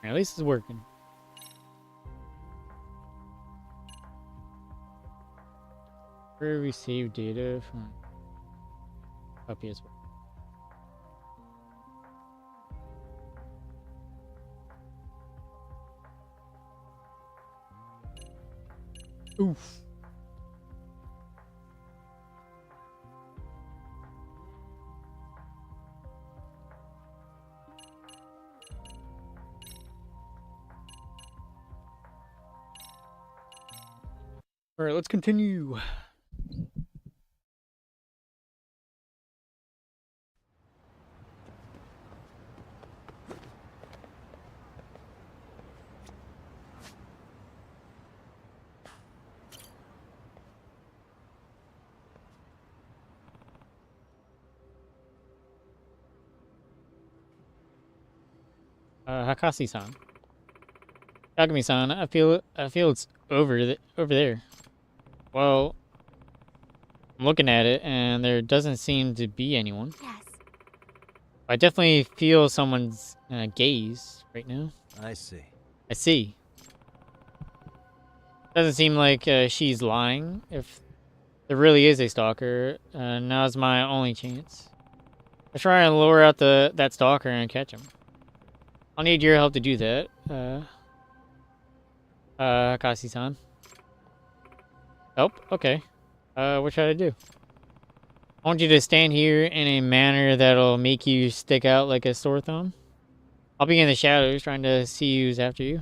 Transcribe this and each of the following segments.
At least it's working. Where we save data from copy as well. Oof. All right, let's continue. Hakasi-san. Kagami-san, I feel it's over there. Well, I'm looking at it and there doesn't seem to be anyone. Yes. I definitely feel someone's gaze right now. I see. I see. Doesn't seem like she's lying. If there really is a stalker, now's my only chance. Let's try and lure out that stalker and catch him. I'll need your help to do that, Hakasi-san. Help? Okay. What should I do? I want you to stand here in a manner that'll make you stick out like a sore thumb. I'll be in the shadows trying to see who's after you.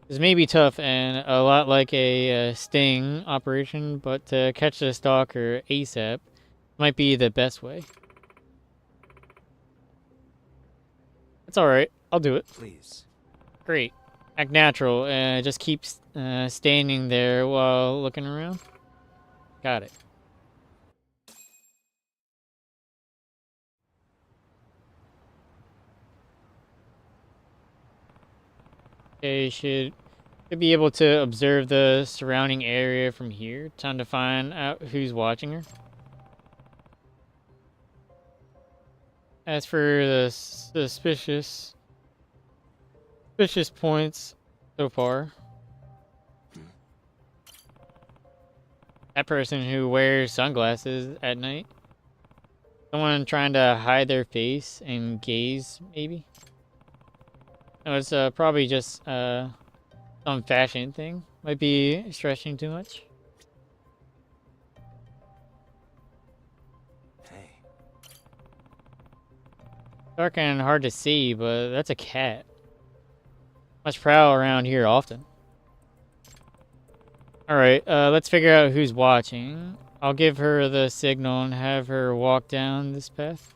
This may be tough and a lot like a sting operation, but to catch the stalker ASAP might be the best way. It's alright. I'll do it. Please. Great. Act natural and just keep standing there while looking around. Got it. Okay, should be able to observe the surrounding area from here. Time to find out who's watching her. As for the suspicious points so far, that person who wears sunglasses at night, someone trying to hide their face and gaze, maybe. No, it's probably just some fashion thing. Might be stretching too much. Hey. Dark and hard to see, but that's a cat. Must prowl around here often. Alright, let's figure out who's watching. I'll give her the signal and have her walk down this path.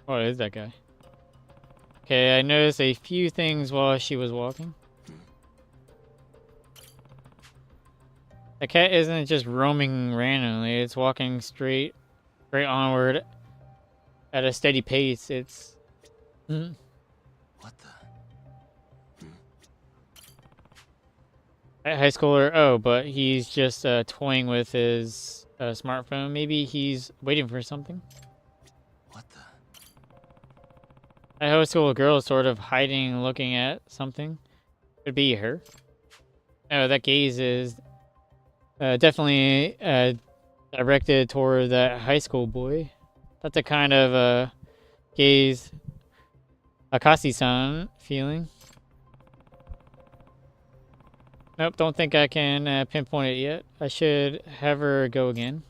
What is that guy? Okay, I noticed a few things while she was walking. The cat isn't just roaming randomly, it's walking straight onward at a steady pace. It's... What the? That high schooler, oh, but he's just toying with his smartphone. Maybe he's waiting for something. What the? That high school girl is sort of hiding, looking at something. Could be her. Oh, that gaze is definitely directed toward that high school boy. That's a kind of gaze Akasi-san feeling. Nope, don't think I can pinpoint it yet. I should have her go again.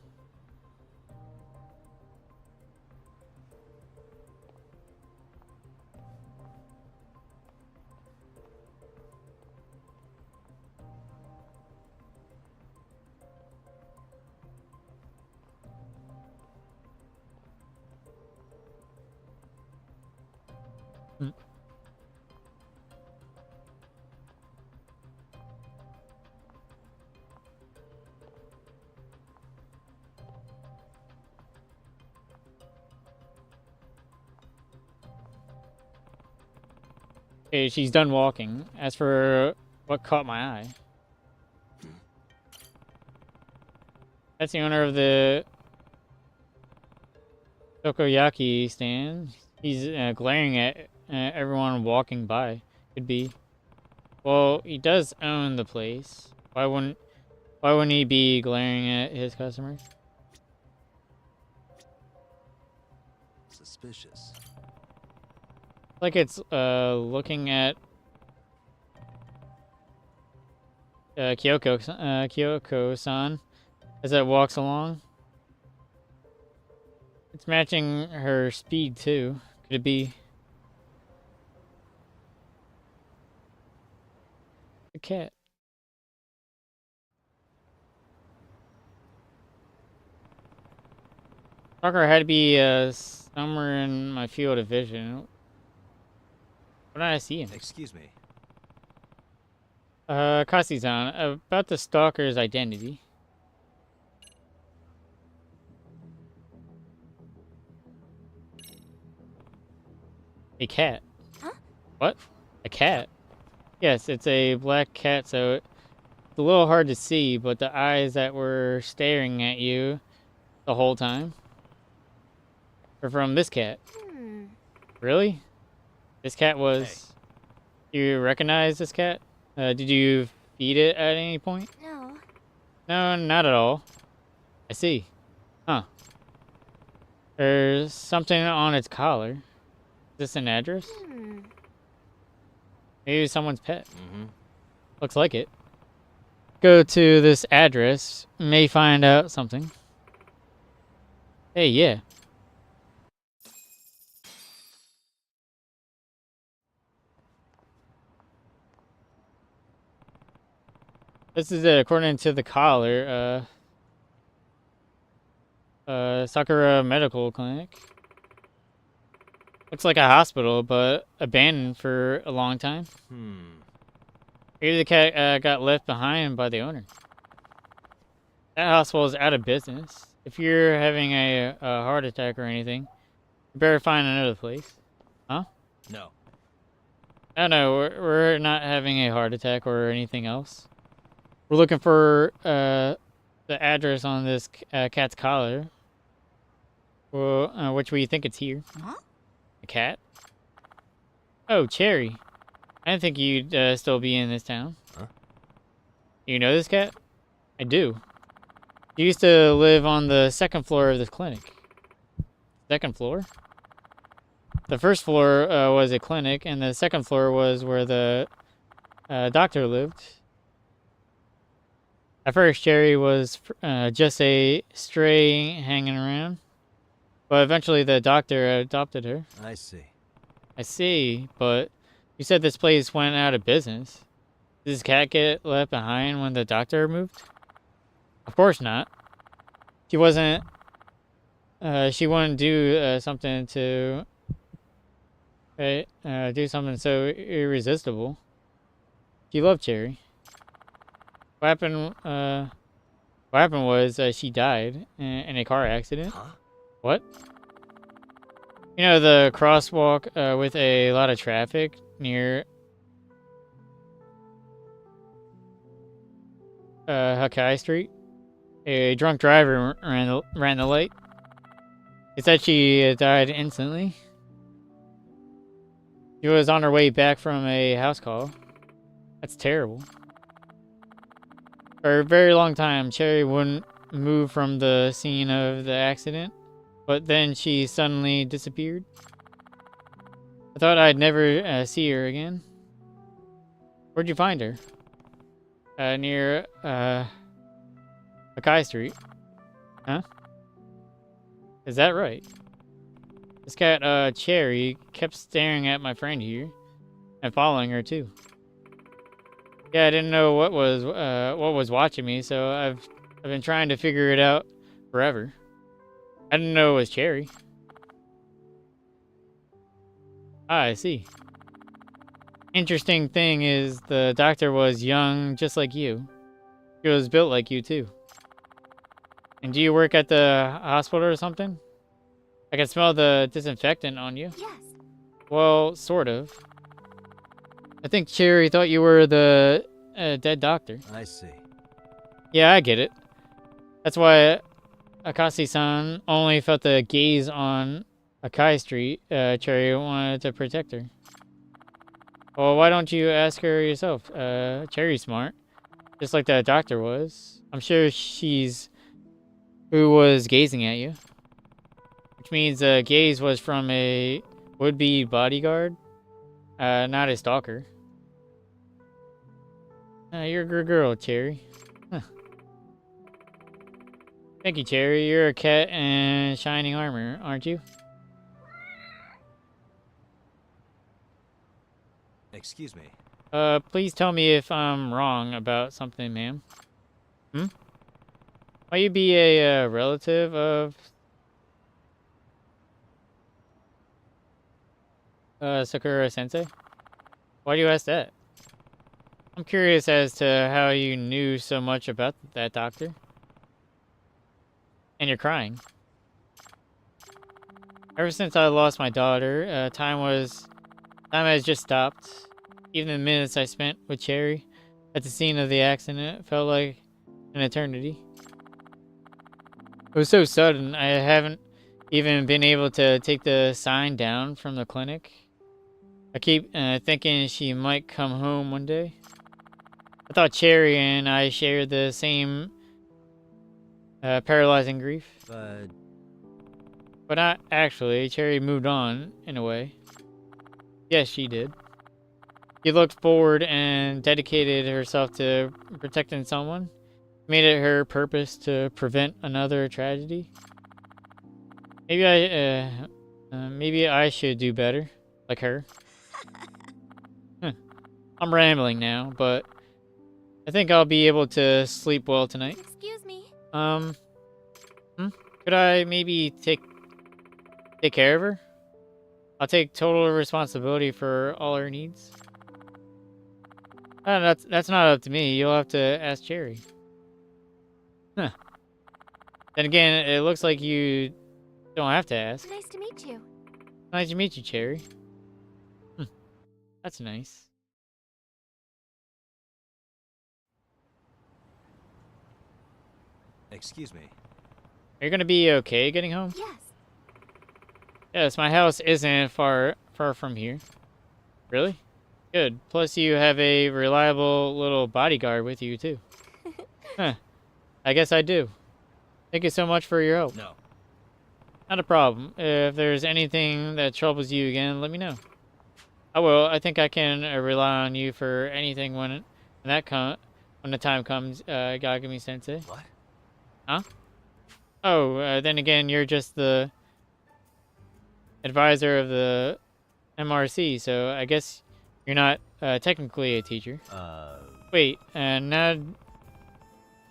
Okay, she's done walking. As for what caught my eye. That's the owner of the takoyaki stand. He's glaring at everyone walking by. Could be. Well, he does own the place. Why wouldn't he be glaring at his customers? Suspicious. Like it's looking at Kyoko-san as it walks along. It's matching her speed too. Could it be a cat? Stalker had to be somewhere in my field of vision. Why don't I see him? Excuse me. Kasi-san, about the stalker's identity. A cat. Huh? What? A cat? Yes, it's a black cat, so it's a little hard to see, but the eyes that were staring at you the whole time are from this cat. Really? This cat was... Do you recognize this cat? Did you feed it at any point? No. No, not at all. I see. Huh. There's something on its collar. Is this an address? Maybe someone's pet. Looks like it. Go to this address. May find out something. Hey, yeah. This is according to the collar. Sakura Medical Clinic. Looks like a hospital, but abandoned for a long time. Maybe the cat got left behind by the owner. That hospital is out of business. If you're having a heart attack or anything, you better find another place. Huh? No. No, we're not having a heart attack or anything else. We're looking for the address on this cat's collar. Well, which we think it's here. Huh? A cat? Oh, Cherry. I didn't think you'd still be in this town. Huh? You know this cat? I do. You used to live on the second floor of this clinic. Second floor? The first floor was a clinic, and the second floor was where the doctor lived. At first, Cherry was just a stray hanging around, but eventually the doctor adopted her. I see. I see, but you said this place went out of business. Did this cat get left behind when the doctor moved? Of course not. She wasn't... she wouldn't do something to... do something so irresistible. She loved Cherry. What happened was she died in a car accident. Huh? What? You know the crosswalk with a lot of traffic near Hakai Street? A drunk driver ran the light. It said she died instantly. She was on her way back from a house call. That's terrible. For a very long time, Cherry wouldn't move from the scene of the accident, but then she suddenly disappeared. I thought I'd never see her again. Where'd you find her? Near Mackay Street. Huh? Is that right? This cat, Cherry, kept staring at my friend here and following her too. Yeah, I didn't know what was watching me, so I've been trying to figure it out forever. I didn't know it was Cherry. Ah, I see. Interesting thing is the doctor was young, just like you. She was built like you too. And do you work at the hospital or something? I can smell the disinfectant on you. Yes. Well, sort of. I think Cherry thought you were the dead doctor. I see. Yeah, I get it. That's why Akasi-san only felt the gaze on Akai Street. Cherry wanted to protect her. Well, why don't you ask her yourself? Cherry's smart. Just like that doctor was. I'm sure she's who was gazing at you. Which means the gaze was from a would-be bodyguard, not a stalker. You're a good girl, Cherry. Huh. Thank you, Cherry. You're a cat in shining armor, aren't you? Excuse me. Please tell me if I'm wrong about something, ma'am. Hmm? Might you be a relative of Sakura-sensei? Why do you ask that? I'm curious as to how you knew so much about that doctor. And you're crying. Ever since I lost my daughter, time has just stopped. Even the minutes I spent with Cherry at the scene of the accident felt like an eternity. It was so sudden, I haven't even been able to take the sign down from the clinic. I keep thinking she might come home one day. I thought Cherry and I shared the same paralyzing grief. But not actually. Cherry moved on, in a way. Yes, she did. She looked forward and dedicated herself to protecting someone. Made it her purpose to prevent another tragedy. Maybe I should do better, like her. I'm rambling now, but I think I'll be able to sleep well tonight. Excuse me. Could I maybe take care of her? I'll take total responsibility for all her needs. That's not up to me. You'll have to ask Cherry. Huh. Then again, it looks like you don't have to ask. Nice to meet you. Nice to meet you, Cherry. That's nice. Excuse me. Are you gonna be okay getting home? Yes. Yes, my house isn't far from here. Really? Good. Plus you have a reliable little bodyguard with you too. Huh. I guess I do. Thank you so much for your help. No. Not a problem. If there's anything that troubles you again, let me know. I will. I think I can rely on you for anything when the time comes, Yagami-sensei. What? Huh? Oh, then again, you're just the advisor of the MRC, so I guess you're not technically a teacher. Wait, now,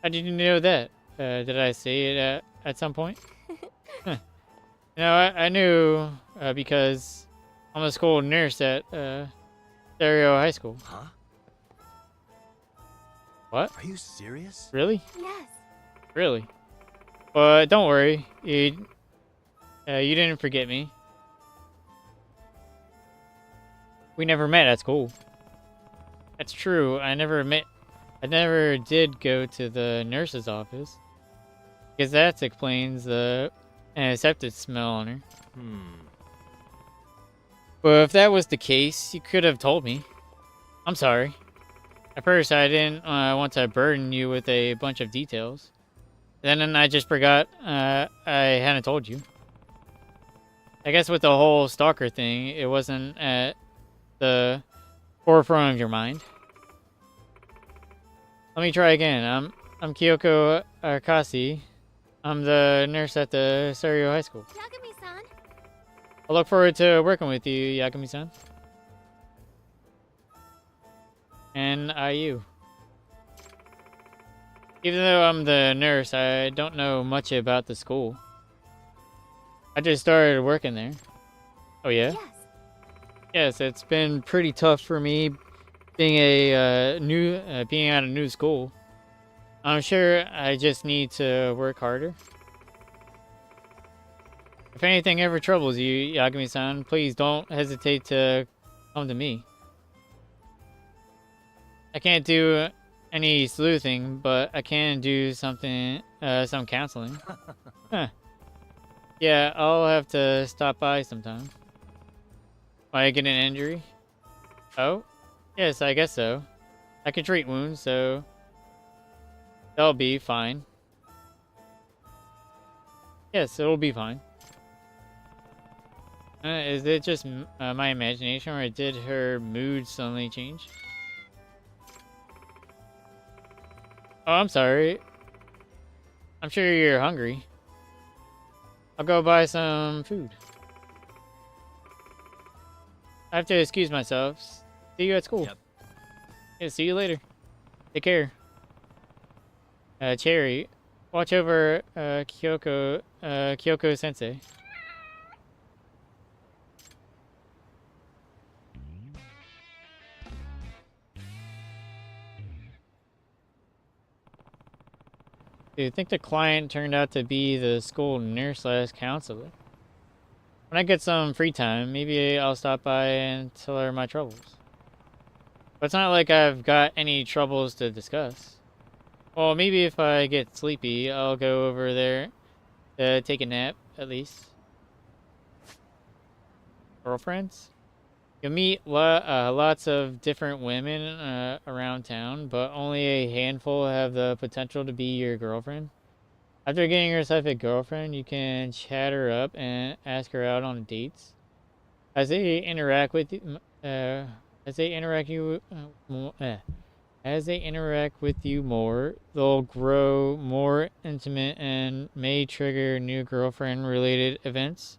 how did you know that? Did I say it at some point? Huh. No, I knew because I'm a school nurse at Stereo High School. Huh? What? Are you serious? Really? Yes. Really? But don't worry, you didn't forget me. We never met at school. That's true. I never did go to the nurse's office. Because that explains the septic smell on her. But if that was the case, you could have told me. I'm sorry. At first, I didn't want to burden you with a bunch of details. Then I just forgot I hadn't told you. I guess with the whole stalker thing, it wasn't at the forefront of your mind. Let me try again. I'm Kyoko Akasi. I'm the nurse at the Stereo High School. Yagami-san. I look forward to working with you, Yagami-san. And you. Even though I'm the nurse, I don't know much about the school. I just started working there. Oh yeah? Yes. Yes, it's been pretty tough for me being a being at a new school. I'm sure I just need to work harder. If anything ever troubles you, Yagami-san, please don't hesitate to come to me. I can't do any sleuthing, but I can do something, some counseling. Huh. Yeah, I'll have to stop by sometime. Might I get an injury? Oh? Yes, I guess so. I can treat wounds, so that'll be fine. Yes, it'll be fine. Is it just my imagination, or did her mood suddenly change? Oh, I'm sorry. I'm sure you're hungry. I'll go buy some food. I have to excuse myself. See you at school. Yep. Yeah, see you later. Take care. Cherry, watch over Kyoko Sensei. Do you think the client turned out to be the school nurse/counselor? When I get some free time, maybe I'll stop by and tell her my troubles. But it's not like I've got any troubles to discuss. Well, maybe if I get sleepy, I'll go over there to take a nap, at least. Girlfriends? You'll meet lots of different women around town, but only a handful have the potential to be your girlfriend. After getting yourself a girlfriend, you can chat her up and ask her out on dates. As they interact with you, as they interact you, as they interact with you more, they'll grow more intimate and may trigger new girlfriend-related events.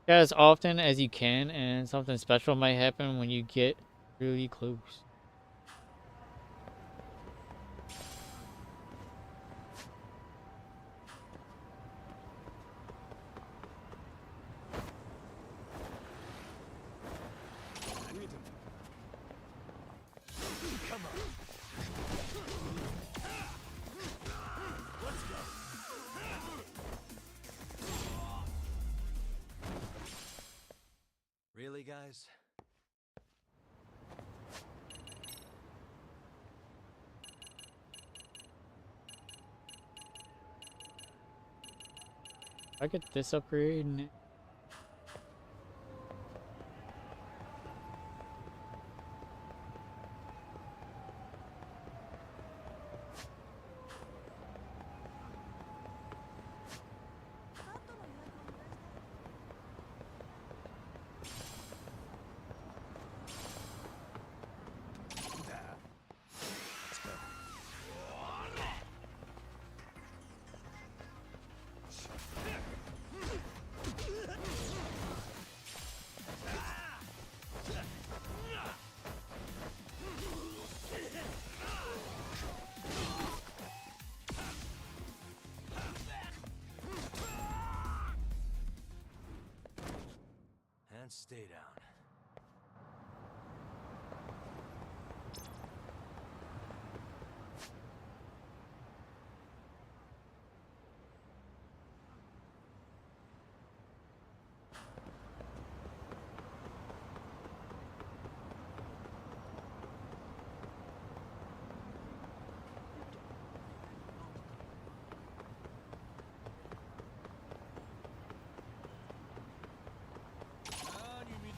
As often as you can, and something special might happen when you get really close. Come on. Let's go. Really, guys? If I get this upgrade. Let's go. And stay down.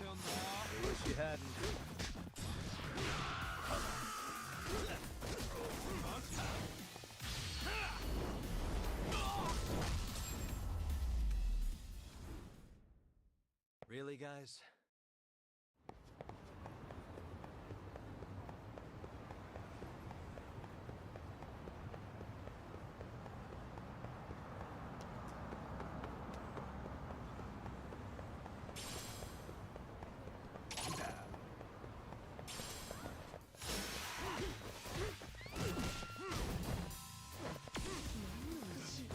I wish you hadn't. Really, guys?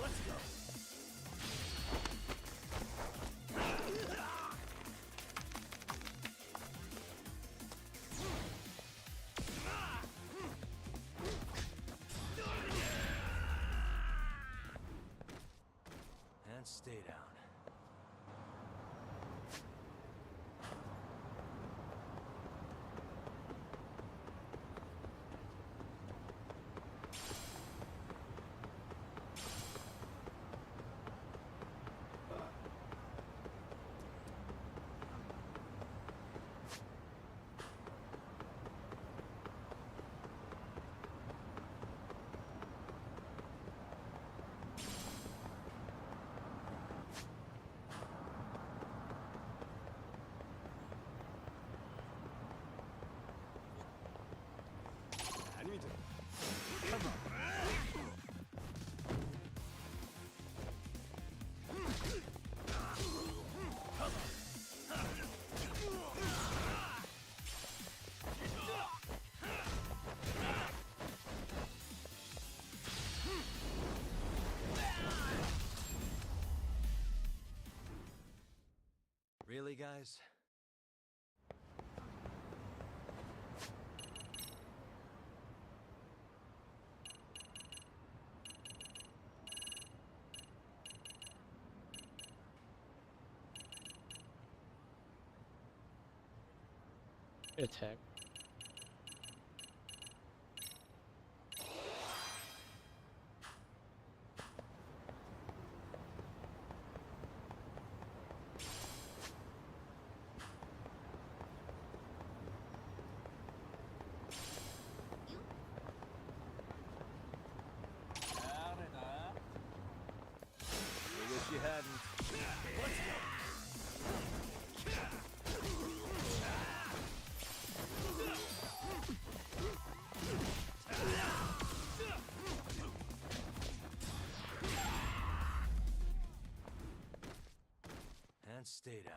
Let's go. And stay down. Really, guys? Attack. I wish you hadn't. And stay down.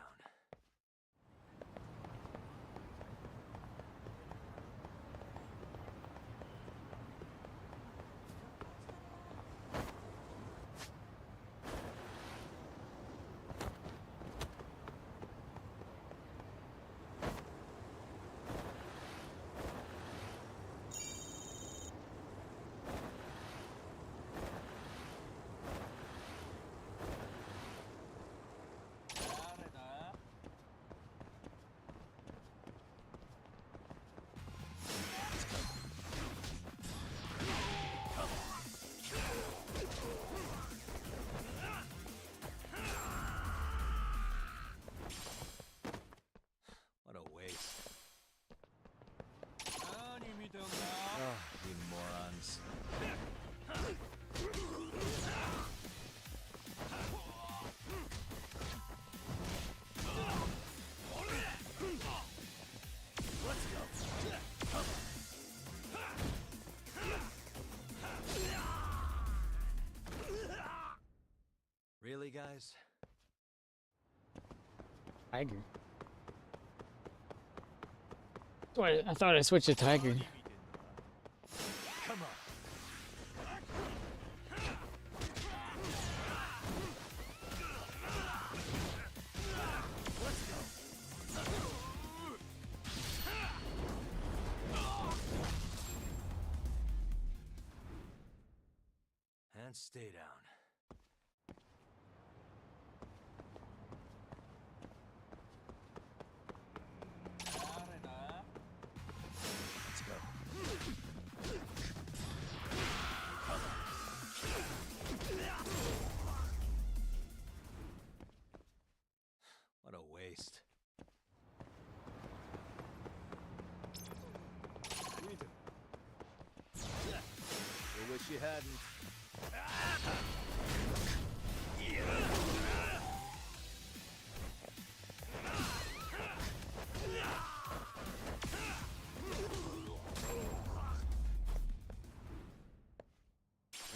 What a waste. Oh, you morons. Let's go. Really, guys? Tiger. Wait, I thought I switched to tiger. Come on. Let's go. And stay down. Let's go. What a waste. I wish you hadn't.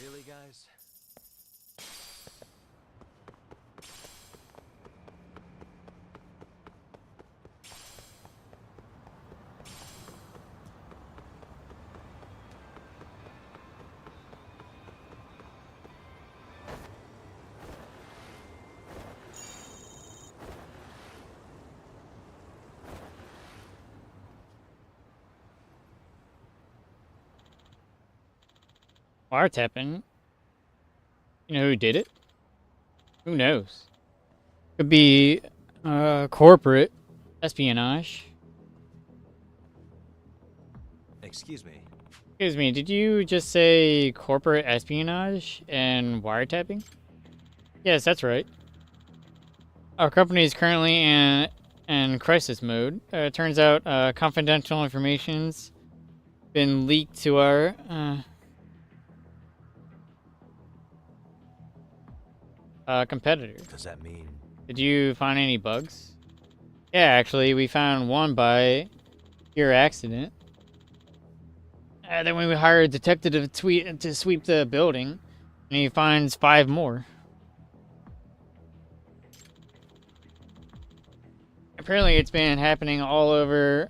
Really, guys? Wiretapping. You know who did it? Who knows? Could be corporate espionage. Excuse me. Excuse me, did you just say corporate espionage and wiretapping? Yes, that's right. Our company is currently in crisis mode. Turns out confidential information's been leaked to our competitor. Does that mean? Did you find any bugs? Yeah, actually, we found one by pure accident. Then we hired a detective to sweep the building, and he finds 5 more. Apparently, it's been happening all over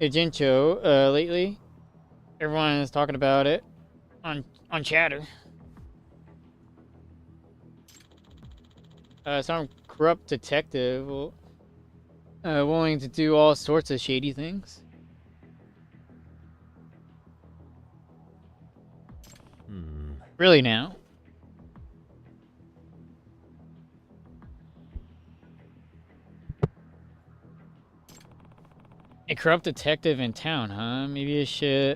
Ijincho lately. Everyone is talking about it on chatter. Some corrupt detective willing to do all sorts of shady things. Really now? A corrupt detective in town, huh? Maybe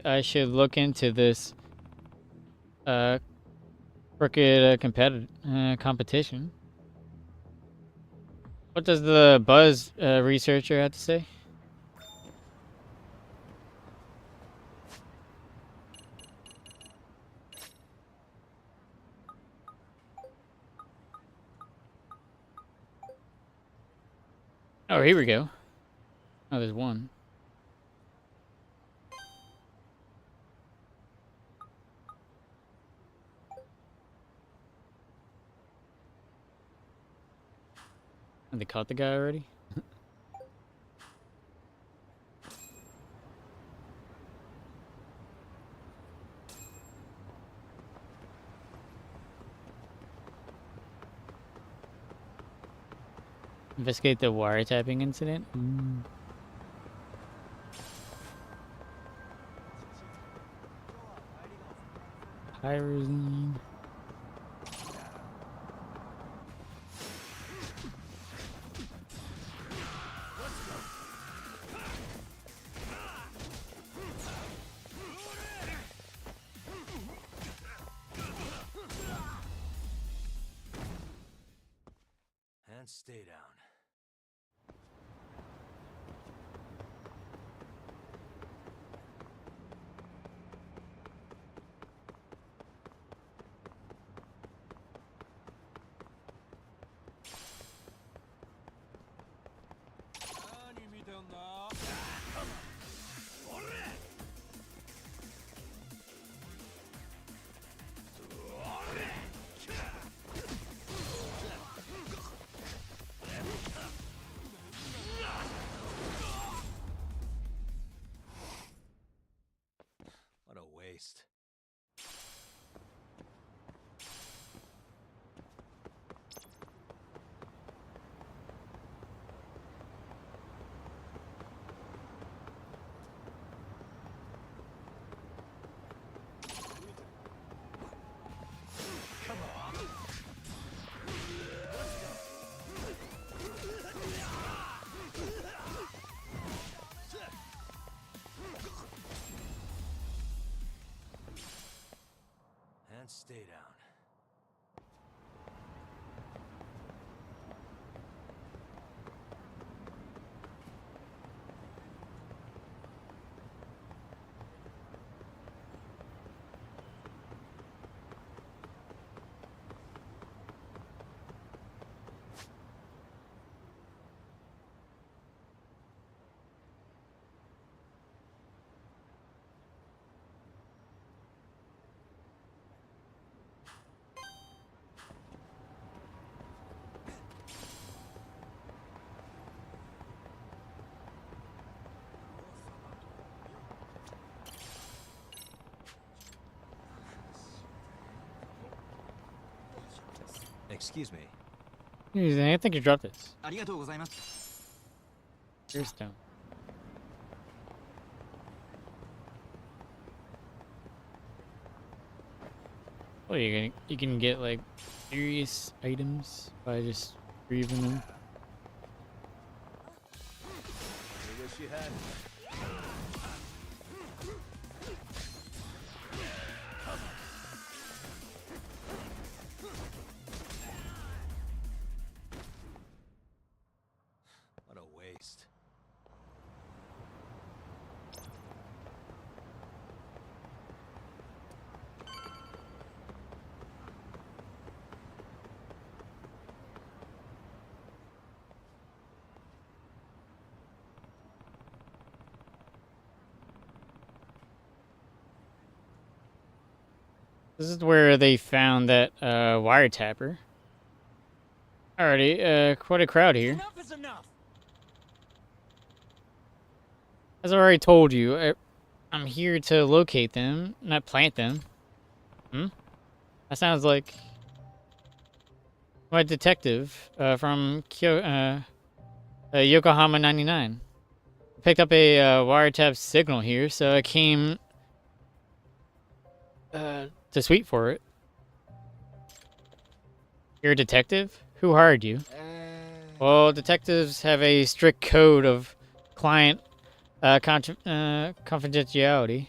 I should look into this crooked competition. What does the Buzz researcher have to say? Oh, here we go. Oh, there's one. And they caught the guy already? Investigate the wiretapping incident? Pyrazine. And stay down. What a waste. And stay down. Excuse me. I think you dropped this. ありがとうございます。 Here's stone. Oh, you can get like serious items by just retrieving them. I wish you had. What a waste. This is where they found that wiretapper. Alrighty, quite a crowd here. Enough is enough. As I already told you, I'm here to locate them, not plant them. That sounds like My detective from Yokohama 99. Picked up a wiretap signal here, so I came to sweep for it. You're a detective? Who hired you? Well, detectives have a strict code of client confidentiality.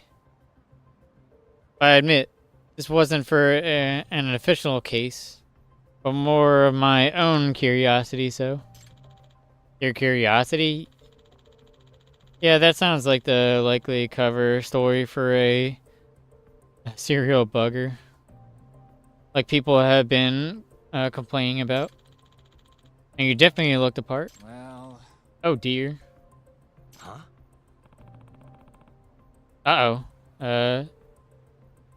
I admit, this wasn't for an official case, but more of my own curiosity, so. Your curiosity? Yeah, that sounds like the likely cover story for a serial bugger. Like people have been complaining about. And you definitely looked the part. Well... Oh dear. Huh? Uh-oh.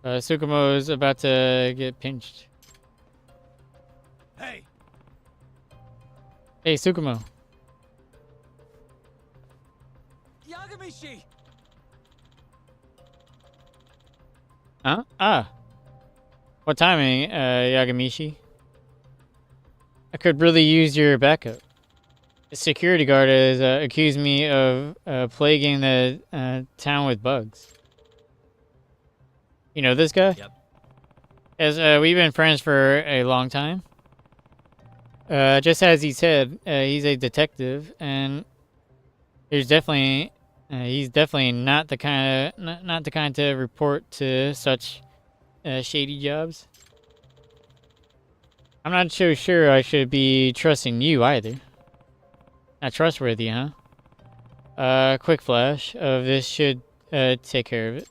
Tsukumo's about to get pinched. Hey! Hey, Tsukumo. Yagamishi! Huh? Ah. What timing, Yagamishi? I could really use your backup. The security guard has accused me of plaguing the town with bugs. You know this guy? Yep. As we've been friends for a long time. Just as he said, he's a detective, and he's definitely not the kind of not the kind to report to such shady jobs. I'm not so sure I should be trusting you either. Not trustworthy, huh? Quick flash of this should take care of it.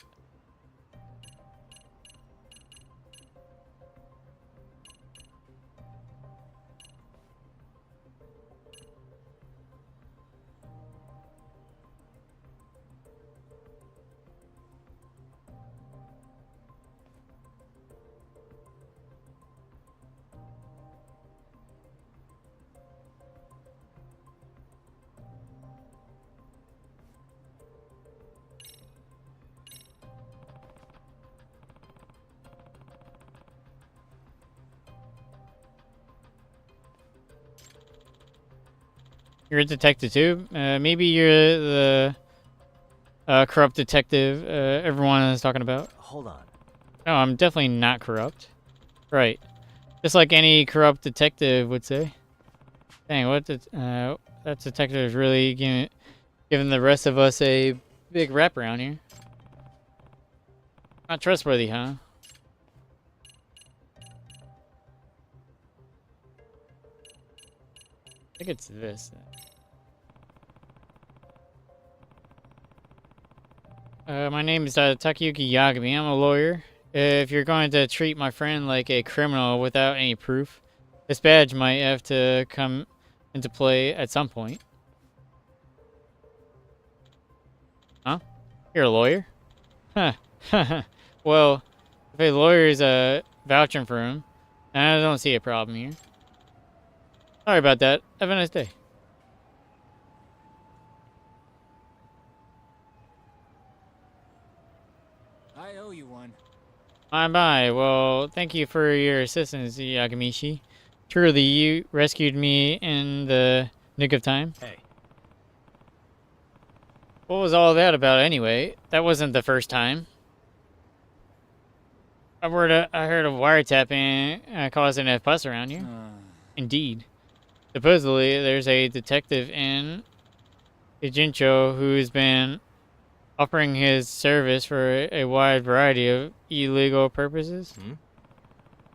You're a detective too? Maybe you're the corrupt detective everyone is talking about. Hold on. No, I'm definitely not corrupt. Right. Just like any corrupt detective would say. Dang, that detective is really giving the rest of us a big rap around here. Not trustworthy, huh? I think it's this. My name is Takayuki Yagami. I'm a lawyer. If you're going to treat my friend like a criminal without any proof, this badge might have to come into play at some point. Huh? You're a lawyer? Huh. Well, if a lawyer is vouching for him, I don't see a problem here. Sorry about that. Have a nice day. I owe you one. Bye. Well, thank you for your assistance, Yagamishi. Truly, you rescued me in the nick of time. Hey. What was all that about anyway? That wasn't the first time. I heard of wiretapping causing a fuss around here. Indeed. Supposedly, there's a detective in Ijincho who's been offering his service for a wide variety of illegal purposes.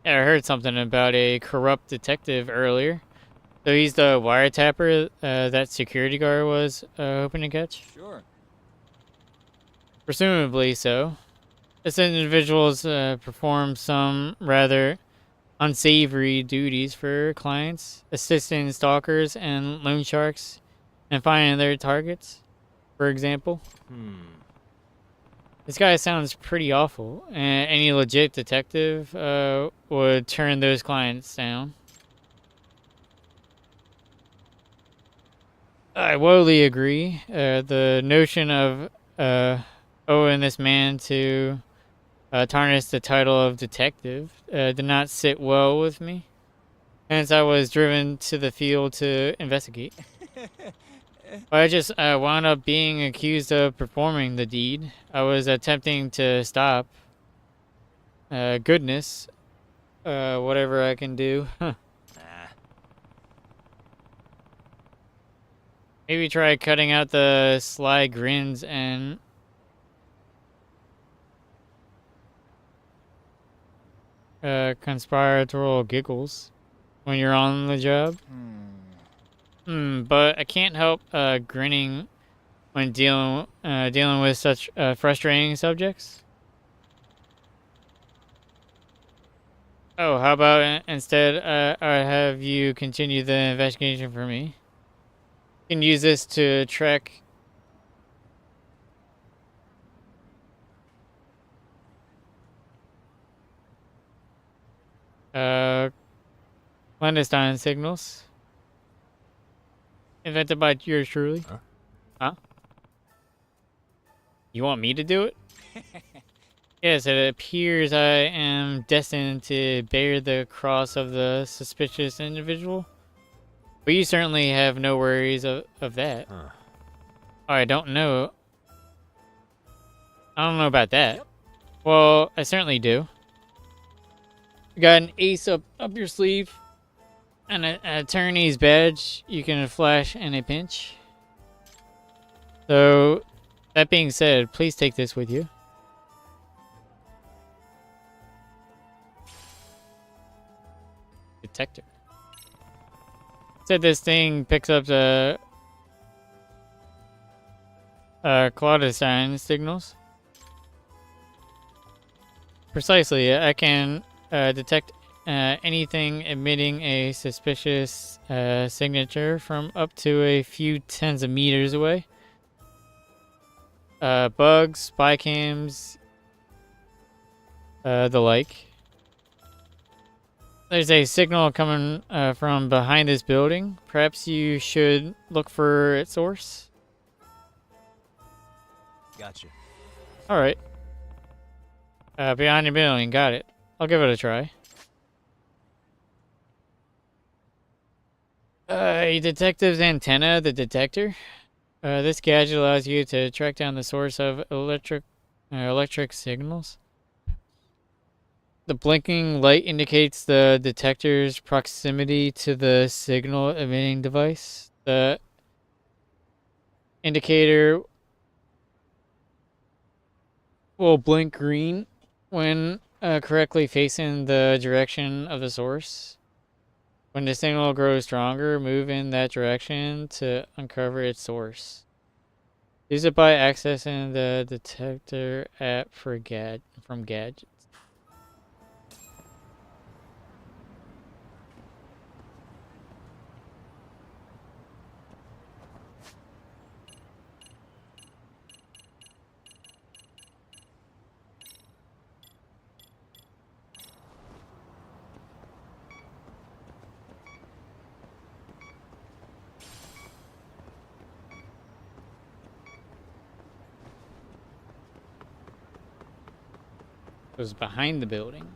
Yeah, I heard something about a corrupt detective earlier. So he's the wiretapper that security guard was hoping to catch? Sure. Presumably so. This individual's performed some rather unsavory duties for clients, assisting stalkers and loan sharks and finding their targets, for example. This guy sounds pretty awful, and any legit detective would turn those clients down. I woefully agree. The notion of owing this man to tarnish the title of detective did not sit well with me. Hence, I was driven to the field to investigate. But I just wound up being accused of performing the deed. I was attempting to stop. Goodness. Whatever I can do. Nah. Maybe try cutting out the sly grins and conspiratorial giggles when you're on the job. But I can't help grinning when dealing with such frustrating subjects. Oh, how about instead I have you continue the investigation for me? You can use this to track clandestine signals invented by yours truly. Huh? You want me to do it? Yes, it appears I am destined to bear the cross of the suspicious individual. But you certainly have no worries of that. Huh. Oh, I don't know. I don't know about that. Yep. Well, I certainly do. You got an ace up your sleeve and an attorney's badge you can flash in a pinch. So, that being said, please take this with you. Detector. Said this thing picks up the clandestine signals. Precisely, I can detect anything emitting a suspicious signature from up to a few tens of meters away. Bugs, spy cams, the like. There's a signal coming from behind this building. Perhaps you should look for its source. Gotcha. Alright. Behind your building, got it. I'll give it a try. A detective's antenna, the detector. This gadget allows you to track down the source of electric signals. The blinking light indicates the detector's proximity to the signal emitting device. The indicator will blink green when correctly facing the direction of the source. When the signal grows stronger, move in that direction to uncover its source. Use it by accessing the detector app from gadgets. It was behind the building.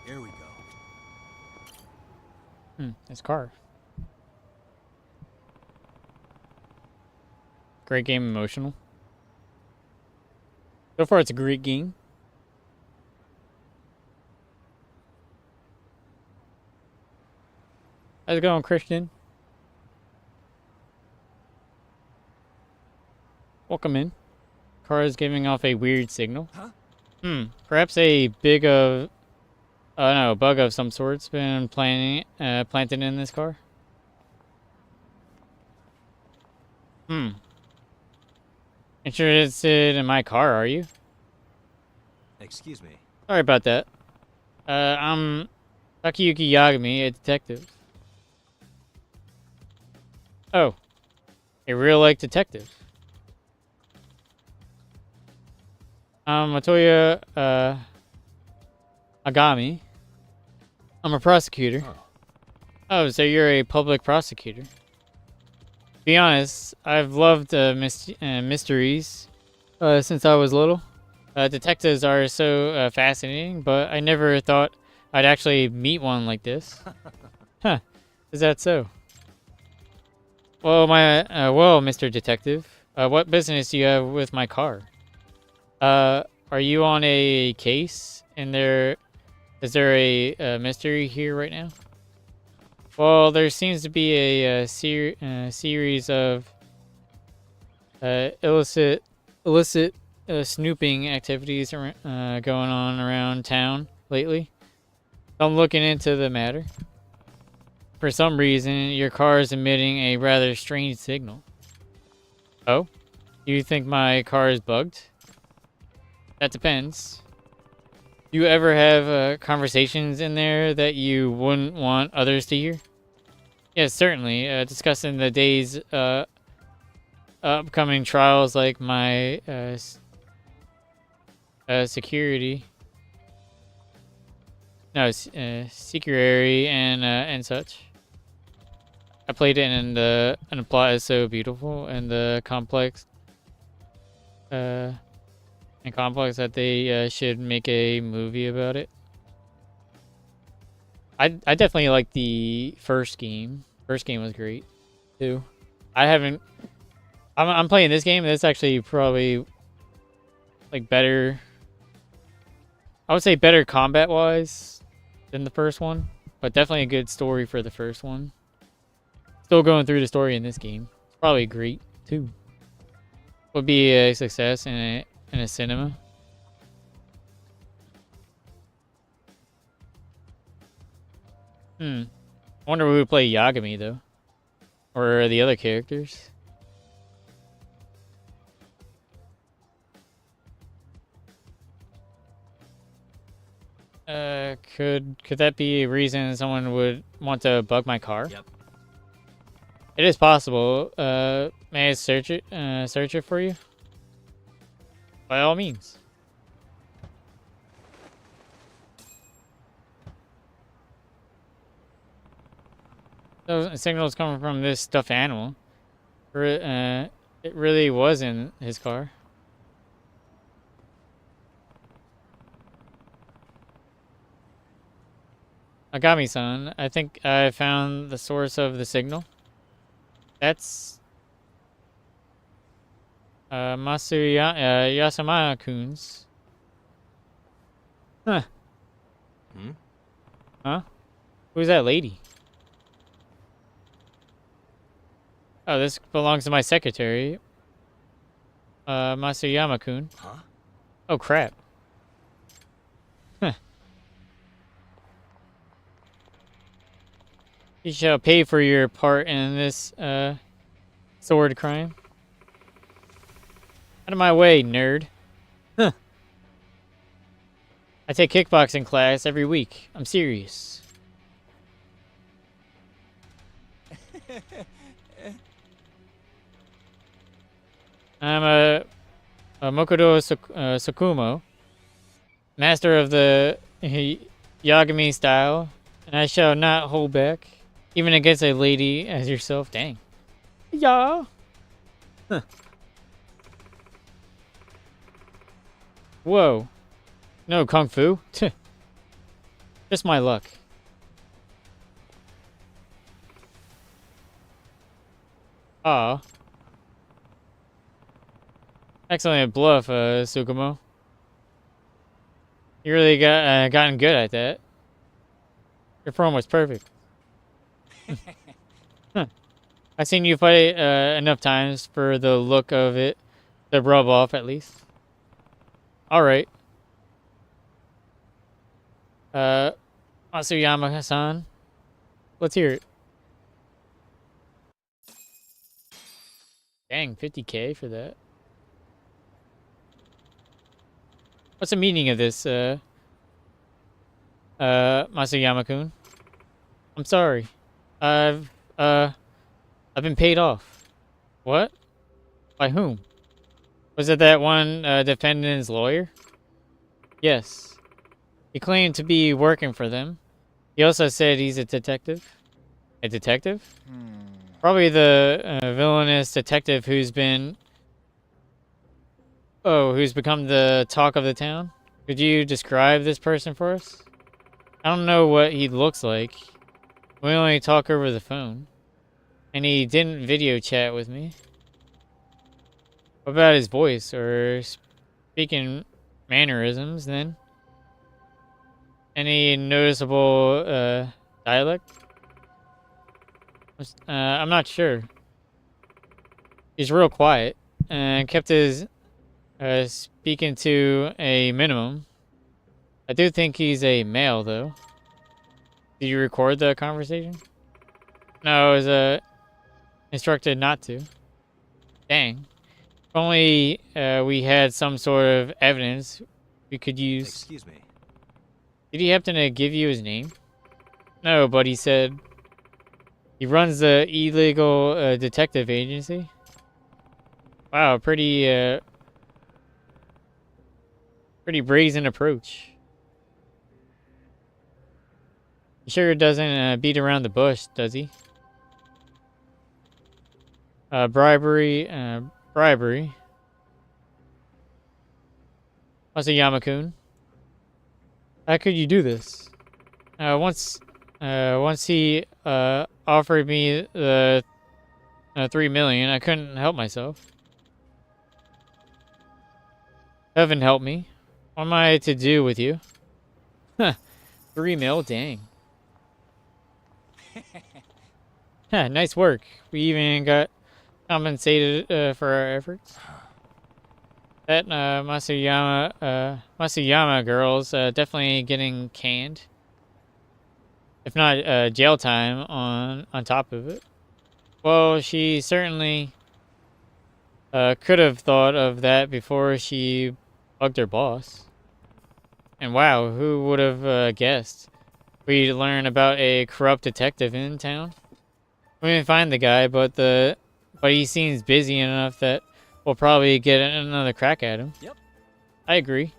Here we go. His car. Great game, emotional. So far, it's a great game. How's it going, Christian? Welcome in. Car is giving off a weird signal. Huh? Perhaps a bug of some sort's been planted in this car. Interested in my car, are you? Excuse me. Sorry about that. I'm Takayuki Yagami, a detective. Oh, a real-life detective. Matoya Agami. I'm a prosecutor. Huh. Oh, so you're a public prosecutor. To be honest, I've loved mysteries since I was little. Detectives are so fascinating, but I never thought I'd actually meet one like this. Huh? Is that so? Well, Mr. Detective, what business do you have with my car? Are you on a case? And is there a mystery here right now? Well, there seems to be a, series of illicit snooping activities going on around town lately. I'm looking into the matter. For some reason, your car is emitting a rather strange signal. Oh? You think my car is bugged? That depends. Do you ever have conversations in there that you wouldn't want others to hear? Yes, certainly. Discussing the day's upcoming trials like my security. No, security and such. I played it and the plot is so beautiful and the complex that they should make a movie about it. I definitely like the first game. First game was great too. I haven't. I'm playing this game. That's actually probably like better. I would say better combat wise than the first one, but definitely a good story for the first one. Still going through the story in this game. It's probably great too. Would be a success in a cinema. I wonder who would play Yagami though, or the other characters. Could that be a reason someone would want to bug my car? Yep. It is possible. May I search it? Search it for you? By all means. Those signals coming from this stuffed animal. It really was in his car. Agami-san, I think I found the source of the signal. That's Yasamaya-kun's. Huh. Huh? Who's that lady? Oh, this belongs to my secretary. Masuyama-kun. Huh? Oh, crap. Huh. You shall pay for your part in this, sword crime. Out of my way, nerd. Huh. I take kickboxing class every week. I'm serious. I'm a Mokodo Sakumo, master of the Yagami style, and I shall not hold back, even against a lady as yourself. Dang. Yeah. Huh. Whoa. No kung fu? Just my luck. Aw. Excellent bluff, Sukumo. You really gotten good at that. Your form was perfect. Huh. I've seen you fight enough times for the look of it to rub off at least. Alright. Masuyama-san. Let's hear it. Dang, 50K for that. What's the meaning of this, Masayama-kun. I'm sorry. I've, uh, I've been paid off. What? By whom? Was it that one, defendant's lawyer? Yes. He claimed to be working for them. He also said he's a detective. A detective? Probably the villainous detective who's been... Oh, who's become the talk of the town? Could you describe this person for us? I don't know what he looks like. We only talk over the phone. And he didn't video chat with me. What about his voice or speaking mannerisms then? Any noticeable dialect? I'm not sure. He's real quiet and kept his speaking to a minimum. I do think he's a male though. Did you record the conversation? No, I was instructed not to. Dang. If only we had some sort of evidence we could use. Excuse me. Did he happen to give you his name? No, but he said he runs the illegal detective agency. Wow, pretty brazen approach. He sure doesn't beat around the bush, does he? Bribery. Masayama-kun. How could you do this? Once he offered me the 3 million, I couldn't help myself. Heaven help me. What am I to do with you? 3 mil, dang. Nice work. We even got compensated for our efforts. That Masayama girl's definitely getting canned. If not jail time on top of it. Well, she certainly could have thought of that before she bugged her boss. And wow, who would have guessed we'd learn about a corrupt detective in town? We didn't find the guy, but he seems busy enough that we'll probably get another crack at him. Yep. I agree.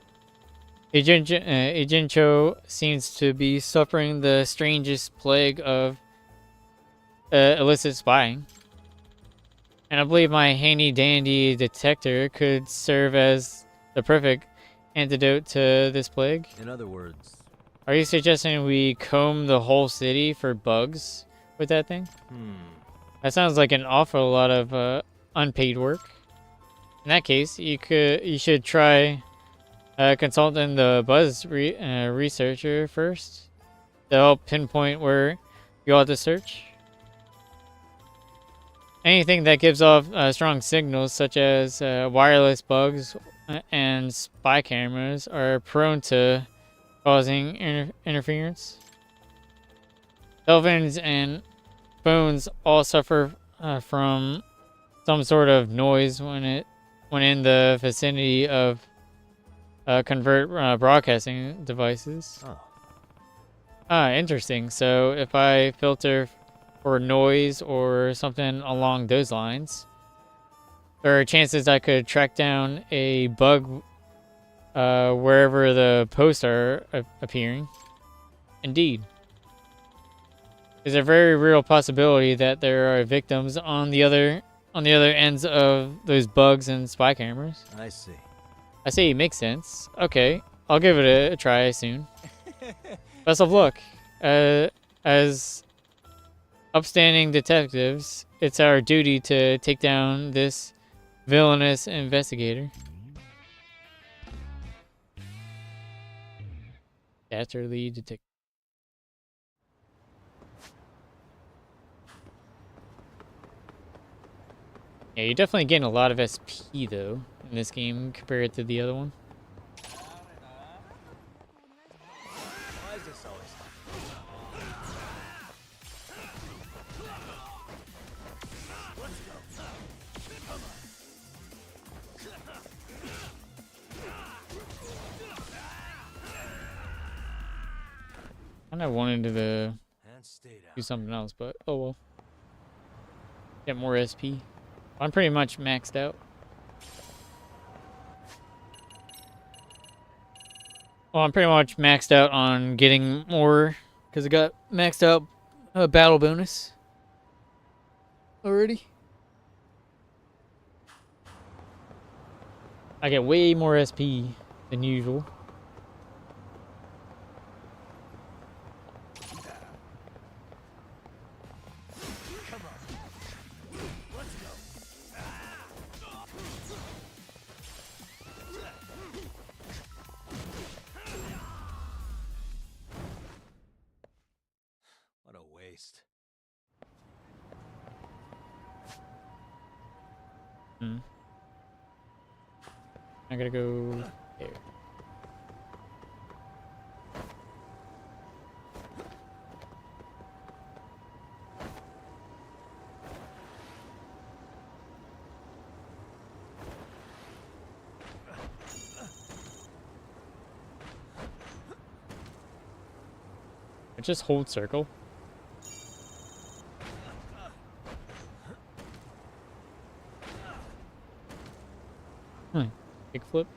Ijincho seems to be suffering the strangest plague of illicit spying. And I believe my handy-dandy detector could serve as the perfect antidote to this plague. In other words... Are you suggesting we comb the whole city for bugs with that thing? That sounds like an awful lot of unpaid work. In that case, you should try consulting the buzz researcher first to help pinpoint where you ought to search. Anything that gives off strong signals, such as wireless bugs and spy cameras, are prone to causing interference. Telephones and phones all suffer from some sort of noise when in the vicinity of convert broadcasting devices. Oh. Interesting. So if I filter for noise or something along those lines, there are chances I could track down a bug wherever the posts are appearing. Indeed. There's a very real possibility that there are victims on the other ends of those bugs and spy cameras. I see. I see, makes sense. Okay, I'll give it a try soon. Best of luck. As upstanding detectives, it's our duty to take down this villainous investigator. Dastardly detective. Yeah, you're definitely getting a lot of SP though in this game compared to the other one. Why is this always... Kinda wanted to And stay down. do something else, but oh well. Get more SP. I'm pretty much maxed out. Well, I'm pretty much maxed out on getting more because I got maxed out battle bonus already. I get way more SP than usual. Come on. Let's go. What a waste. I gotta go there. I just hold circle. Big flip.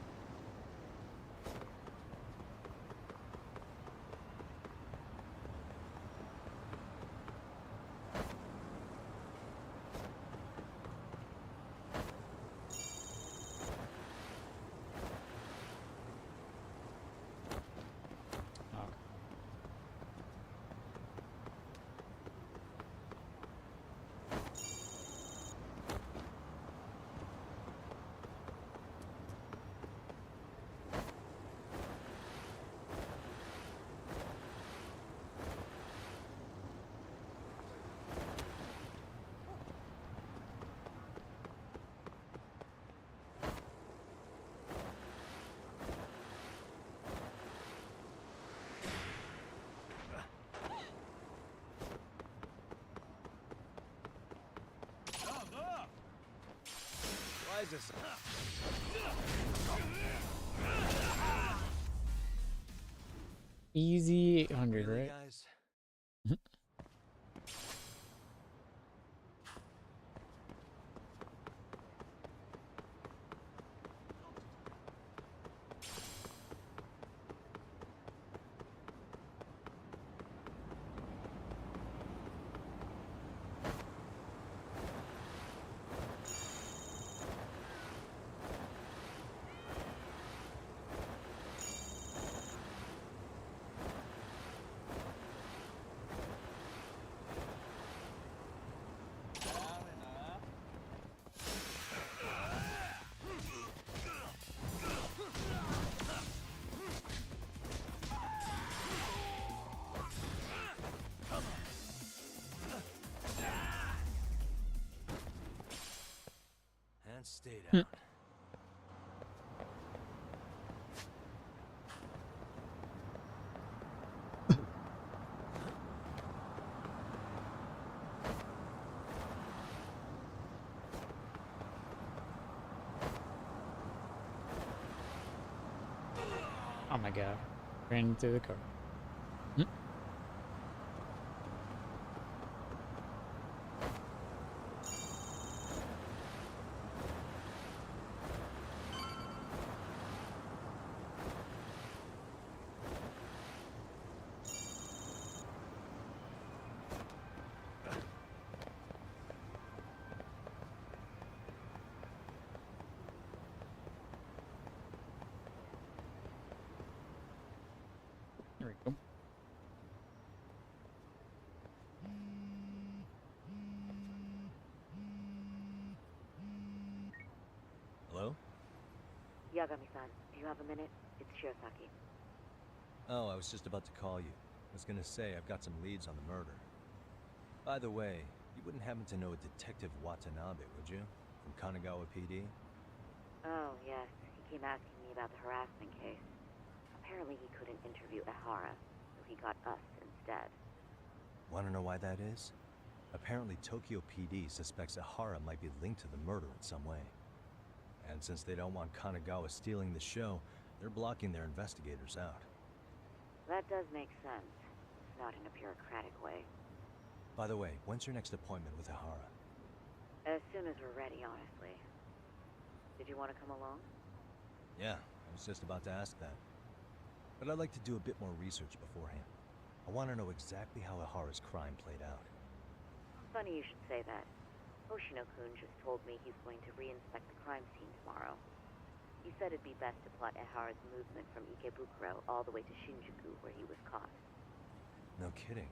Why is this? Easy 800, Really, right? guys? And stay down. Oh my god. Ran into the car. There we go. Hello? Yagami-san, do you have a minute? It's Shiosaki. Oh, I was just about to call you. I was gonna say, I've got some leads on the murder. By the way, you wouldn't happen to know a Detective Watanabe, would you? From Kanagawa PD? Oh, yes. He came asking me about the harassment case. Apparently he couldn't interview Ehara, so he got us instead. Wanna know why that is? Apparently Tokyo PD suspects Ehara might be linked to the murder in some way. And since they don't want Kanagawa stealing the show, they're blocking their investigators out. That does make sense. not in a bureaucratic way. By the way, when's your next appointment with Ihara? As soon as we're ready, honestly. Did you want to come along? Yeah, I was just about to ask that. But I'd like to do a bit more research beforehand. I want to know exactly how Ihara's crime played out. Funny you should say that. Hoshino-kun just told me he's going to re-inspect the crime scene tomorrow. He said it'd be best to plot Ihara's movement from Ikebukuro all the way to Shinjuku, where he was caught. No kidding.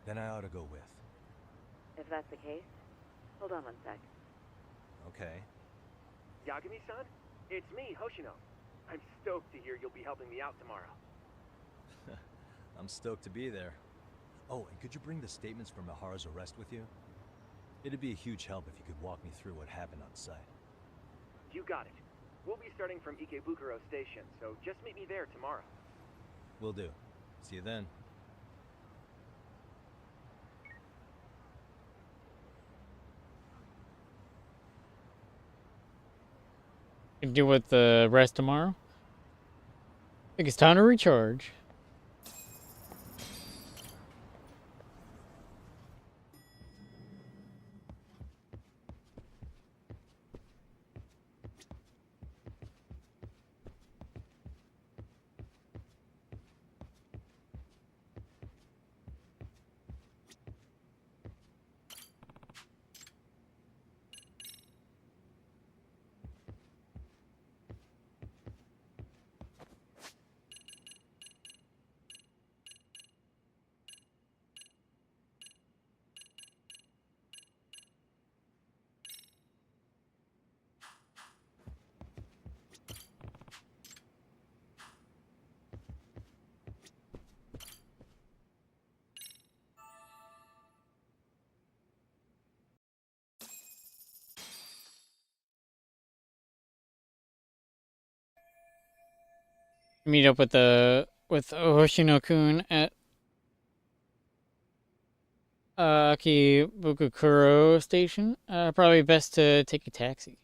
Then I ought to go with. If that's the case, hold on one sec. Okay. Yagami-san? It's me, Hoshino. I'm stoked to hear you'll be helping me out tomorrow. I'm stoked to be there. Oh, and could you bring the statements from Ihara's arrest with you? It'd be a huge help if you could walk me through what happened on site. You got it. We'll be starting from Ikebukuro Station, so just meet me there tomorrow. Will do. See you then. Can deal with the rest tomorrow. I think it's time to recharge. Meet up with Hoshino-kun at Akibukuro station. Probably best to take a taxi.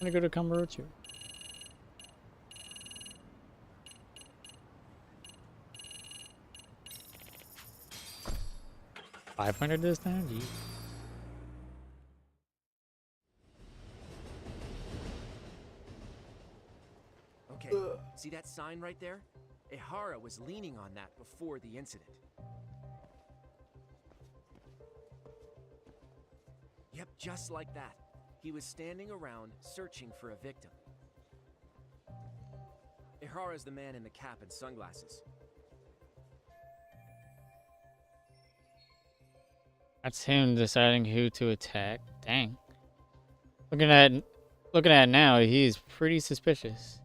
I'm gonna go to Kamurocho. $500 this time? Jeez. Okay, see that sign right there? Ihara was leaning on that before the incident. Yep, just like that. He was standing around searching for a victim. Ihara's the man in the cap and sunglasses. That's him deciding who to attack. Dang. Looking at it now, he's pretty suspicious.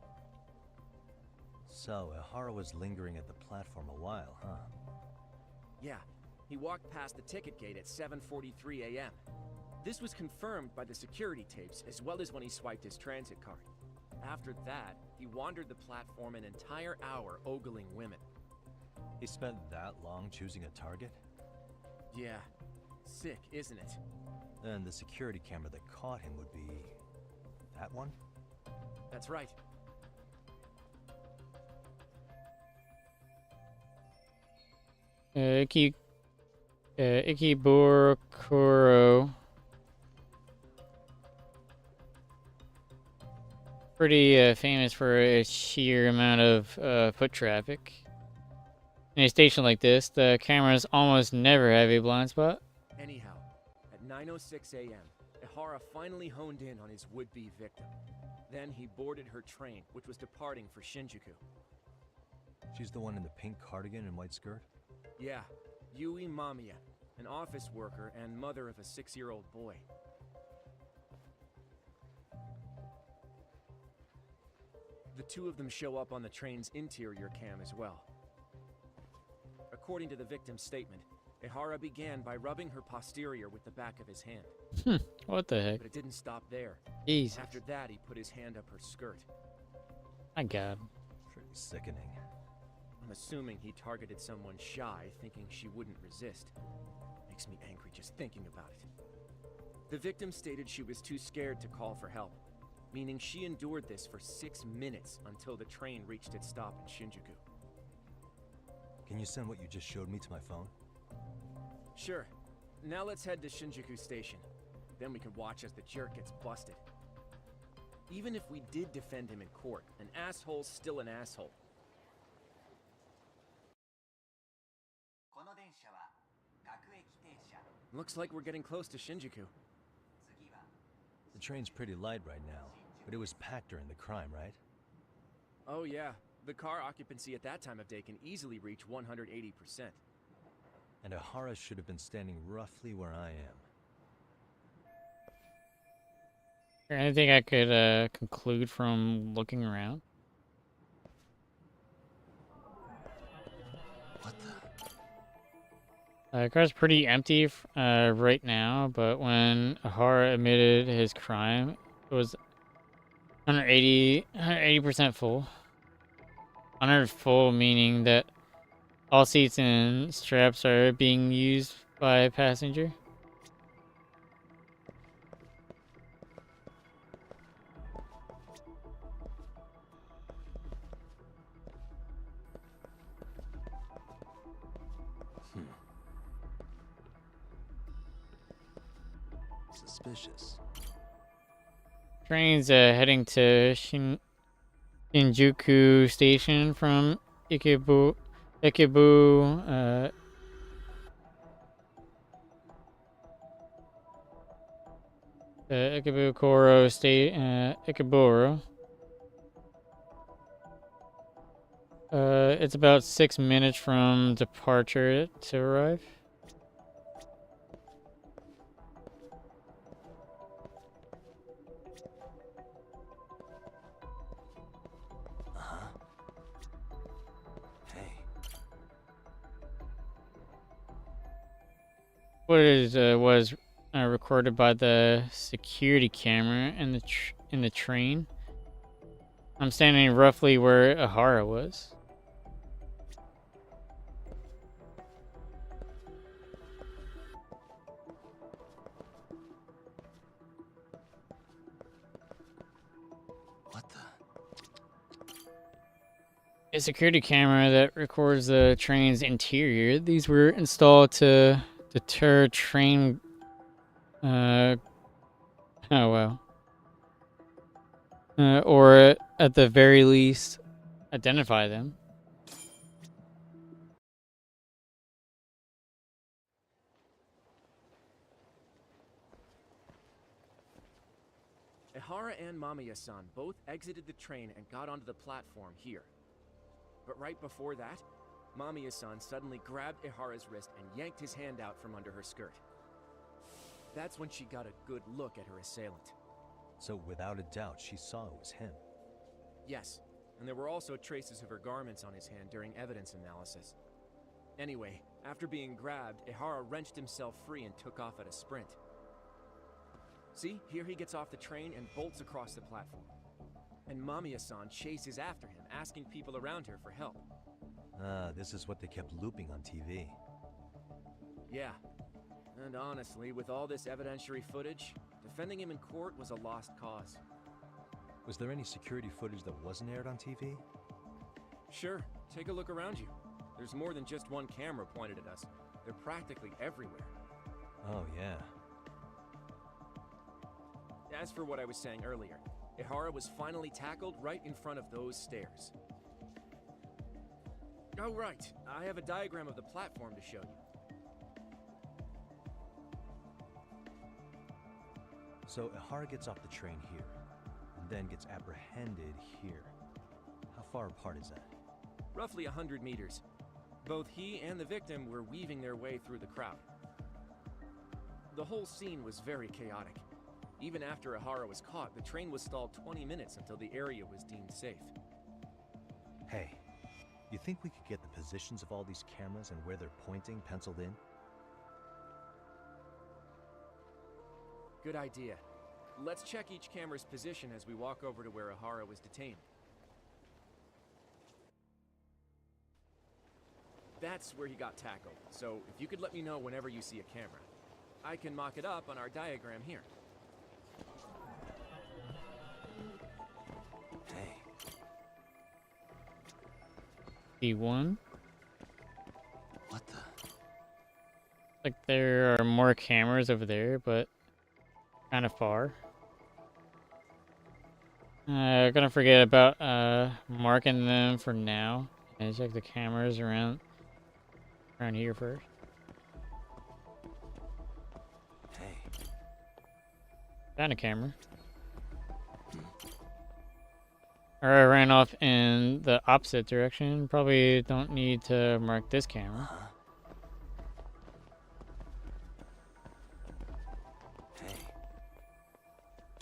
So, Ihara was lingering at the platform a while, huh? Yeah, he walked past the ticket gate at 7:43 a.m. This was confirmed by the security tapes as well as when he swiped his transit card. After that, he wandered the platform an entire hour ogling women. He spent that long choosing a target? Yeah, sick, isn't it? Then the security camera that caught him would be... that one? That's right. Ikebukuro. Pretty famous for its sheer amount of foot traffic. In a station like this, the cameras almost never have a blind spot. Anyhow, at 9:06 a.m., Ihara finally honed in on his would-be victim. Then he boarded her train, which was departing for Shinjuku. She's the one in the pink cardigan and white skirt? Yeah, Yui Mamiya, an office worker and mother of a 6-year-old boy. The two of them show up on the train's interior cam as well. According to the victim's statement, Ihara began by rubbing her posterior with the back of his hand. What the heck? But it didn't stop there. Jesus. After that, he put his hand up her skirt. My God. Pretty sickening. I'm assuming he targeted someone shy, thinking she wouldn't resist. Makes me angry just thinking about it. The victim stated she was too scared to call for help, meaning she endured this for 6 minutes until the train reached its stop in Shinjuku. Can you send what you just showed me to my phone? Sure. Now let's head to Shinjuku Station. Then we can watch as the jerk gets busted. Even if we did defend him in court, an asshole's still an asshole. Looks like we're getting close to Shinjuku. The train's pretty light right now, but it was packed during the crime, right? Oh yeah, the car occupancy at that time of day can easily reach 180%. And Ihara should have been standing roughly where I am. Is there anything I could conclude from looking around? What the? The car's pretty empty right now, but when Ihara admitted his crime, it was 180% full. 100 full meaning that all seats and straps are being used by a passenger. Suspicious. Train's heading to Shinjuku Station from Ikebukuro State, Ikeburo. It's about 6 minutes from departure to arrive. Hey. Footage was recorded by the security camera in the train. I'm standing roughly where Ihara was. What the? A security camera that records the train's interior. These were installed to deter train. Oh wow. Or at the very least, identify them. Ihara and Mamiya-san both exited the train and got onto the platform here. But right before that, Mamiya-san suddenly grabbed Ihara's wrist and yanked his hand out from under her skirt. That's when she got a good look at her assailant. So without a doubt, she saw it was him. Yes, and there were also traces of her garments on his hand during evidence analysis. Anyway, after being grabbed, Ihara wrenched himself free and took off at a sprint. See, here he gets off the train and bolts across the platform. And Mamiya-san chases after him, asking people around her for help. Ah, this is what they kept looping on TV. Yeah. And honestly, with all this evidentiary footage, defending him in court was a lost cause. Was there any security footage that wasn't aired on TV? Sure, take a look around you. There's more than just one camera pointed at us. They're practically everywhere. Oh, yeah. As for what I was saying earlier, Ihara was finally tackled right in front of those stairs. Oh, right. I have a diagram of the platform to show you. So Ihara gets off the train here, and then gets apprehended here. How far apart is that? Roughly 100 meters. Both he and the victim were weaving their way through the crowd. The whole scene was very chaotic. Even after Ihara was caught, the train was stalled 20 minutes until the area was deemed safe. Hey, you think we could get the positions of all these cameras and where they're pointing penciled in? Good idea. Let's check each camera's position as we walk over to where Ihara was detained. That's where he got tackled. So if you could let me know whenever you see a camera, I can mock it up on our diagram here. Hey, B1. what the? Like there are more cameras over there, but kind of far. Gonna forget about marking them for now. And check the cameras around here first. Hey, Found a camera. Or I ran off in the opposite direction. Probably don't need to mark this camera. huh? Hey,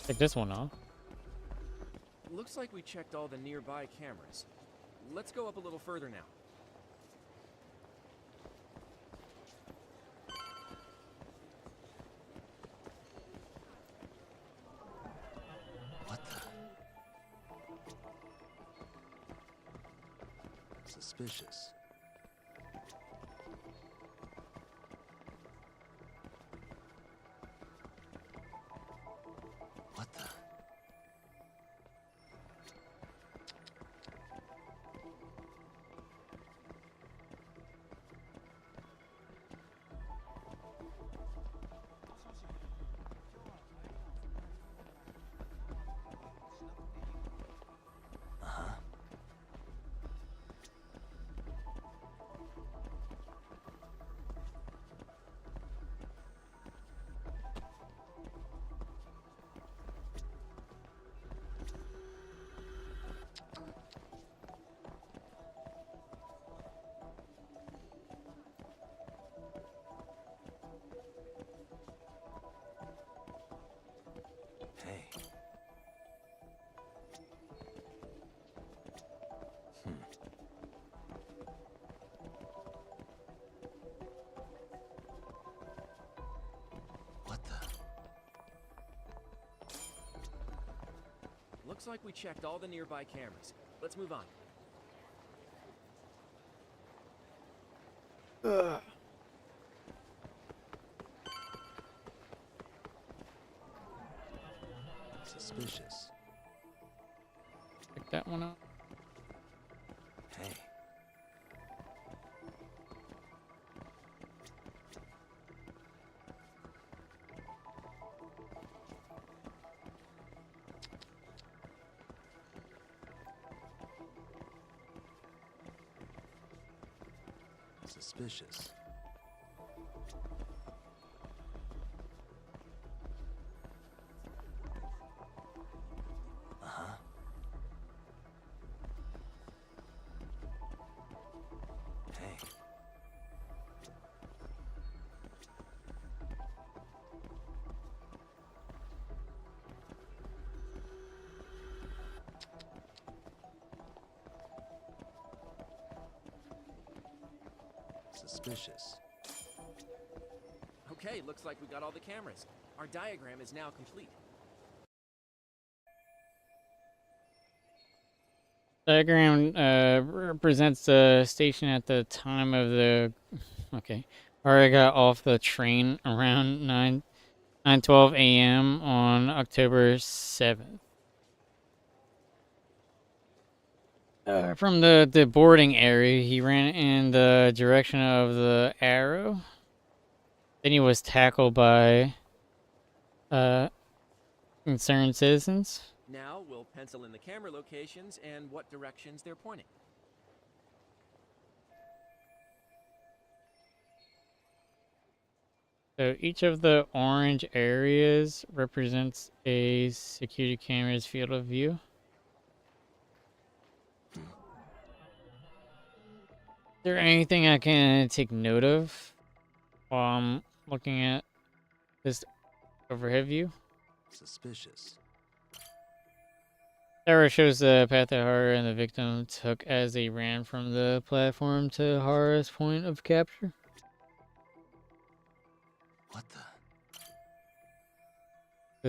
Take this one off. Looks like we checked all the nearby cameras. Let's go up a little further now. what the? Suspicious. What the? Uh-huh. Hey. Hmm. What the? Looks like we checked all the nearby cameras. Let's move on. Suspicious. Check that one out. Hey. Suspicious. Uh-huh. Hey. Suspicious. Okay, looks like we got all the cameras. Our diagram is now complete. Diagram represents the station at the time of the. Okay. I got off the train around 9:12 a.m. on October 7th. From the boarding area, he ran in the direction of the arrow. Then he was tackled by concerned citizens. Now we'll pencil in the camera locations and what directions they're pointing. So each of the orange areas represents a security camera's field of view. Is there anything I can take note of while I'm looking at this overhead view? Suspicious. Sarah shows the path that Hara and the victim took as they ran from the platform to Hara's point of capture. What the?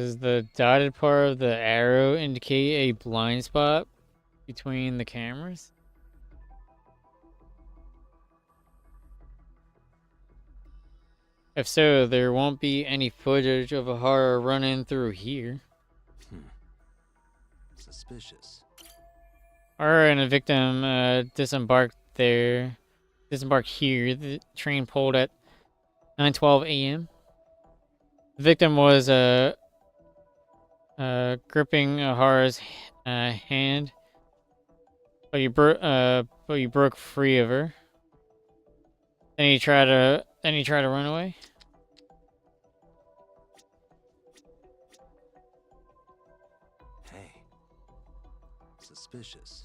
Does the dotted part of the arrow indicate a blind spot between the cameras? If so, there won't be any footage of a horror running through here. Suspicious. Horror and a victim disembarked here. The train pulled at 9:12 a.m. The victim was gripping Ahara's hand, but you broke free of her. Then he tried to run away. Hey. Suspicious.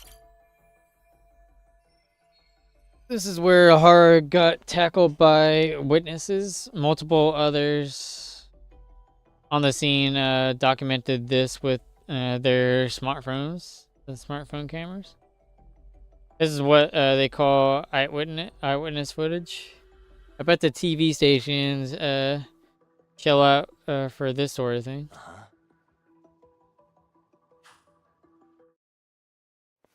This is where Ahara got tackled by witnesses. Multiple others on the scene documented this with their smartphones, the smartphone cameras. This is what they call eyewitness footage. I bet the TV stations shell out for this sort of thing.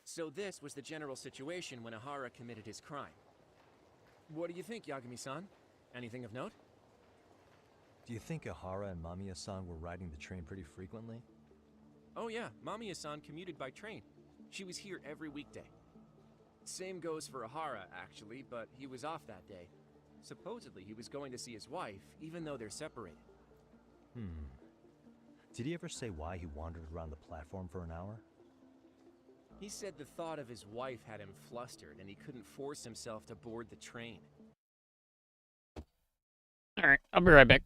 So this was the general situation when Ahara committed his crime. What do you think, Yagami-san? Anything of note? Do you think Ahara and Mamiya-san were riding the train pretty frequently? Oh yeah, Mamiya-san commuted by train. She was here every weekday. Same goes for Ahara, actually, but he was off that day. Supposedly, he was going to see his wife, even though they're separated. Did he ever say why he wandered around the platform for an hour? He said the thought of his wife had him flustered, and he couldn't force himself to board the train. Alright, I'll be right back.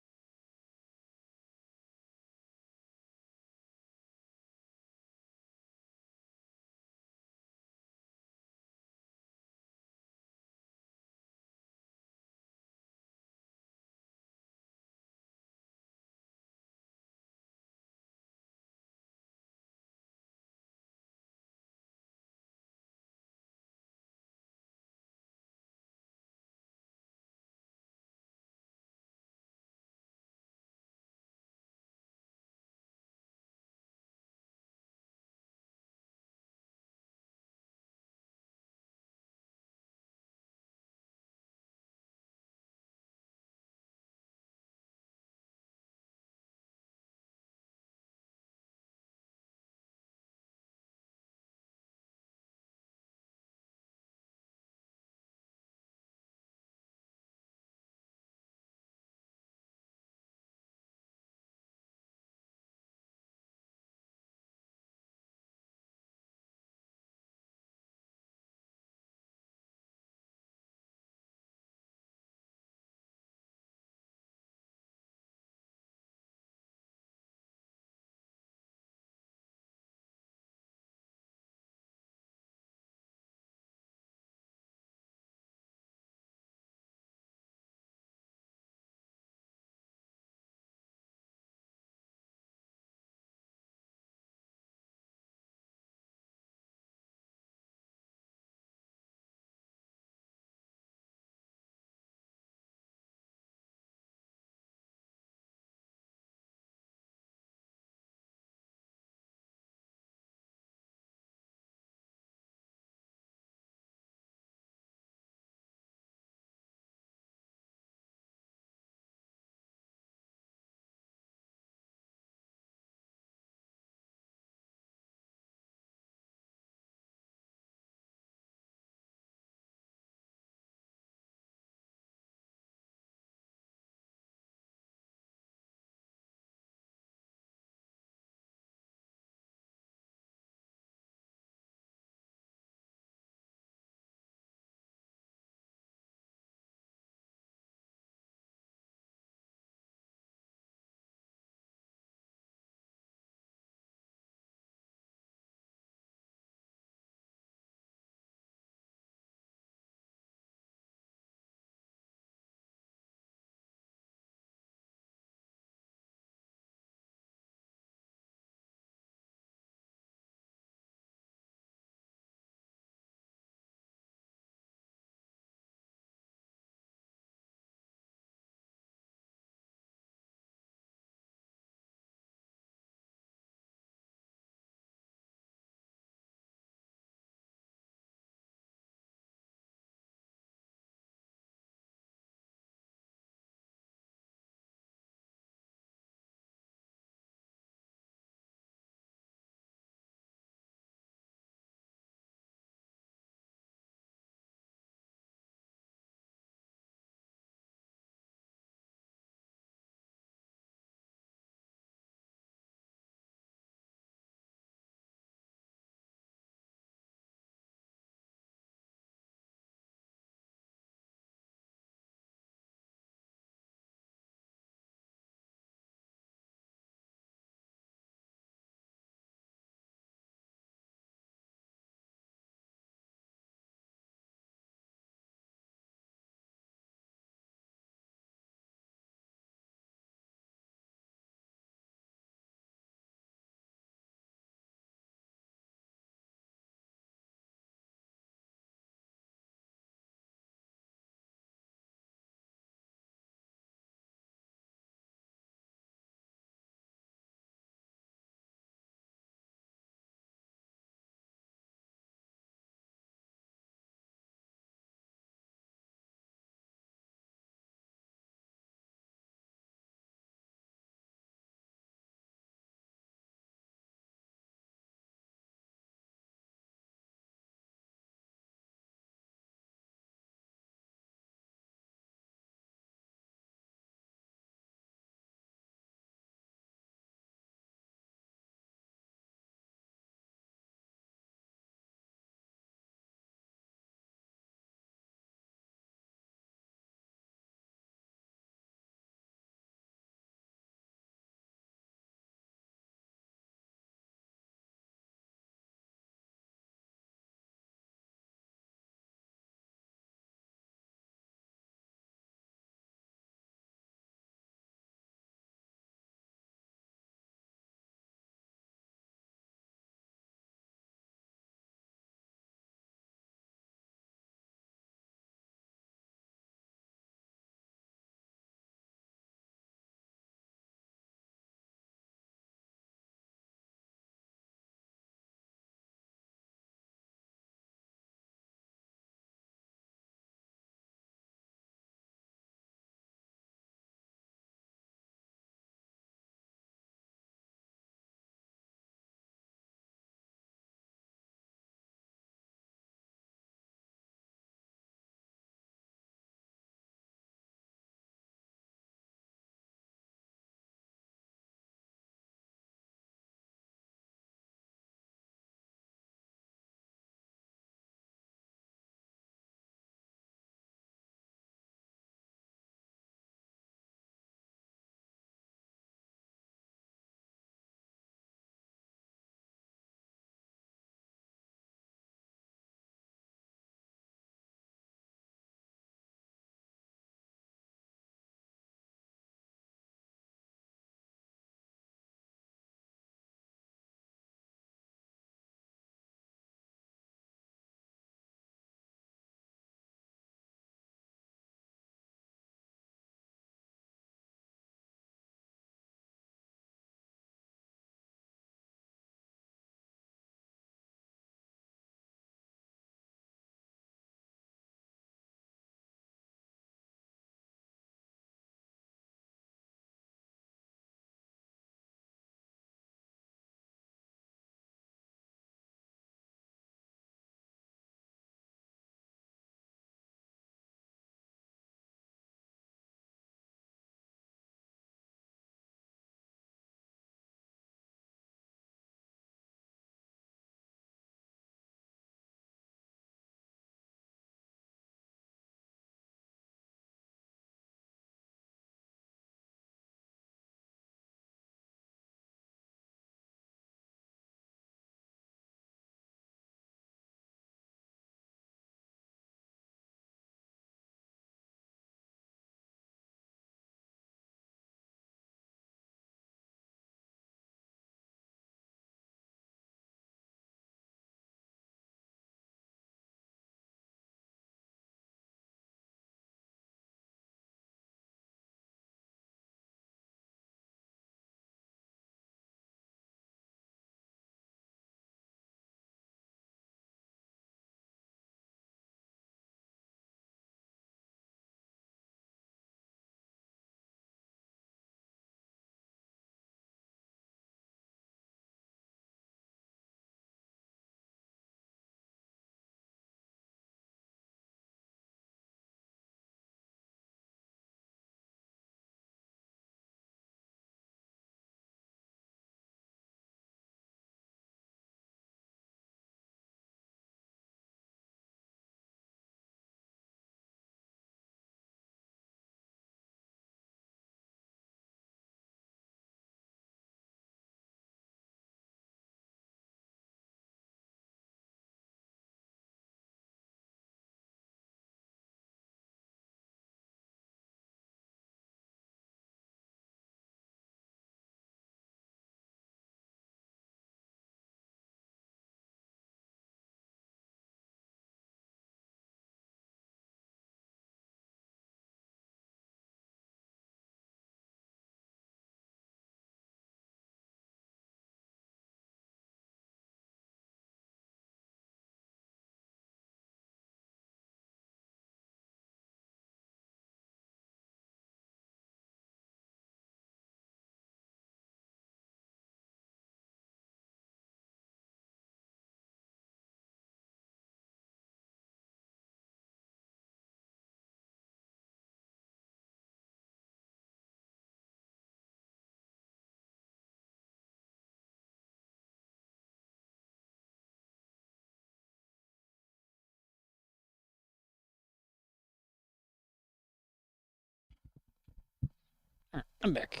I'm back.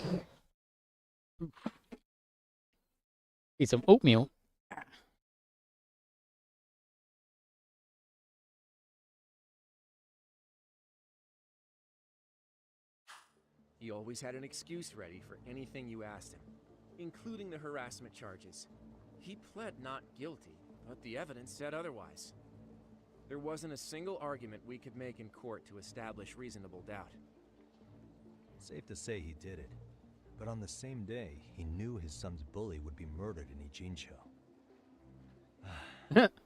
Eat some oatmeal. He always had an excuse ready for anything you asked him, including the harassment charges. He pled not guilty, but the evidence said otherwise. There wasn't a single argument we could make in court to establish reasonable doubt. Safe to say he did it. But on the same day, he knew his son's bully would be murdered in Ijincho.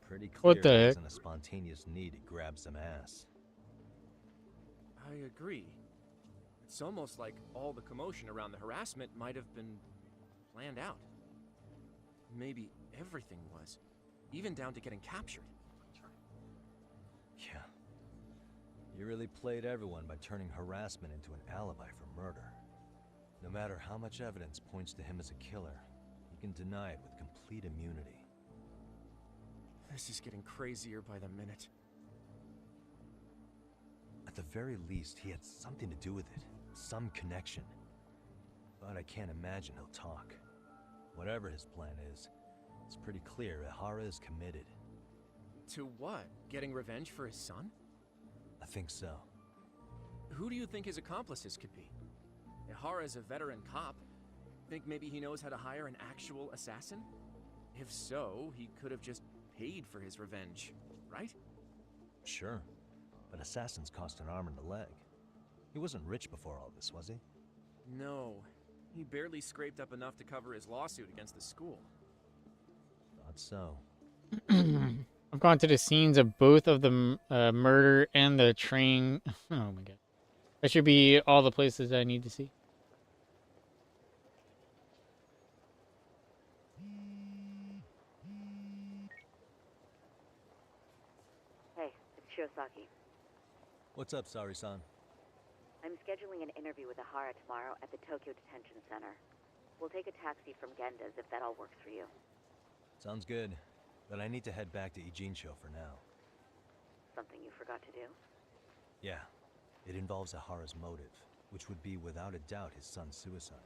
Pretty clear What the it heck? wasn't a spontaneous need to grab some ass. I agree. It's almost like all the commotion around the harassment might have been planned out. Maybe everything was, even down to getting captured. Yeah. You really played everyone by turning harassment into an alibi for murder. No matter how much evidence points to him as a killer, you can deny it with complete immunity. This is getting crazier by the minute. At the very least, he had something to do with it. Some connection. But I can't imagine he'll talk. Whatever his plan is, it's pretty clear Ihara is committed. To what? Getting revenge for his son? I think so. Who do you think his accomplices could be? Ihara is a veteran cop. Think maybe he knows how to hire an actual assassin? If so, he could have just paid for his revenge, right? Sure. But assassins cost an arm and a leg. He wasn't rich before all this, was he? No. He barely scraped up enough to cover his lawsuit against the school. Thought so. I've gone to the scenes of both of the murder and the train. Oh my god. That should be all the places I need to see. Hey, it's Shiosaki. What's up, Sari-san? I'm scheduling an interview with Ihara tomorrow at the Tokyo Detention Center. We'll take a taxi from Genda's if that all works for you. Sounds good. But I need to head back to Ijincho for now. Something you forgot to do? Yeah. It involves Ihara's motive, which would be without a doubt his son's suicide.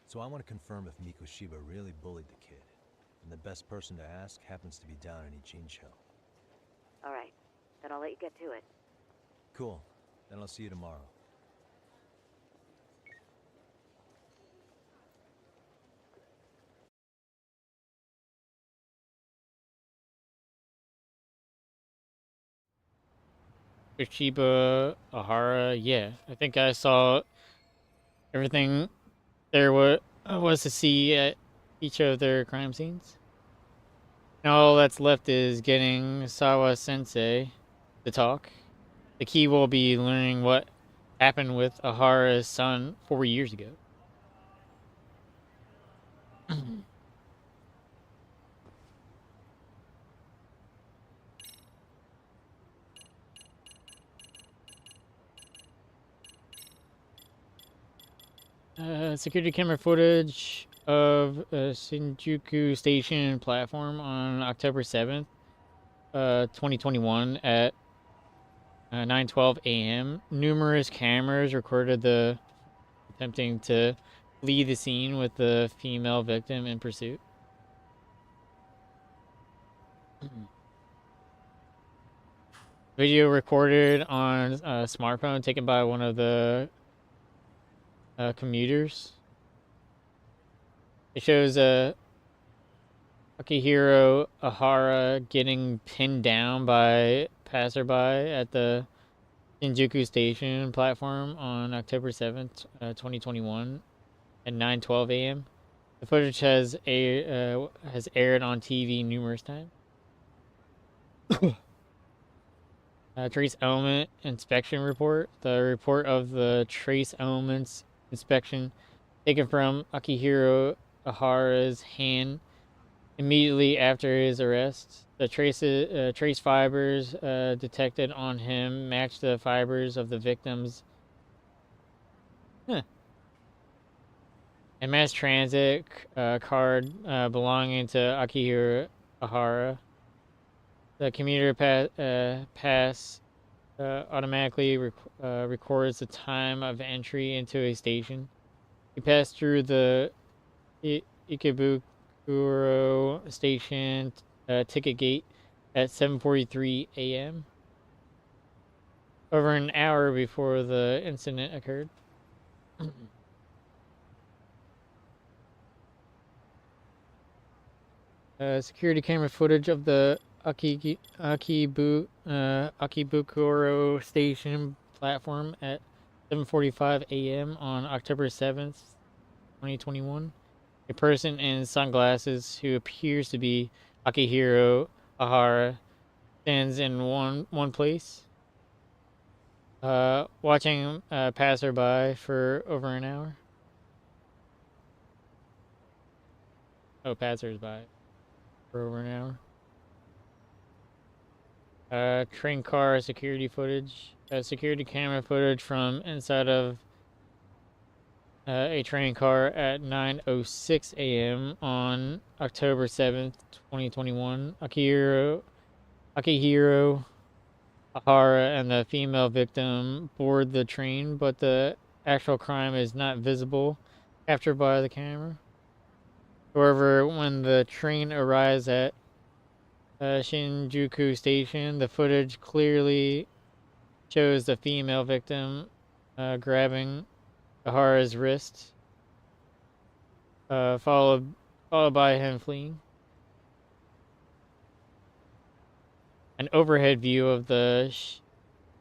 So I want to confirm if Mikoshiba really bullied the kid. And the best person to ask happens to be down in Ijincho. Alright, then I'll let you get to it. Cool. Then I'll see you tomorrow. Toshiba, Ahara, yeah. I think I saw everything there was to see at each of their crime scenes. Now all that's left is getting Sawa-sensei to talk. The key will be learning what happened with Ahara's son 4 years ago. Security camera footage of Shinjuku Station platform on October 7th, 2021 at 9:12 a.m. Numerous cameras recorded the attempting to flee the scene with the female victim in pursuit. Video recorded on a smartphone taken by one of the commuters. It shows Akihiro Ahara getting pinned down by passerby at the Shinjuku Station platform on October 7th, 2021 at 9:12 a.m. The footage has aired on TV numerous times. Trace element inspection report. The report of the trace elements inspection taken from Akihiro Ahara's hand immediately after his arrest. The trace fibers detected on him matched the fibers of the victims. A mass transit card belonging to Akihiro Ahara. The commuter pass automatically records the time of entry into a station. He passed through the Ikebukuro station ticket gate at 7:43 a.m. over an hour before the incident occurred. Security camera footage of the Akibukuro station platform at 7:45 a.m. on October 7th, 2021. A person in sunglasses who appears to be Akihiro Ahara stands in one place, watching passerby for over an hour. Oh, passersby for over an hour. Train car security footage. Security camera footage from inside of a train car at 9:06 a.m. on October 7th, 2021. Akihiro Ahara and the female victim board the train, but the actual crime is not visible, captured by the camera. However, when the train arrives at Shinjuku Station, the footage clearly shows the female victim grabbing Ahara's wrist, followed by him fleeing. An overhead view of the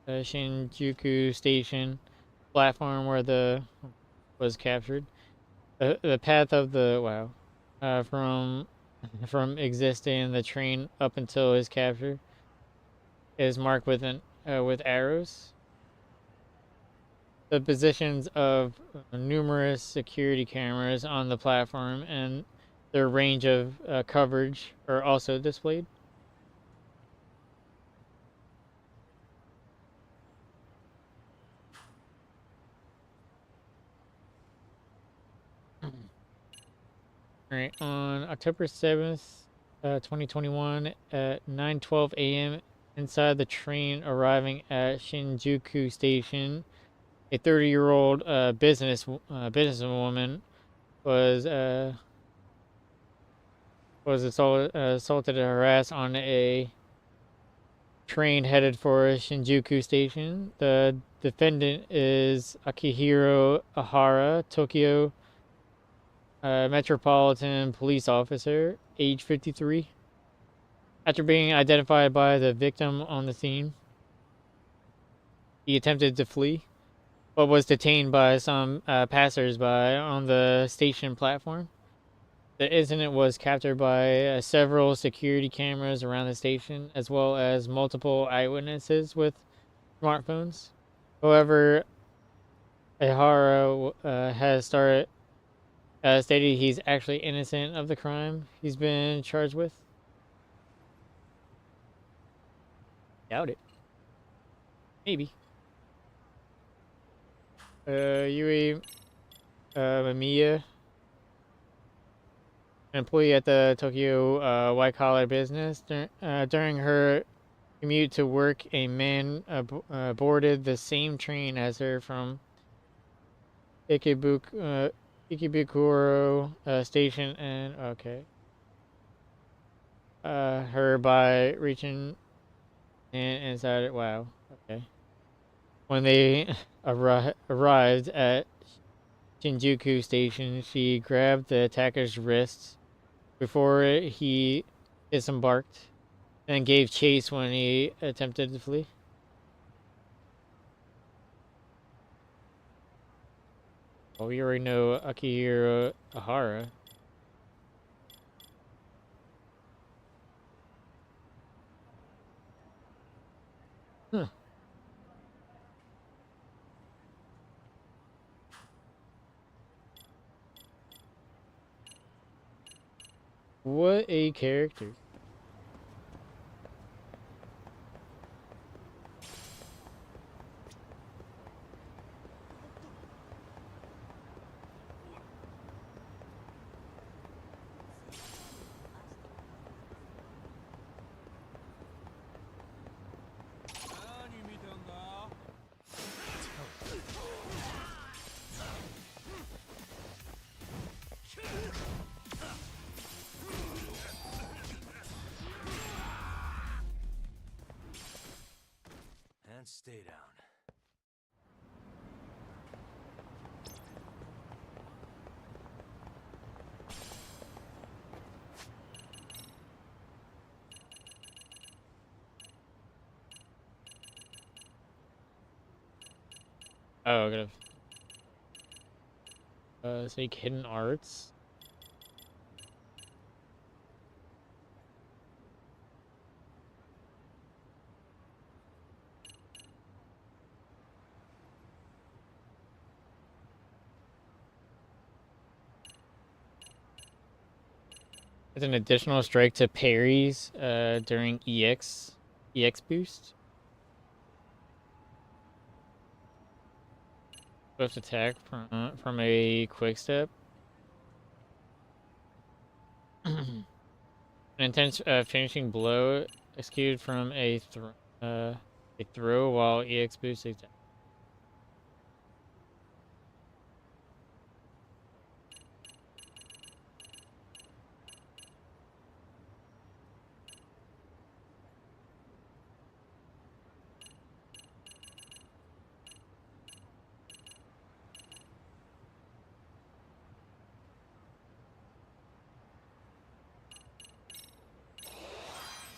Shinjuku Station platform where the was captured. The path of the from existing the train up until his capture is marked with with arrows. The positions of numerous security cameras on the platform and their range of coverage are also displayed. Alright, on October 7th, 2021 at 9:12 a.m. inside the train arriving at Shinjuku Station, a 30-year-old businesswoman was assaulted and harassed on a train headed for Shinjuku Station. The defendant is Akihiro Ahara, Tokyo Metropolitan Police Officer, age 53. After being identified by the victim on the scene, he attempted to flee, but was detained by some passersby on the station platform. The incident was captured by several security cameras around the station, as well as multiple eyewitnesses with smartphones. However, Ihara has stated he's actually innocent of the crime he's been charged with. Doubt it. Maybe. Yui Mamiya, an employee at the Tokyo white-collar business. During her commute to work, a man boarded the same train as her from Ikebukuro station and her by reaching inside it. Wow. Okay. When they arrived at Shinjuku Station, she grabbed the attacker's wrists before he disembarked and gave chase when he attempted to flee. Well, we already know Akihiro Ahara. Huh. What a character. Stay down. Oh, I gotta say hidden arts. It's an additional strike to parries during EX boost. Swift attack from a quick step. An intense finishing blow executed from a throw while EX boost attack.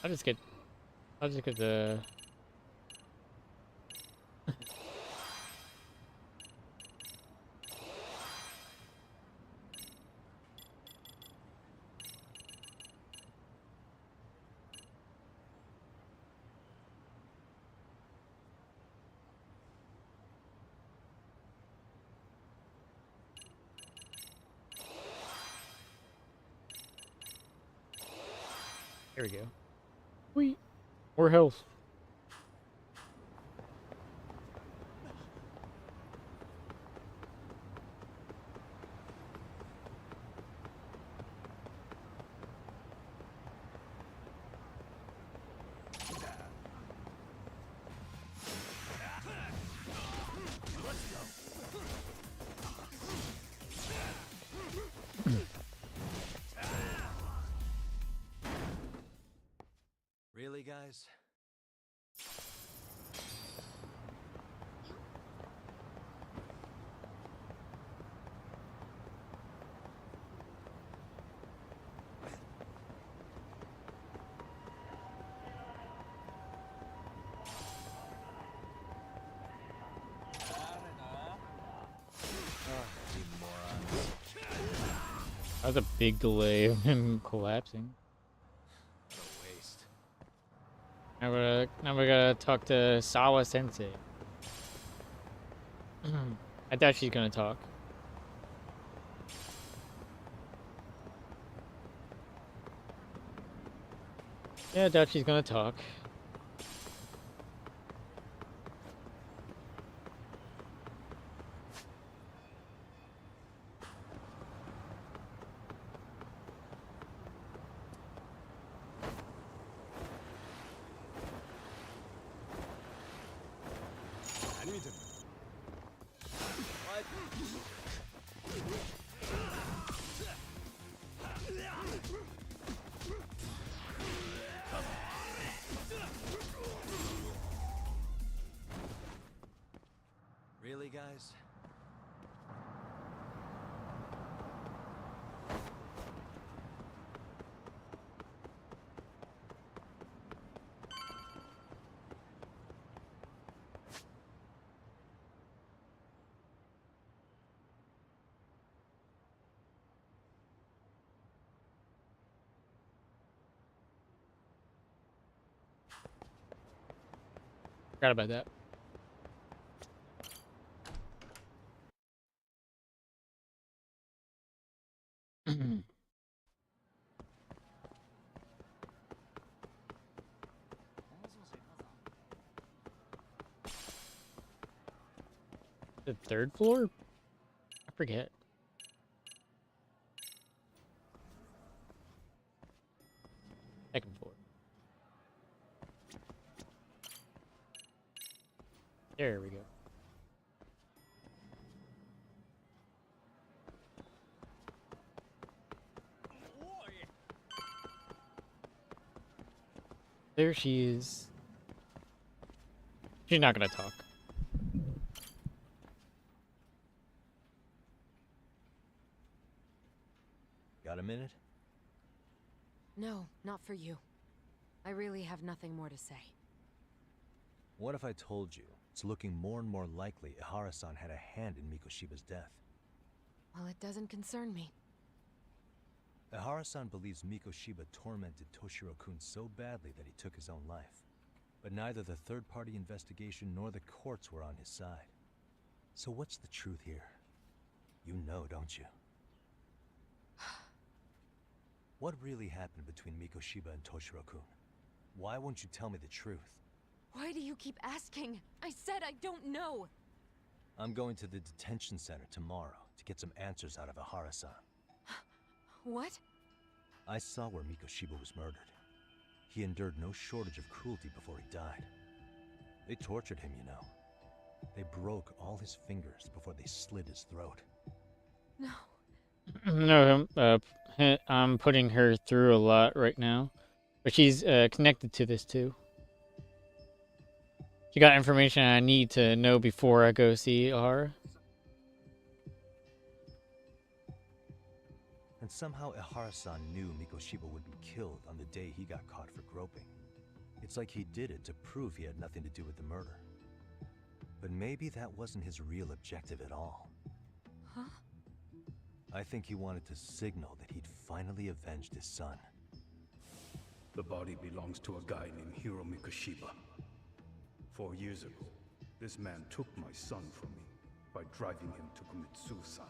I'll just get the Here we go. Whee! More health. Really, guys? You morons. That was a big delay of him collapsing. What a waste. Now we gotta talk to Sawa Sensei. I doubt she's gonna talk. Yeah, I doubt she's gonna talk. Really, guys? Forgot about that. The third floor? I forget. Second floor. There we go. There she is. She's not gonna talk. Got a minute? No, not for you. I really have nothing more to say. What if I told you it's looking more and more likely Ihara-san had a hand in Mikoshiba's death? Well, it doesn't concern me. Ihara-san believes Mikoshiba tormented Toshiro-kun so badly that he took his own life. But neither the third-party investigation nor the courts were on his side. So what's the truth here? You know, don't you? What really happened between Mikoshiba and Toshiro-kun? Why won't you tell me the truth? Why do you keep asking? I said I don't know! I'm going to the detention center tomorrow to get some answers out of Ihara-san. What? I saw where Mikoshiba was murdered. He endured no shortage of cruelty before he died. They tortured him, you know. They broke all his fingers before they slit his throat. No. No, I'm putting her through a lot right now, but she's connected to this too. She got information I need to know before I go see Ihara. And somehow Ihara-san knew Mikoshiba would be killed on the day he got caught for groping. It's like he did it to prove he had nothing to do with the murder. But maybe that wasn't his real objective at all. Huh? I think he wanted to signal that he'd finally avenged his son. The body belongs to a guy named Hiro Mikoshiba. 4 years ago, this man took my son from me by driving him to commit suicide.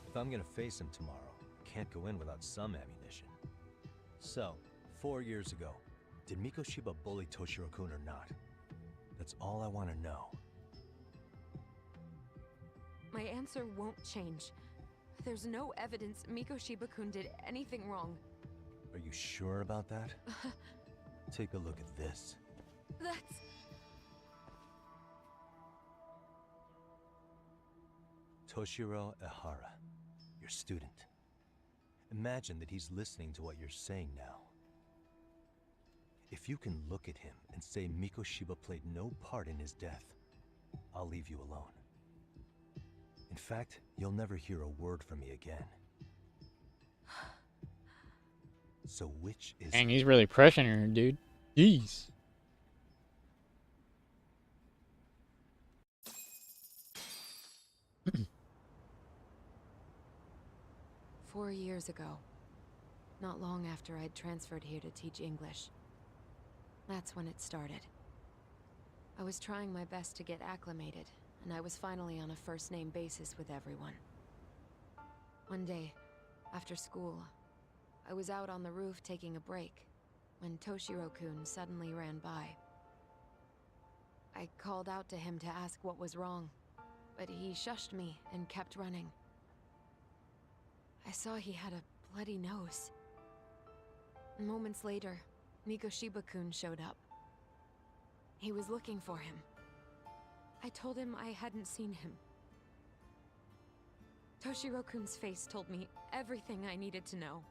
If I'm gonna face him tomorrow, I can't go in without some ammunition. So, 4 years ago, did Mikoshiba bully Toshiro-kun or not? That's all I want to know. My answer won't change. There's no evidence Mikoshiba-kun did anything wrong. Are you sure about that? Take a look at this. That's... Toshiro Ihara, your student. Imagine that he's listening to what you're saying now. If you can look at him and say Mikoshiba played no part in his death, I'll leave you alone. In fact, you'll never hear a word from me again. So which is... Dang, he's really pressuring her, dude. Jeez. "4 years ago, not long after I'd transferred here to teach English. That's when it started. I was trying my best to get acclimated, and I was finally on a first-name basis with everyone. One day, after school, I was out on the roof taking a break, when Toshiro-kun suddenly ran by. I called out to him to ask what was wrong, but he shushed me and kept running. I saw he had a bloody nose. Moments later, Mikoshiba-kun showed up. He was looking for him. I told him I hadn't seen him. Toshiro-kun's face told me everything I needed to know.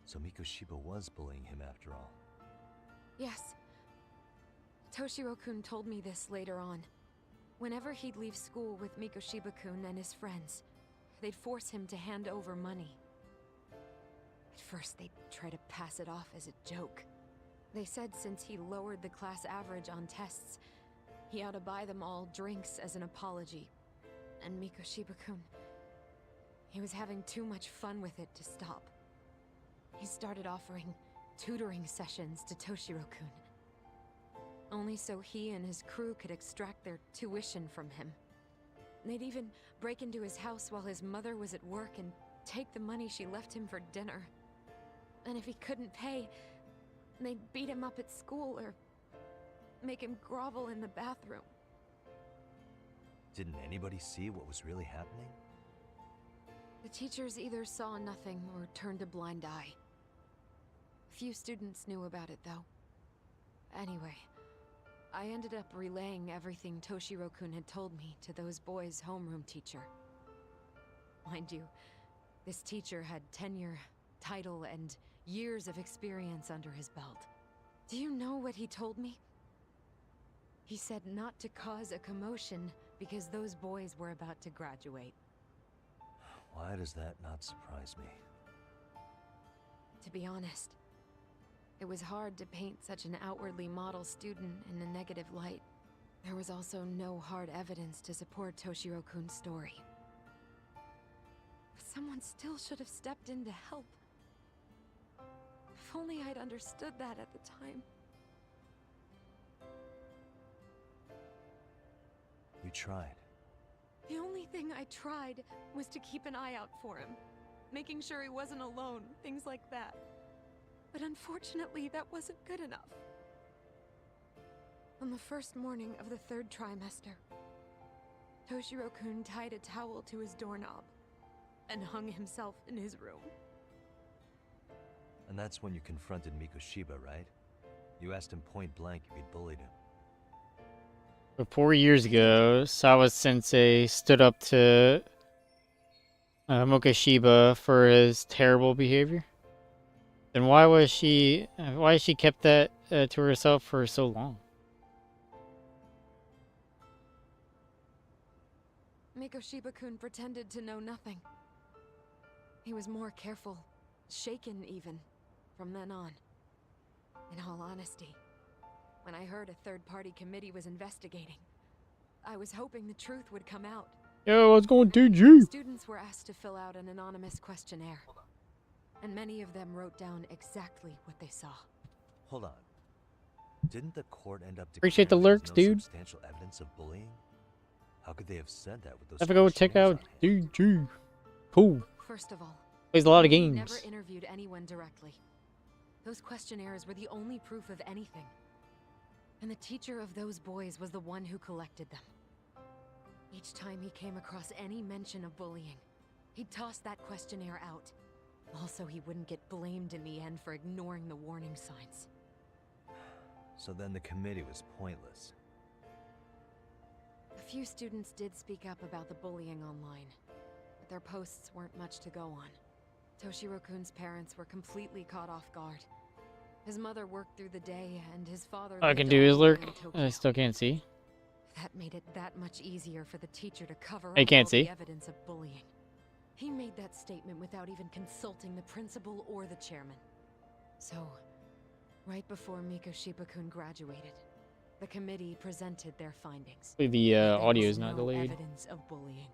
So Mikoshiba was bullying him after all. Yes. Toshiro-kun told me this later on. Whenever he'd leave school with Mikoshiba-kun and his friends, they'd force him to hand over money. At first, they'd try to pass it off as a joke. They said since he lowered the class average on tests, he ought to buy them all drinks as an apology. And Mikoshiba-kun, he was having too much fun with it to stop. He started offering tutoring sessions to Toshiro-kun. Only so he and his crew could extract their tuition from him. They'd even break into his house while his mother was at work and take the money she left him for dinner. And if he couldn't pay, they'd beat him up at school or make him grovel in the bathroom. Didn't anybody see what was really happening? The teachers either saw nothing or turned a blind eye. Few students knew about it, though. Anyway, I ended up relaying everything Toshiro-kun had told me to those boys' homeroom teacher. Mind you, this teacher had tenure, title, and years of experience under his belt. Do you know what he told me? He said not to cause a commotion because those boys were about to graduate. Why does that not surprise me? To be honest, it was hard to paint such an outwardly model student in a negative light. There was also no hard evidence to support Toshiro-kun's story. But someone still should have stepped in to help. If only I'd understood that at the time. You tried. The only thing I tried was to keep an eye out for him, making sure he wasn't alone, things like that. But unfortunately, that wasn't good enough. On the first morning of the 3rd trimester, Toshiro-kun tied a towel to his doorknob and hung himself in his room. And that's when you confronted Mikoshiba, right? You asked him point blank if he'd bullied him. But 4 years ago, Sawa-sensei stood up to Mikoshiba for his terrible behavior. Then why has she kept that to herself for so long? Mikoshiba-kun pretended to know nothing. He was more careful, shaken even, from then on. In all honesty, when I heard a third-party committee was investigating, I was hoping the truth would come out. Yo, what's going on, DG? Students were asked to fill out an anonymous questionnaire, and many of them wrote down exactly what they saw. Hold on. Didn't the court end up Appreciate the declaring lurks, there's no dude. substantial evidence of bullying? How could they have said that with those Have to go check questionnaires out on hand? DG. Cool. First of all, Plays a lot of we games. never interviewed anyone directly. Those questionnaires were the only proof of anything. And the teacher of those boys was the one who collected them. Each time he came across any mention of bullying, he'd toss that questionnaire out. Also, he wouldn't get blamed in the end for ignoring the warning signs. So then the committee was pointless. A few students did speak up about the bullying online, but their posts weren't much to go on. Toshiro-kun's parents were completely caught off guard. His mother worked through the day, and his father I lived can all do his the way lurk. in Tokyo. I still can't see. That made it that much easier for the teacher to cover I up can't all see. the evidence of bullying. He made that statement without even consulting the principal or the chairman. So, right before Mikoshiba-kun graduated, the committee presented their findings. The There audio was is not no delayed. evidence of bullying.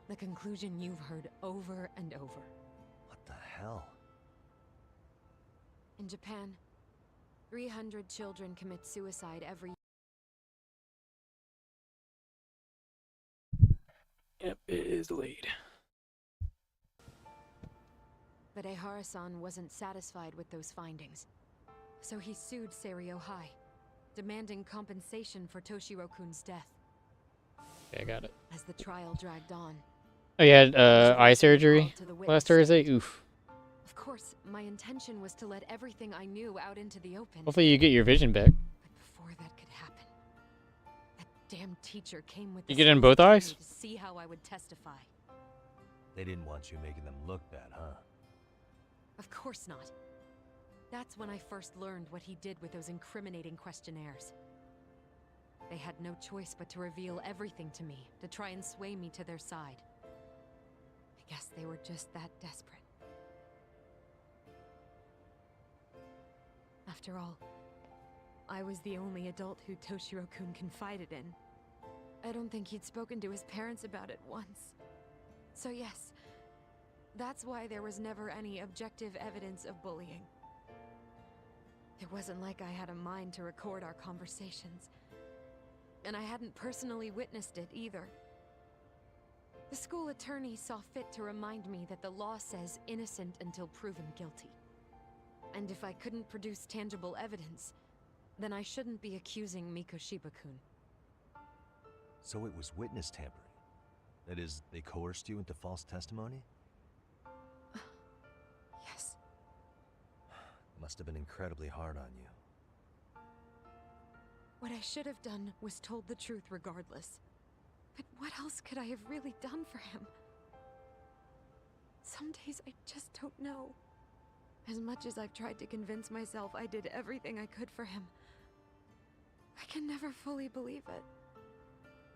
The conclusion you've heard over and over. What the hell? In Japan, 300 children commit suicide every year. Yep, it is delayed. But Ehara-san wasn't satisfied with those findings. So he sued Seiryo High, demanding compensation for Toshiro-kun's death. Okay, I got it. As the trial dragged on, Oh, you had eye called surgery to the last witness Thursday? stand. Oof. Of course, my intention was to let everything I knew out into the open. Hopefully you get your vision back. But before that could happen, that damn teacher came with You the get it in skills both to eyes? me to see how I would testify. They didn't want you making them look bad, huh? Of course not. That's when I first learned what he did with those incriminating questionnaires. They had no choice but to reveal everything to me, to try and sway me to their side. I guess they were just that desperate. After all, I was the only adult who Toshiro-kun confided in. I don't think he'd spoken to his parents about it once. So yes, that's why there was never any objective evidence of bullying. It wasn't like I had a mind to record our conversations. And I hadn't personally witnessed it either. The school attorney saw fit to remind me that the law says innocent until proven guilty. And if I couldn't produce tangible evidence, then I shouldn't be accusing Mikoshiba-kun. So it was witness tampering. That is, they coerced you into false testimony? Yes. Must have been incredibly hard on you. What I should have done was told the truth regardless. But what else could I have really done for him? Some days I just don't know. As much as I've tried to convince myself I did everything I could for him, I can never fully believe it.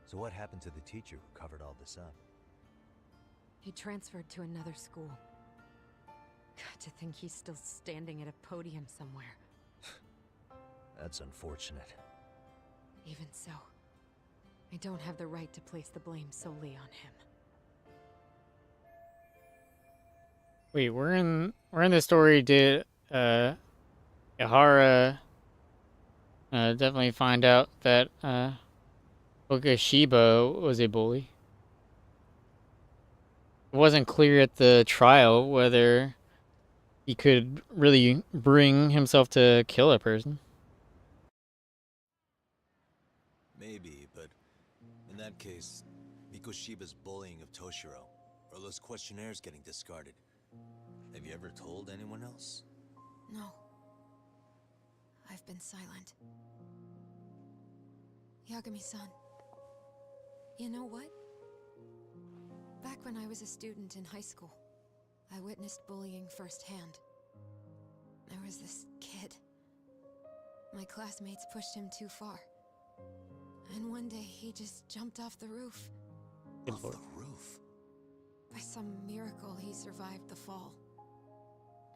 So what happened to the teacher who covered all this up? He transferred to another school. God, to think he's still standing at a podium somewhere. That's unfortunate. Even so, I don't have the right to place the blame solely on him. Wait, we're in the story. Did Ihara definitely find out that Okashiba was a bully? It wasn't clear at the trial whether he could really bring himself to kill a person. Maybe, but in that case, Mikoshiba's bullying of Toshiro, or those questionnaires getting discarded. Have you ever told anyone else? No. I've been silent. Yagami-san. You know what? Back when I was a student in high school, I witnessed bullying firsthand. There was this kid. My classmates pushed him too far. And one day he just jumped off the roof. Off the roof? By some miracle, he survived the fall.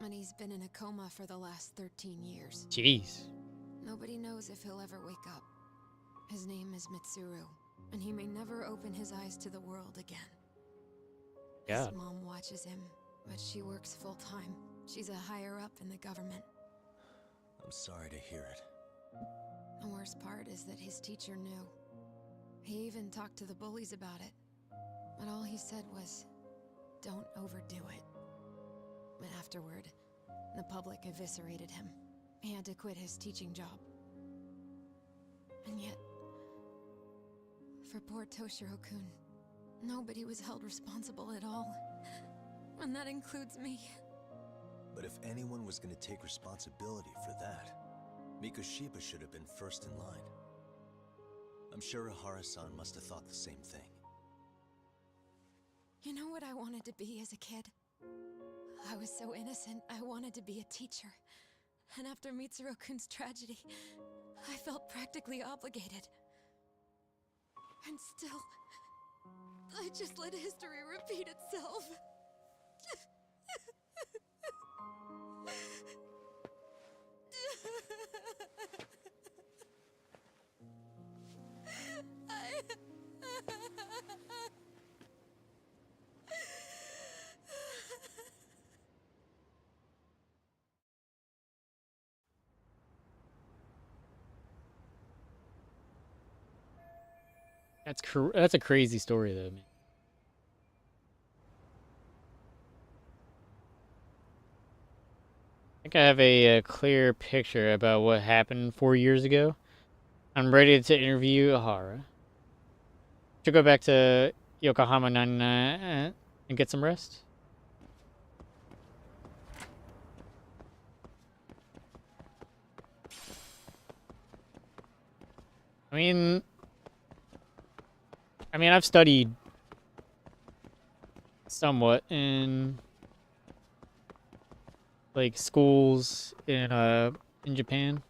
And he's been in a coma for the last 13 years. Jeez. Nobody knows if he'll ever wake up. His name is Mitsuru, and he may never open his eyes to the world again. Yeah. His mom watches him, but she works full-time. She's a higher-up in the government. I'm sorry to hear it. The worst part is that his teacher knew. He even talked to the bullies about it. But all he said was, don't overdo it. But afterward, the public eviscerated him. He had to quit his teaching job. And yet, for poor Toshiro-kun, nobody was held responsible at all. And that includes me. But if anyone was going to take responsibility for that, Mikoshiba should have been first in line. I'm sure Ihara-san must have thought the same thing. You know what I wanted to be as a kid? I was so innocent, I wanted to be a teacher. And after Mitsuru-kun's tragedy, I felt practically obligated. And still, I just let history repeat itself. That's a crazy story, though, man. I think I have a clear picture about what happened 4 years ago. I'm ready to interview Ihara. Should go back to Yokohama 99 and get some rest. I mean, I've studied somewhat in like schools in Japan.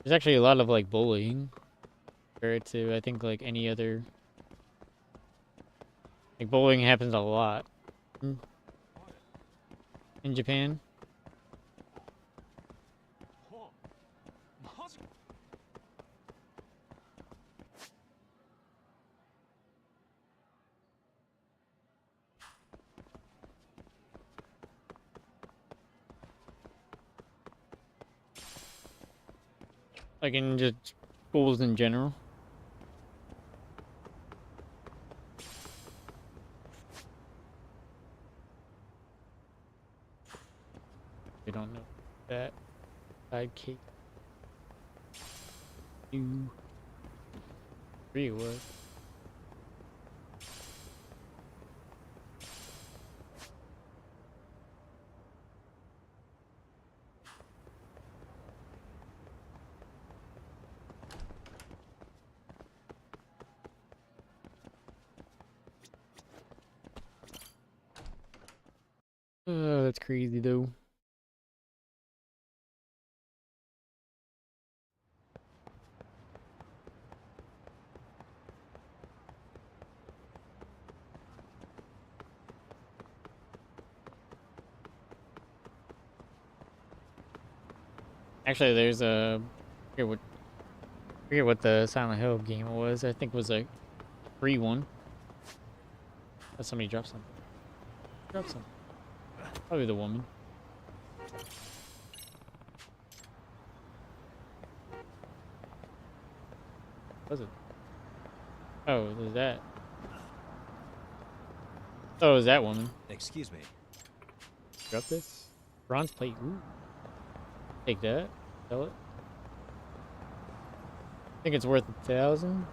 There's actually a lot of like bullying compared to I think like any other. Like bullying happens a lot in Japan. Like in just schools in general. We don't know that sidekick. 2, 3 was. Oh, that's crazy though. Actually, there's a forget what the Silent Hill game was. I think it was a free one. Oh, somebody dropped something. Drop something. Probably the woman. Was it? Oh, is that? Oh, is that woman? Excuse me. Drop this. Bronze plate. Ooh. Take that. Sell it. I think it's worth 1,000.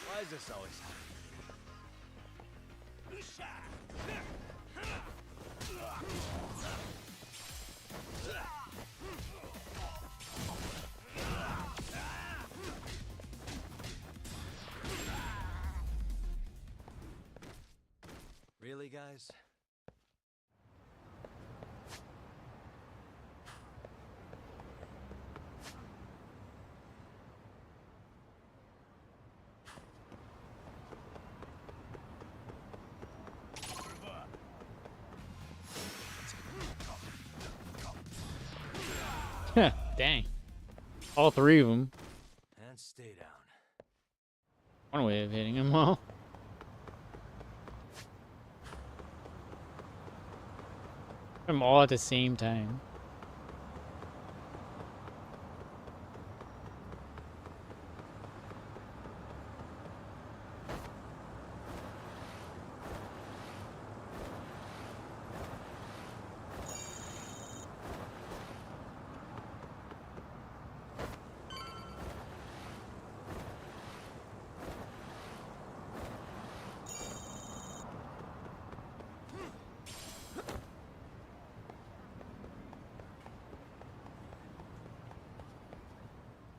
Why is this always Really, guys? Dang. All three of them. And stay down. One way of hitting them all. Them all at the same time.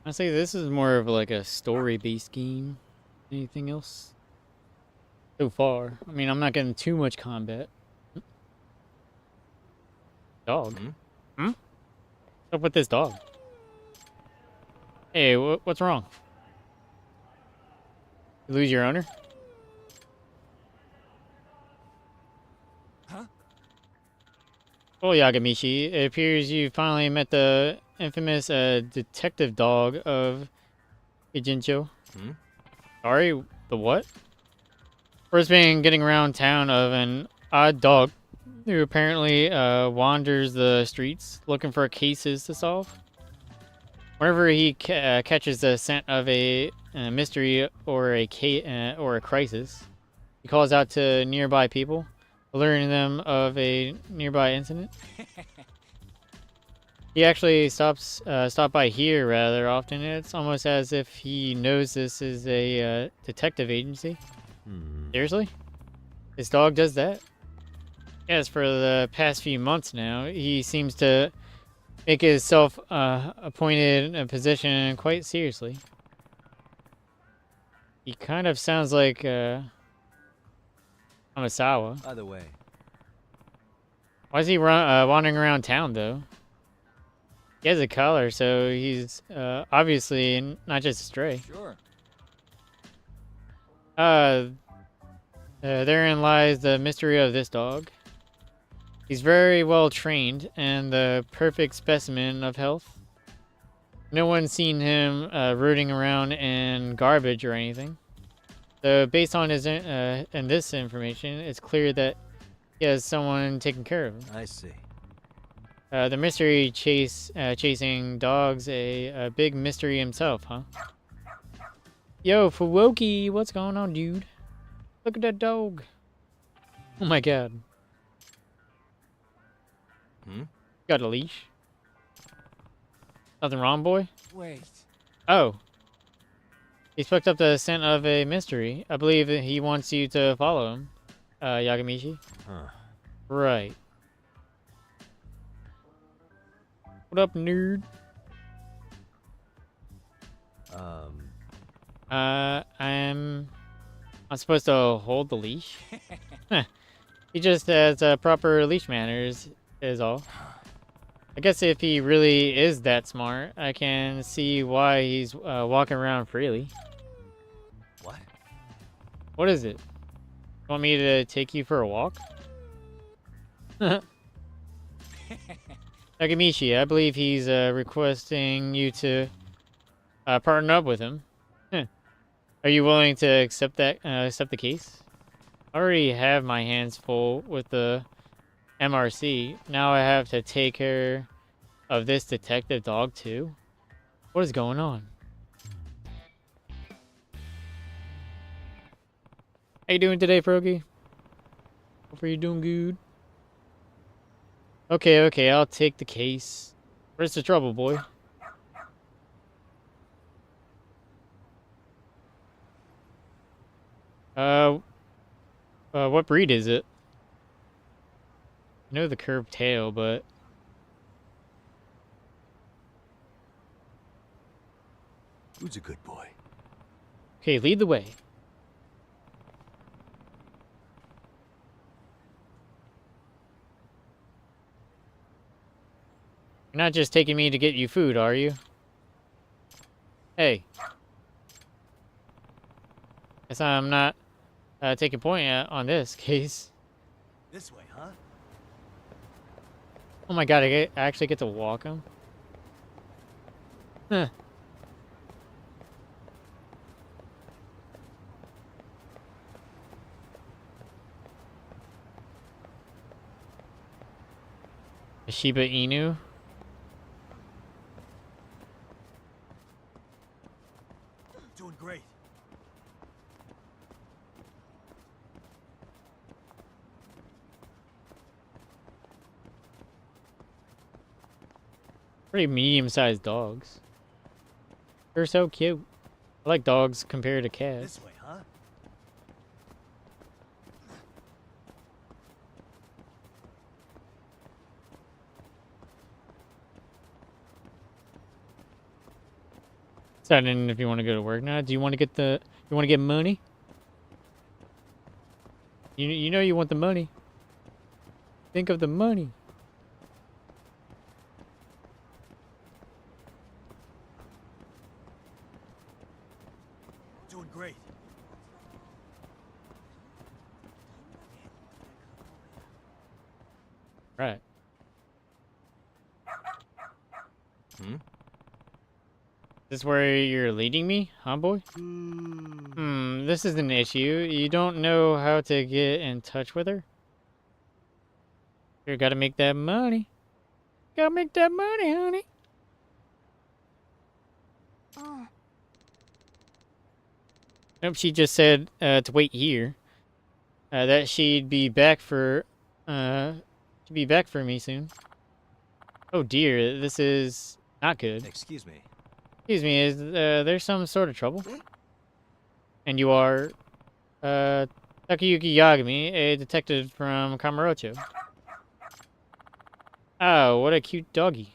Honestly, this is more of like a story-based game. Anything else? So far. I mean, I'm not getting too much combat. Dog? Hmm? What's up with this dog? Hey, what's wrong? You lose your owner? Huh? Well, Yagamishi, it appears you finally met the infamous detective dog of Ijincho. Sorry, the what? First been getting around town of an odd dog who apparently wanders the streets looking for cases to solve. Whenever he catches the scent of a mystery or a crisis, he calls out to nearby people, alerting them of a nearby incident. He actually stopped by here rather often. It's almost as if he knows this is a detective agency. Seriously? His dog does that? Yes, for the past few months now, he seems to make his self-appointed position quite seriously. He kind of sounds like Hamasawa. Either way, Why is he wandering around town, though? He has a collar, so he's obviously not just a stray. Sure. Therein lies the mystery of this dog. He's very well trained and the perfect specimen of health. No one's seen him rooting around in garbage or anything. So based on his and this information, it's clear that he has someone taking care of him. I see. The mystery chasing dog's a big mystery himself, huh? Yo, Fuwoki, what's going on, dude? Look at that dog. Oh my god. Got a leash? Nothing wrong, boy? Wait. Oh. He's picked up the scent of a mystery. I believe that he wants you to follow him, Yagamishi. Huh. Right. What up, nerd? I'm supposed to hold the leash? Huh. He just has proper leash manners, is all. I guess if he really is that smart, I can see why he's walking around freely. What? What is it? Want me to take you for a walk? Takemichi, I believe he's requesting you to partner up with him. Huh. Are you willing to accept the case? I already have my hands full with the MRC. Now I have to take care of this detective dog too. What is going on? How you doing today, Frogie? Hope you're doing good. Okay, I'll take the case. Where's the trouble, boy? What breed is it? I know the curved tail, but... Who's a good boy? Okay, lead the way. You're not just taking me to get you food, are you? Hey. Guess I'm not taking point on this case. This way, huh? Oh my god, I actually get to walk him? Huh. A Shiba Inu? Doing great. Pretty medium-sized dogs. They're so cute. I like dogs compared to cats. This way, huh? Deciding if you want to go to work now. Do you want to get money? You know you want the money. Think of the money. Doing great. Right. Hmm? Is this where you're leading me, huh, boy? This is an issue. You don't know how to get in touch with her? You gotta make that money. Gotta make that money, honey. Oh. Nope, she just said to wait here. That she'd be back for me soon. Oh dear, this is not good. Excuse me. Excuse me, is there some sort of trouble? And you are Takayuki Yagami, a detective from Kamurocho. Oh, what a cute doggy.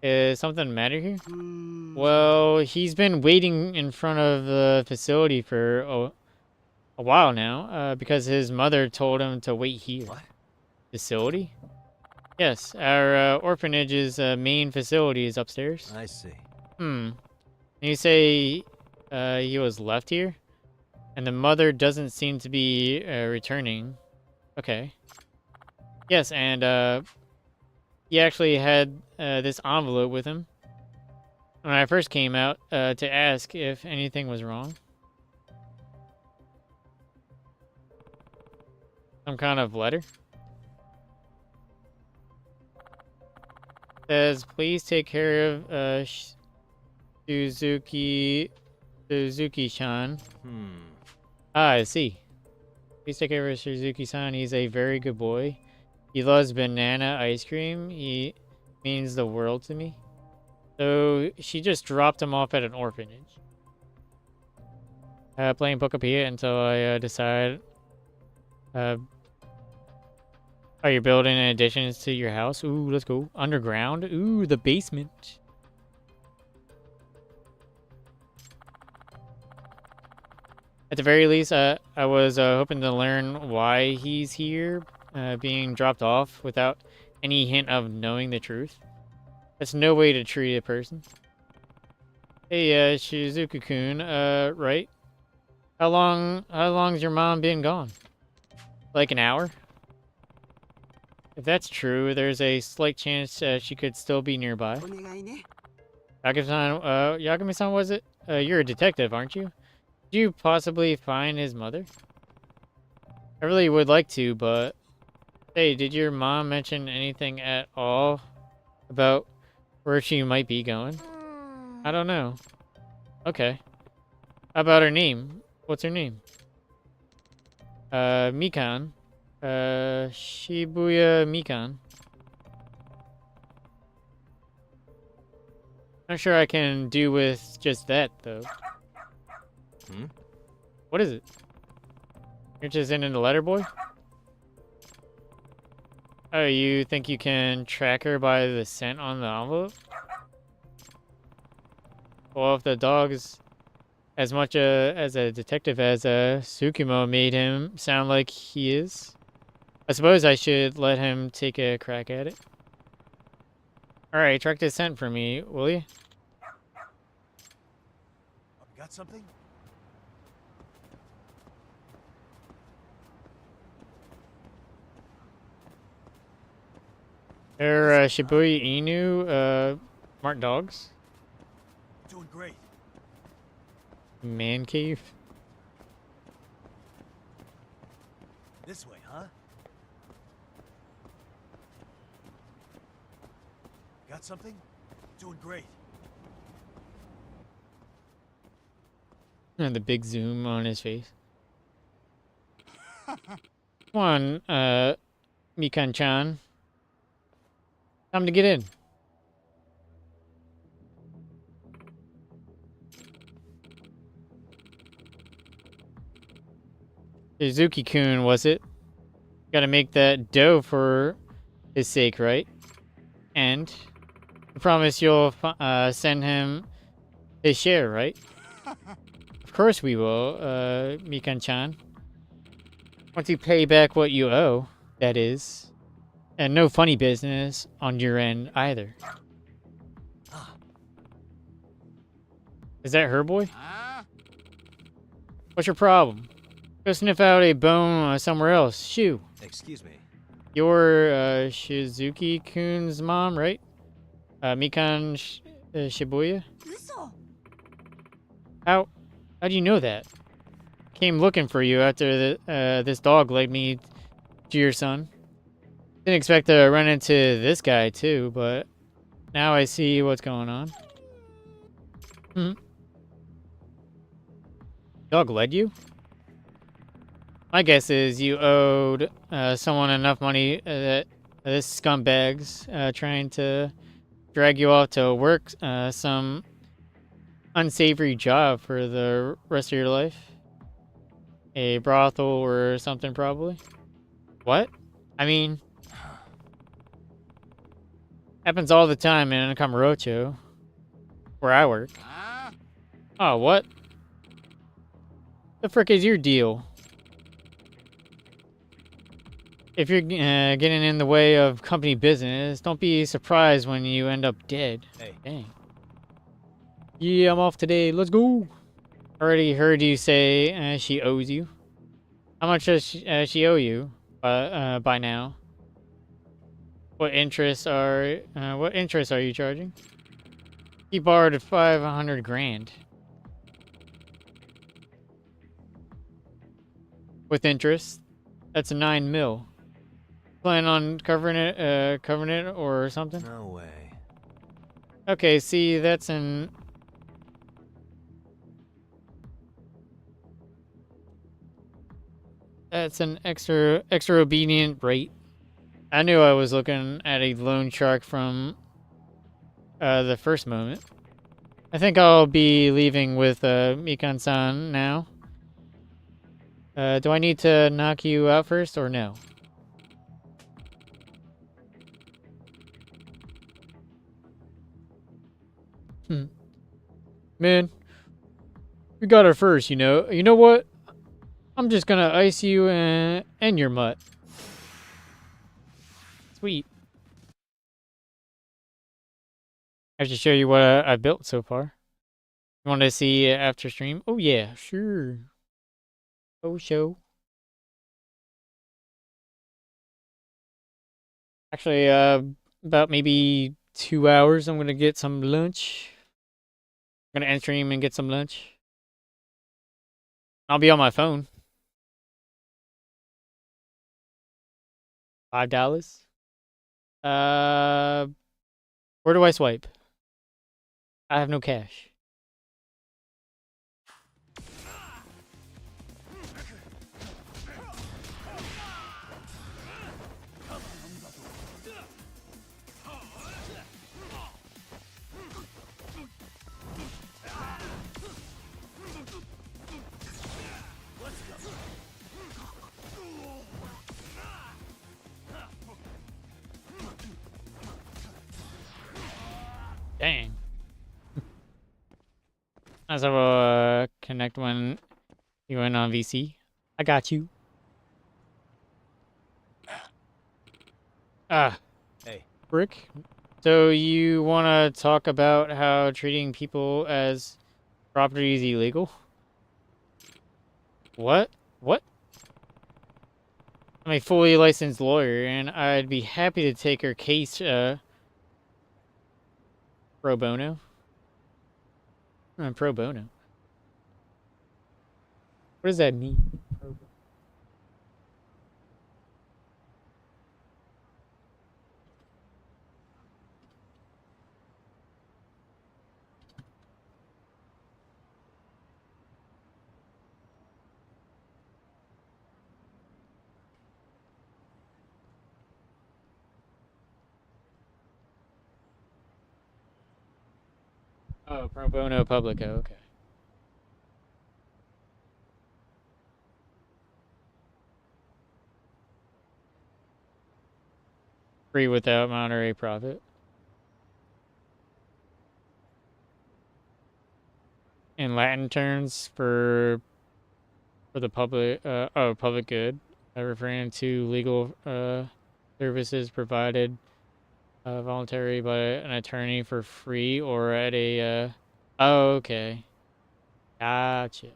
Is something matter here? Well, he's been waiting in front of the facility for a while now, because his mother told him to wait here. What? Facility? Yes, our orphanage's main facility is upstairs. I see. You say he was left here? And the mother doesn't seem to be returning. Okay. Yes, and he actually had this envelope with him when I first came out to ask if anything was wrong. Some kind of letter. Says, please take care of Suzuki-chan. Ah, I see. Please take care of Suzuki-san. He's a very good boy. He loves banana ice cream. He means the world to me. So she just dropped him off at an orphanage. Playing poke up here until I decide. Are you building additions to your house? Ooh, let's go. Underground? Ooh, the basement. At the very least, I was hoping to learn why he's here, being dropped off without any hint of knowing the truth. That's no way to treat a person. Hey, Shizuku-kun, right? How long's your mom been gone? Like an hour? If that's true, there's a slight chance she could still be nearby. Yagami-san, was it? You're a detective, aren't you? Did you possibly find his mother? I really would like to, but... Hey, did your mom mention anything at all about where she might be going? I don't know. Okay. How about her name? What's her name? Mikan. Shibuya Mikan. Not sure I can do with just that, though. What is it? You're just in the letter, boy? Oh, you think you can track her by the scent on the envelope? Well, if the dog's as much as a detective as Tsukumo made him sound like he is, I suppose I should let him take a crack at it. Alright, track the scent for me, will you? Got something? They're Shibuya Inu, smart dogs. Doing great. Man cave. This way, huh? Got something? Doing great. And the big zoom on his face. Come on, Mikan-chan. Time to get in. Suzuki-kun, was it? Gotta make that dough for his sake, right? And I promise you'll send him his share, right? Of course we will, Mikan-chan. Once you pay back what you owe, that is. And no funny business on your end either. Is that her, boy? What's your problem? Go sniff out a bone somewhere else. Shoo. Excuse me. You're Shizuki-kun's mom, right? Mikan Shibuya? How do you know that? Came looking for you after this dog led me to your son. Didn't expect to run into this guy too, but now I see what's going on. Dog led you? My guess is you owed someone enough money that this scumbag's trying to drag you off to work some unsavory job for the rest of your life. A brothel or something, probably. What? I mean, happens all the time in Kamurocho, where I work. Oh, what? The frick is your deal? If you're getting in the way of company business, don't be surprised when you end up dead. Hey. Dang. Yeah, I'm off today. Let's go. Already heard you say she owes you. How much does she owe you by now? What interest are you charging? He borrowed 500 grand. With interest, that's 9 mil. Plan on covering it or something? No way. Okay, see, that's an extra obedient rate. I knew I was looking at a loan shark from the first moment. I think I'll be leaving with Mikan-san now. Do I need to knock you out first or no? Man, we got her first, you know. You know what? I'm just gonna ice you and your mutt. Sweet. I have to show you what I built so far. You want to see after stream? Oh yeah, sure. Oh show. Actually, about maybe 2 hours. I'm gonna get some lunch. I'm gonna end stream and get some lunch. I'll be on my phone. $5. Uh, where do I swipe? I have no cash. Dang. As I will connect when you went on VC. I got you. Ah, Hey, Rick. So you want to talk about how treating people as property is illegal? What? What? I'm a fully licensed lawyer, and I'd be happy to take her case, pro bono. Pro bono. What does that mean? Oh, pro bono publico. Okay. Free without monetary profit. In Latin terms, for the public, public good, referring to legal services provided voluntary by an attorney for free or at a. Oh, okay. Gotcha.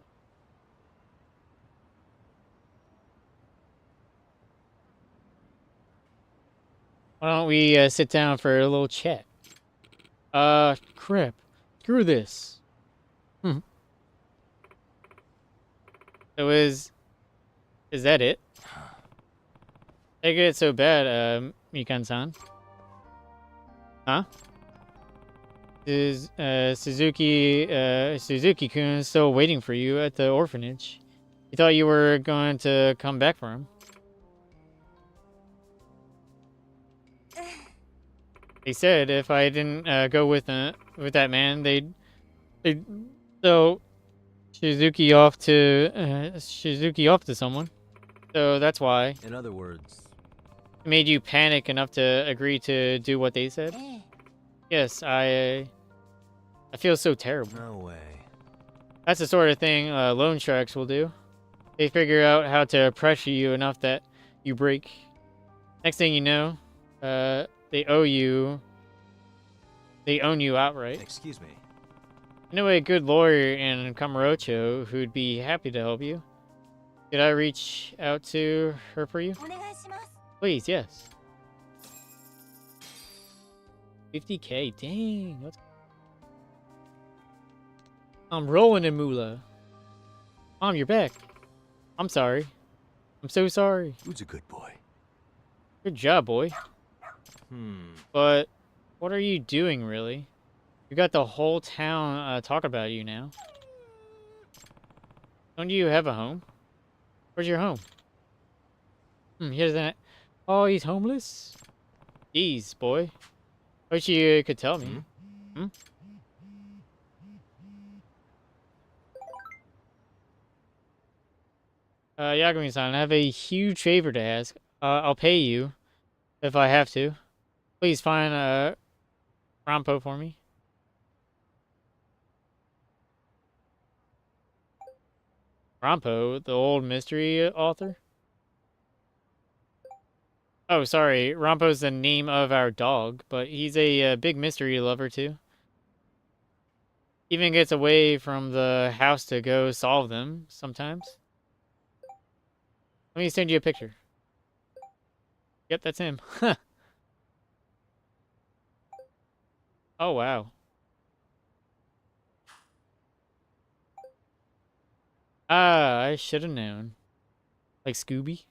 Why don't we sit down for a little chat? Crap. Screw this. Hmm. So is that it? They get it so bad, Mikan-san? Huh? Is Suzuki-kun still waiting for you at the orphanage? He thought you were going to come back for him. He said if I didn't go with that man, they'd so Suzuki off to someone. So that's why in other words, it made you panic enough to agree to do what they said. Yes, I feel so terrible. no way. That's the sort of thing loan sharks will do. They figure out how to pressure you enough that you break. Next thing you know, they own you outright. Excuse me. I know a good lawyer in Kamurocho who'd be happy to help you. Could I reach out to her for you? Please, yes. 50K, dang. I'm rolling in moolah. Mom, you're back. I'm sorry. I'm so sorry. Who's a good boy? Good job, boy. Hmm. But what are you doing, really? You got the whole town talk about you now. Don't you have a home? Where's your home? Here's that. Oh, he's homeless? Jeez, boy. Wish you could tell me. Yagami-san, I have a huge favor to ask. I'll pay you if I have to. Please find Rampo for me. Rampo, the old mystery author? Oh, sorry. Rampo's the name of our dog, but he's a big mystery lover too. Even gets away from the house to go solve them sometimes. Let me send you a picture. Yep, that's him. Oh, wow. Ah, I should have known. Like Scooby.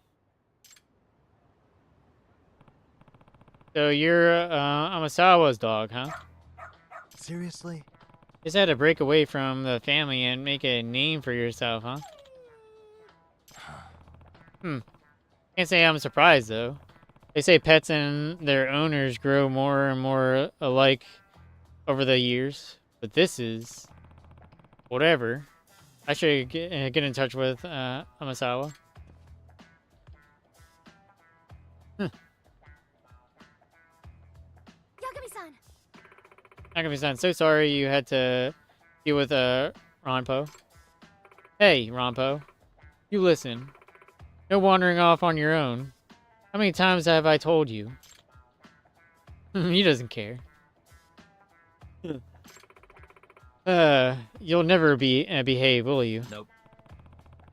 So you're Amasawa's dog, huh? Seriously? Just had to break away from the family and make a name for yourself, huh? Can't say I'm surprised, though. They say pets and their owners grow more and more alike over the years. But this is... whatever. I should get in touch with Amasawa. Yagami-san! Yagami-san, so sorry you had to deal with Ronpo. Hey, Ronpo. You listen. No wandering off on your own. How many times have I told you? He doesn't care. You'll never behave, will you? Nope.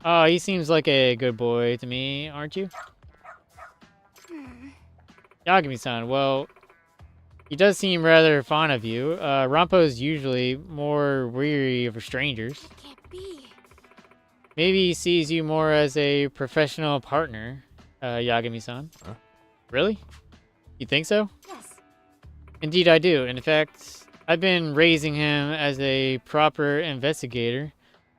Oh, he seems like a good boy to me, aren't you? Yagami-san, well, he does seem rather fond of you. Rampo's usually more weary of strangers. Can't be. Maybe he sees you more as a professional partner, Yagami-san. Huh? Really? You think so? Yes. Indeed I do. In fact, I've been raising him as a proper investigator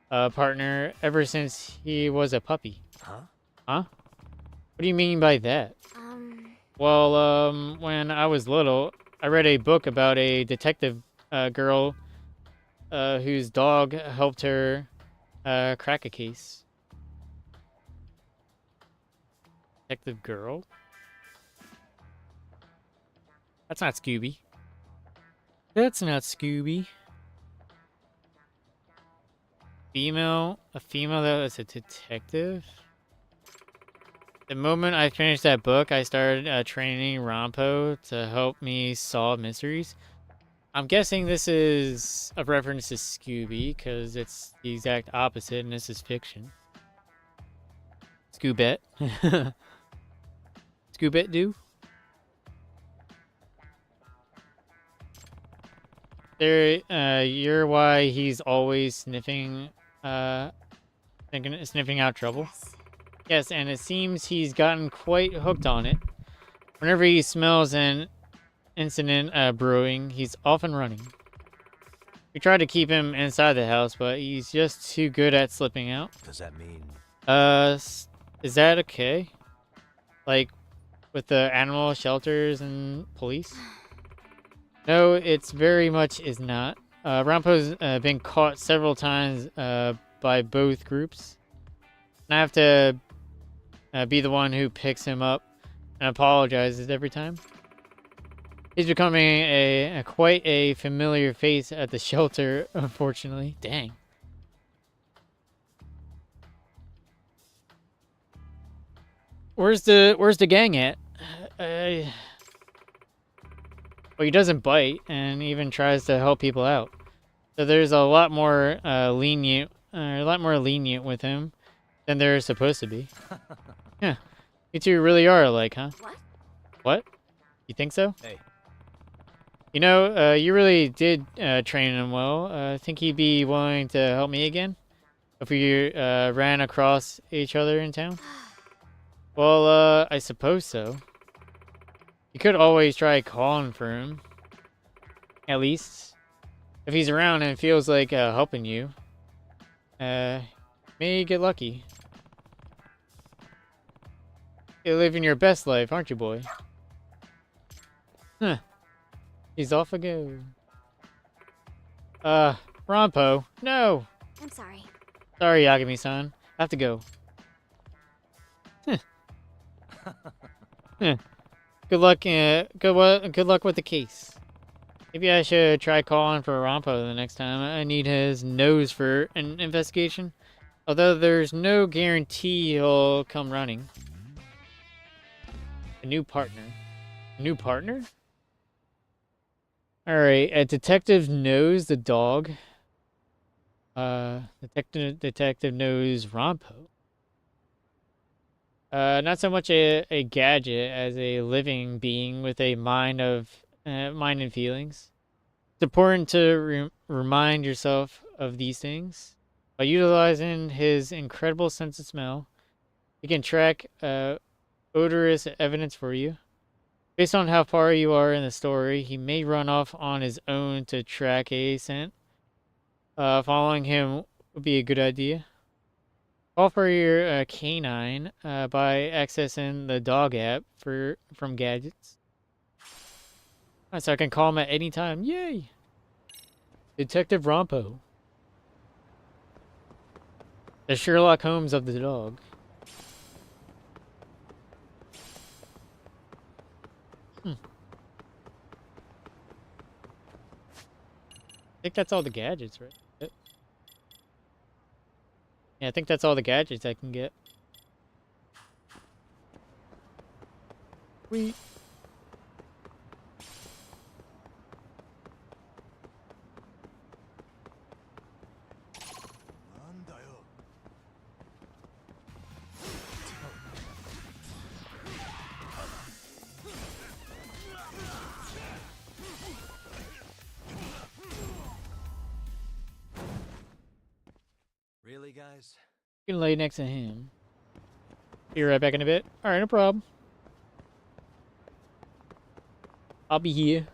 partner ever since he was a puppy. Huh? Huh? What do you mean by that? Well, when I was little, I read a book about a detective girl whose dog helped her crack a case. Detective girl? That's not Scooby. That's not Scooby. A female that was a detective? The moment I finished that book, I started training Rampo to help me solve mysteries. I'm guessing this is a reference to Scooby, because it's the exact opposite, and this is fiction. Scoobet. Scoobet do? You're why he's always sniffing out trouble. Yes. Yes, and it seems he's gotten quite hooked on it. Whenever he smells an incident brewing, he's off and running. We try to keep him inside the house, but he's just too good at slipping out. Does that mean... Is that okay? Like, with the animal shelters and police? No, it's very much is not. Rampo's been caught several times by both groups. And I have to be the one who picks him up and apologizes every time. He's becoming a quite a familiar face at the shelter, unfortunately. Dang. Where's the gang at? Well, he doesn't bite and even tries to help people out. So there's a lot more lenient with him than there's supposed to be. Yeah, you two really are alike, huh? What? What? You think so? Hey. You know, you really did train him well. I think he'd be willing to help me again if we ran across each other in town. Well, I suppose so. You could always try calling for him. At least. If he's around and feels like helping you. May get lucky. You're living your best life, aren't you, boy? Huh. He's off again. Rampo. No! I'm sorry. Sorry, Yagami-san. I have to go. Good luck, good luck with the case. Maybe I should try calling for Rampo the next time. I need his nose for an investigation. Although there's no guarantee he'll come running. A new partner. New partner? Alright, a detective knows the dog. Detective knows Rompo. Not so much a gadget as a living being with a mind and feelings. It's important to remind yourself of these things. By utilizing his incredible sense of smell, he can track odorous evidence for you. Based on how far you are in the story, he may run off on his own to track a scent. Following him would be a good idea. Call for your canine by accessing the dog app from gadgets. So I can call him at any time. Yay! Detective Rompo. The Sherlock Holmes of the dog. I think that's all the gadgets, right? Yep. Yeah, I think that's all the gadgets I can get. Sweet. Really, guys? You can lay next to him. Be right back in a bit. Alright, no problem. I'll be here.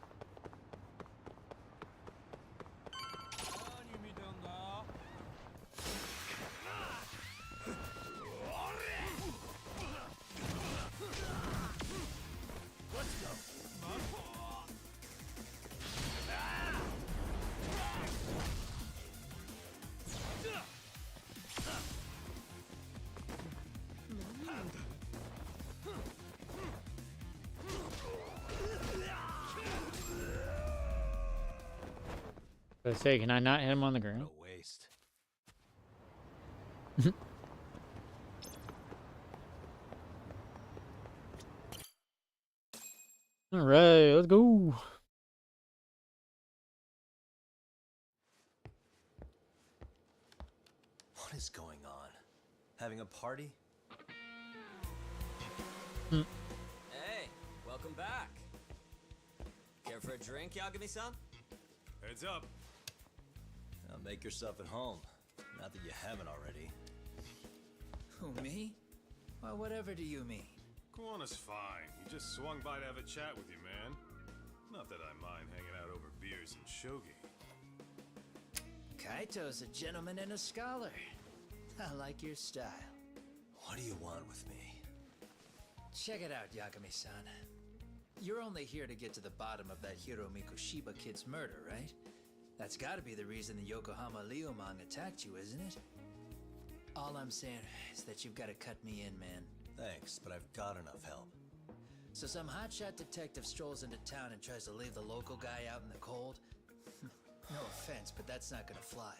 I say, can I not hit him on the ground? What a waste. Alright, let's go. What is going on? Having a party? Hey, welcome back. Care for a drink, Yagami-san? Heads up. Now make yourself at home. Not that you haven't already. Who, me? Well, whatever do you mean? Kuwana's fine. He just swung by to have a chat with you, man. Not that I mind hanging out over beers and shogi. Kaito's a gentleman and a scholar. I like your style. What do you want with me? Check it out, Yagami-san. You're only here to get to the bottom of that Hiro Mikoshiba kid's murder, right? That's gotta be the reason the Yokohama Liumang attacked you, isn't it? All I'm saying is that you've gotta cut me in, man. Thanks, but I've got enough help. So some hotshot detective strolls into town and tries to leave the local guy out in the cold? No offense, but that's not gonna fly.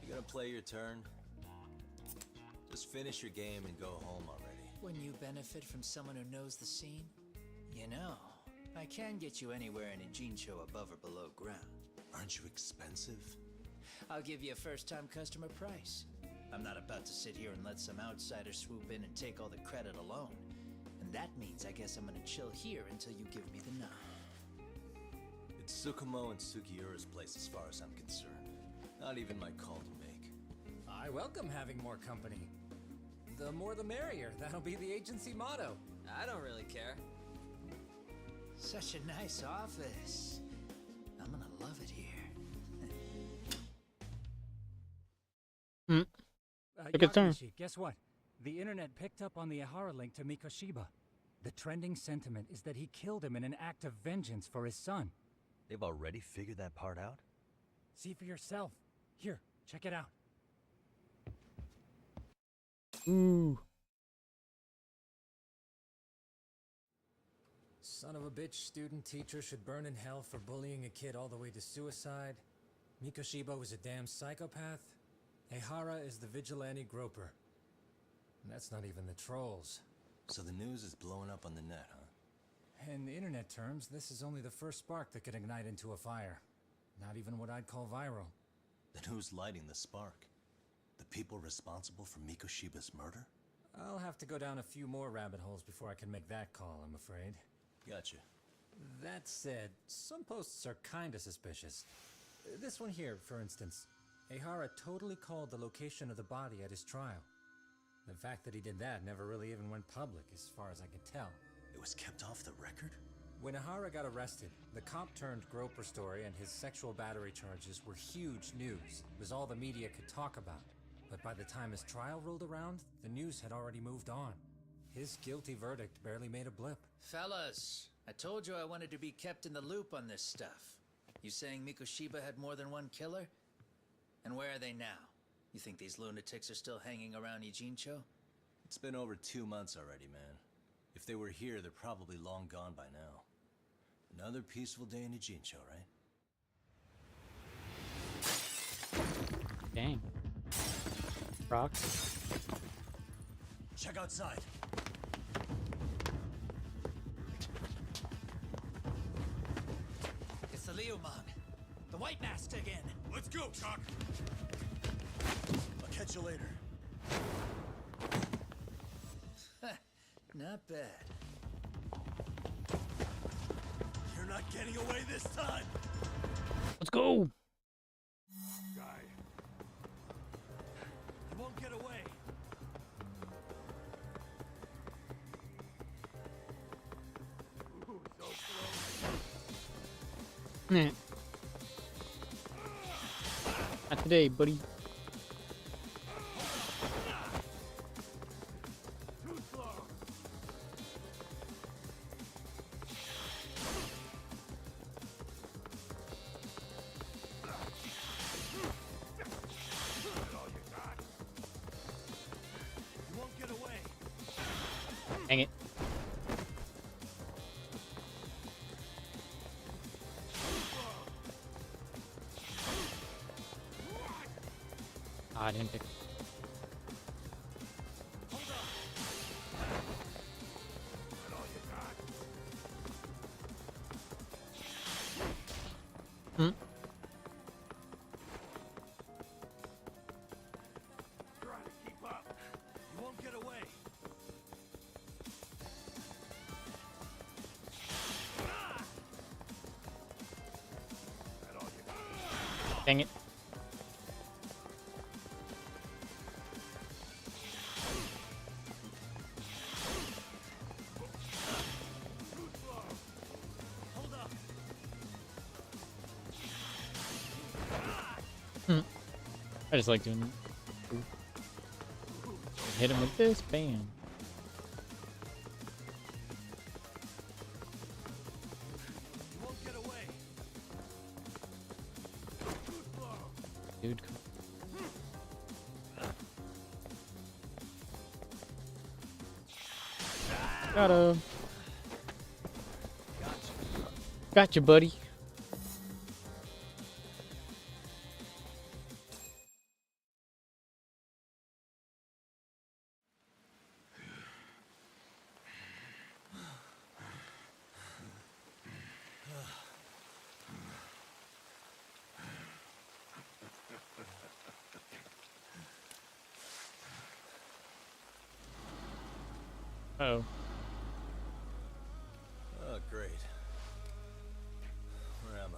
You gonna play your turn? Just finish your game and go home already. When you benefit from someone who knows the scene? You know, I can get you anywhere in a Jincho above or below ground. Aren't you expensive? I'll give you a first-time customer price. I'm not about to sit here and let some outsider swoop in and take all the credit alone. And that means I guess I'm gonna chill here until you give me the nod. It's Tsukumo and Sugiura's place as far as I'm concerned. Not even my call to make. I welcome having more company. The more the merrier. That'll be the agency motto. I don't really care. Such a nice office. I'm gonna love it here. Took a turn. Yagamishi, guess what? The internet picked up on the Ihara link to Mikoshiba. The trending sentiment is that he killed him in an act of vengeance for his son. They've already figured that part out? See for yourself. Here, check it out. Ooh. Son of a bitch student teacher should burn in hell for bullying a kid all the way to suicide. Mikoshiba was a damn psychopath. Ehara is the vigilante groper. And that's not even the trolls. So the news is blowing up on the net, huh? In internet terms, this is only the first spark that could ignite into a fire. Not even what I'd call viral. Then who's lighting the spark? The people responsible for Mikoshiba's murder? I'll have to go down a few more rabbit holes before I can make that call, I'm afraid. Gotcha. That said, some posts are kinda suspicious. This one here, for instance. Ehara totally called the location of the body at his trial. The fact that he did that never really even went public, as far as I can tell. It was kept off the record? When Ehara got arrested, the cop-turned-groper story and his sexual battery charges were huge news. It was all the media could talk about. But by the time his trial rolled around, the news had already moved on. His guilty verdict barely made a blip. Fellas, I told you I wanted to be kept in the loop on this stuff. You saying Mikoshiba had more than one killer? And where are they now? You think these lunatics are still hanging around Ijincho? It's been over 2 months already, man. If they were here, they're probably long gone by now. Another peaceful day in Ijincho, right? Dang. Rocks. Check outside. It's the Leomon. The White Mask again. Let's go, Cock! I'll catch you later. Not bad. You're not getting away this time! Let's go! Guy. You won't get away! Ooh, so slow. Nah. Not today, buddy. Too slow. All you got. You won't get away! Dang it. Ah, I didn't pick. Hmm. Try to keep up. You won't get away! That all you got. Dang it. Too slow. Hold up! I just like doing that. Hit him with this, bam. You won't get away! too slow. Dude. Got him. Gotcha, buddy. Uh-oh. Oh, great. Where am I?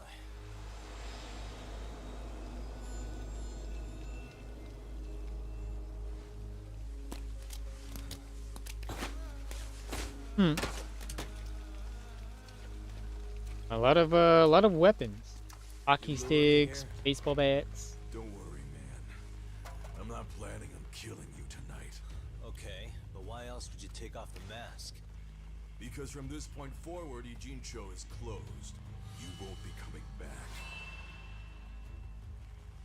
A lot of weapons. Hockey sticks, baseball bats. Don't worry, man. I'm not planning on killing you tonight. Okay, but why else would you take off the mask? Because from this point forward, Ijincho is closed. You won't be coming back.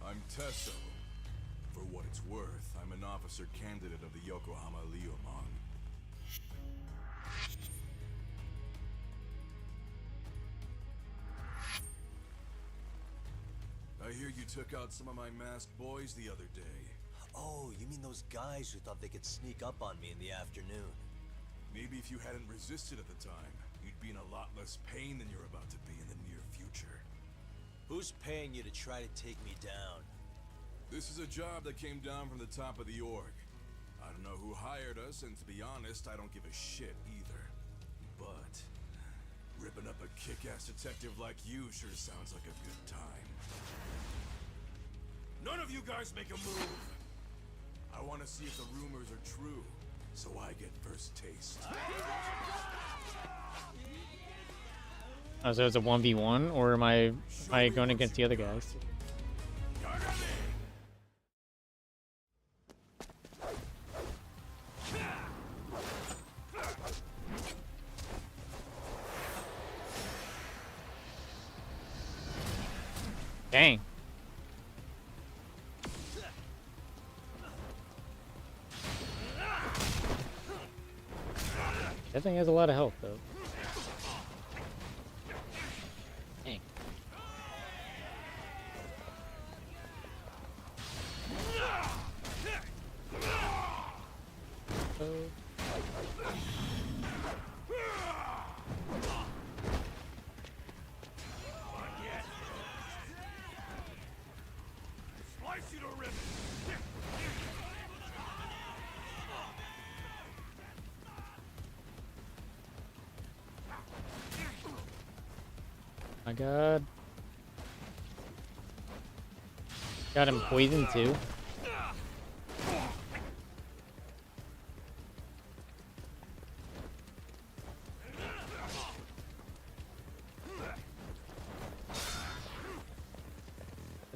I'm Tesso. For what it's worth, I'm an officer candidate of the Yokohama Leomon. I hear you took out some of my masked boys the other day. Oh, you mean those guys who thought they could sneak up on me in the afternoon? Maybe if you hadn't resisted at the time, you'd be in a lot less pain than you're about to be in the near future. Who's paying you to try to take me down? This is a job that came down from the top of the org. I don't know who hired us, and to be honest, I don't give a shit either. But ripping up a kick-ass detective like you sure sounds like a good time. None of you guys make a move! I want to see if the rumors are true, so I get first taste. Oh, so it's a 1v1, or am I going against the other guys? Dang. That thing has a lot of health, though. Dang. Slice you to ribbons! My god. Got him poisoned too.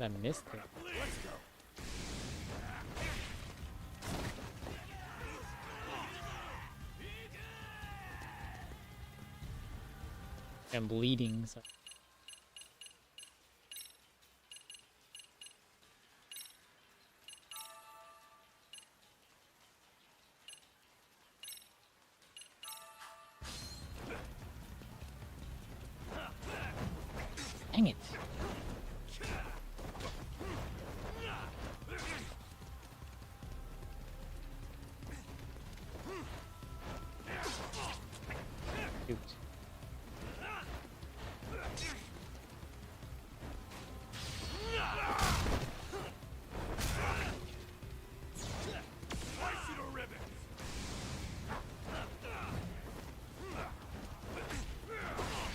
I missed it. Let's go. I'm bleeding. So. Dang it. Shoot.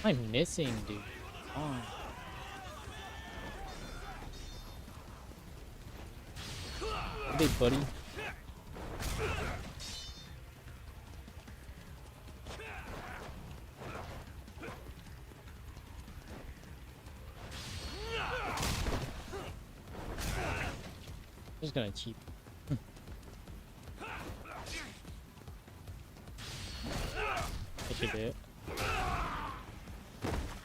What am I missing, dude? Come on. Hey, buddy. Just gonna cheat. I should do it.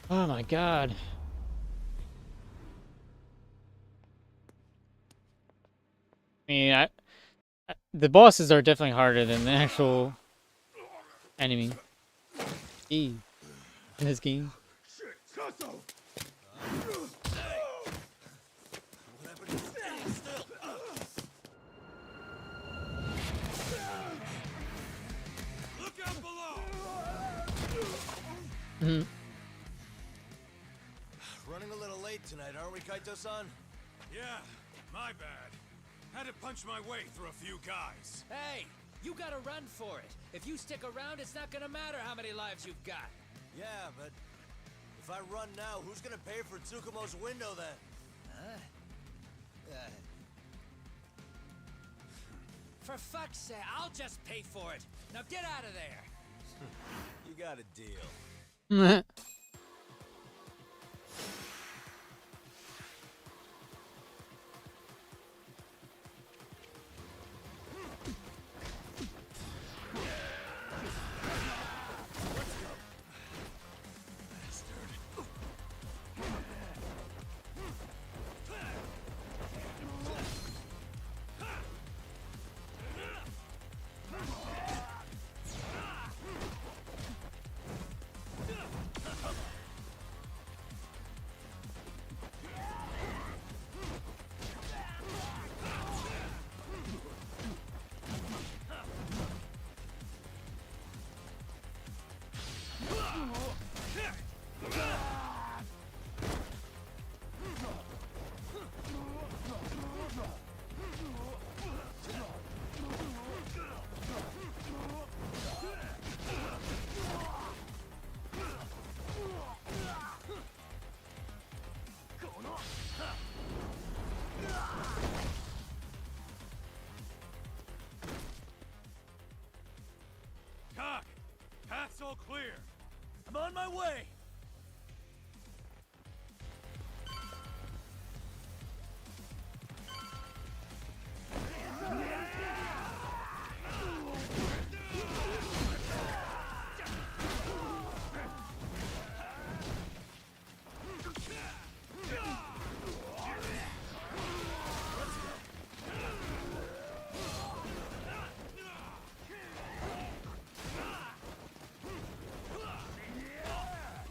Oh my god. I mean, the bosses are definitely harder than the actual enemy in this game. Look out below! Running a little late tonight, aren't we, Kaito-san? Yeah, my bad. Had to punch my way through a few guys. Hey, you gotta run for it. If you stick around, it's not gonna matter how many lives you've got. Yeah, but if I run now, who's gonna pay for Tsukumo's window then? Huh? For fuck's sake, I'll just pay for it. Now get out of there. You got a deal. my way!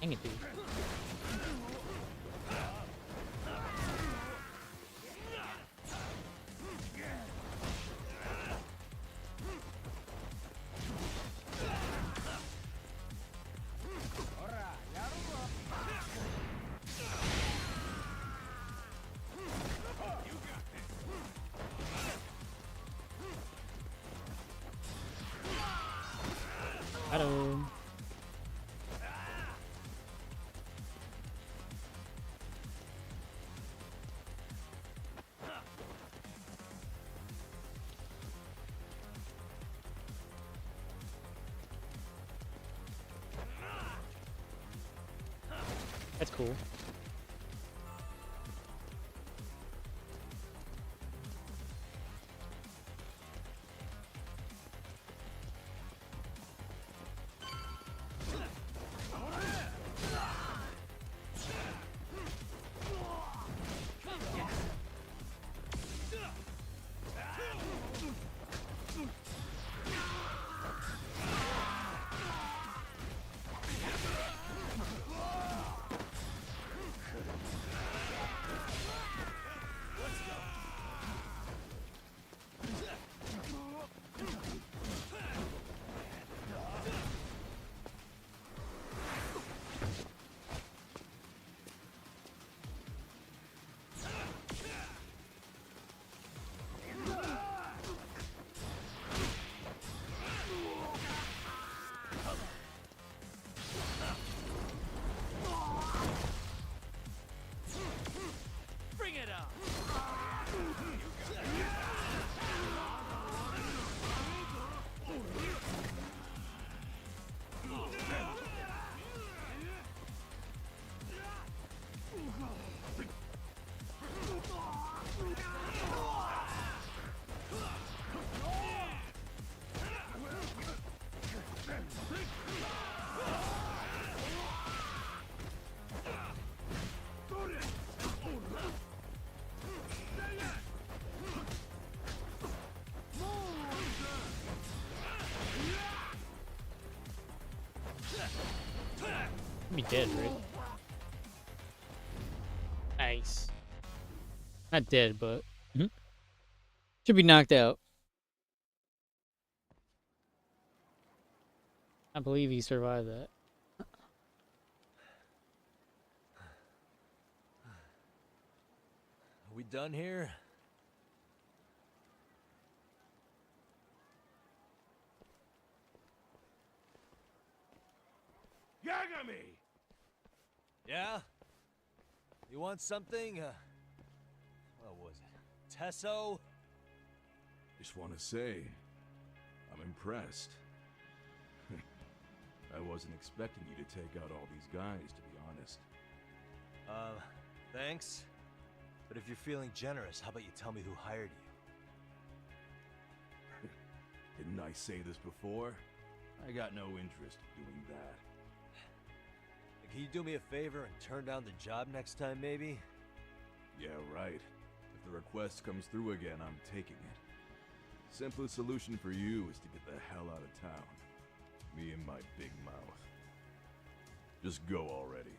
Dang it, dude. Hello. That's cool. Bring it up! Be dead, right? Nice. Not dead, but should be knocked out. I believe he survived that. Are we done here? Yagami! Yeah? You want something? What was it? Tesso? Just want to say, I'm impressed. I wasn't expecting you to take out all these guys, to be honest. Thanks. But if you're feeling generous, how about you tell me who hired you? Didn't I say this before? I got no interest in doing that. Can you do me a favor and turn down the job next time, maybe? Yeah, right. If the request comes through again, I'm taking it. Simplest solution for you is to get the hell out of town. Me and my big mouth. Just go already.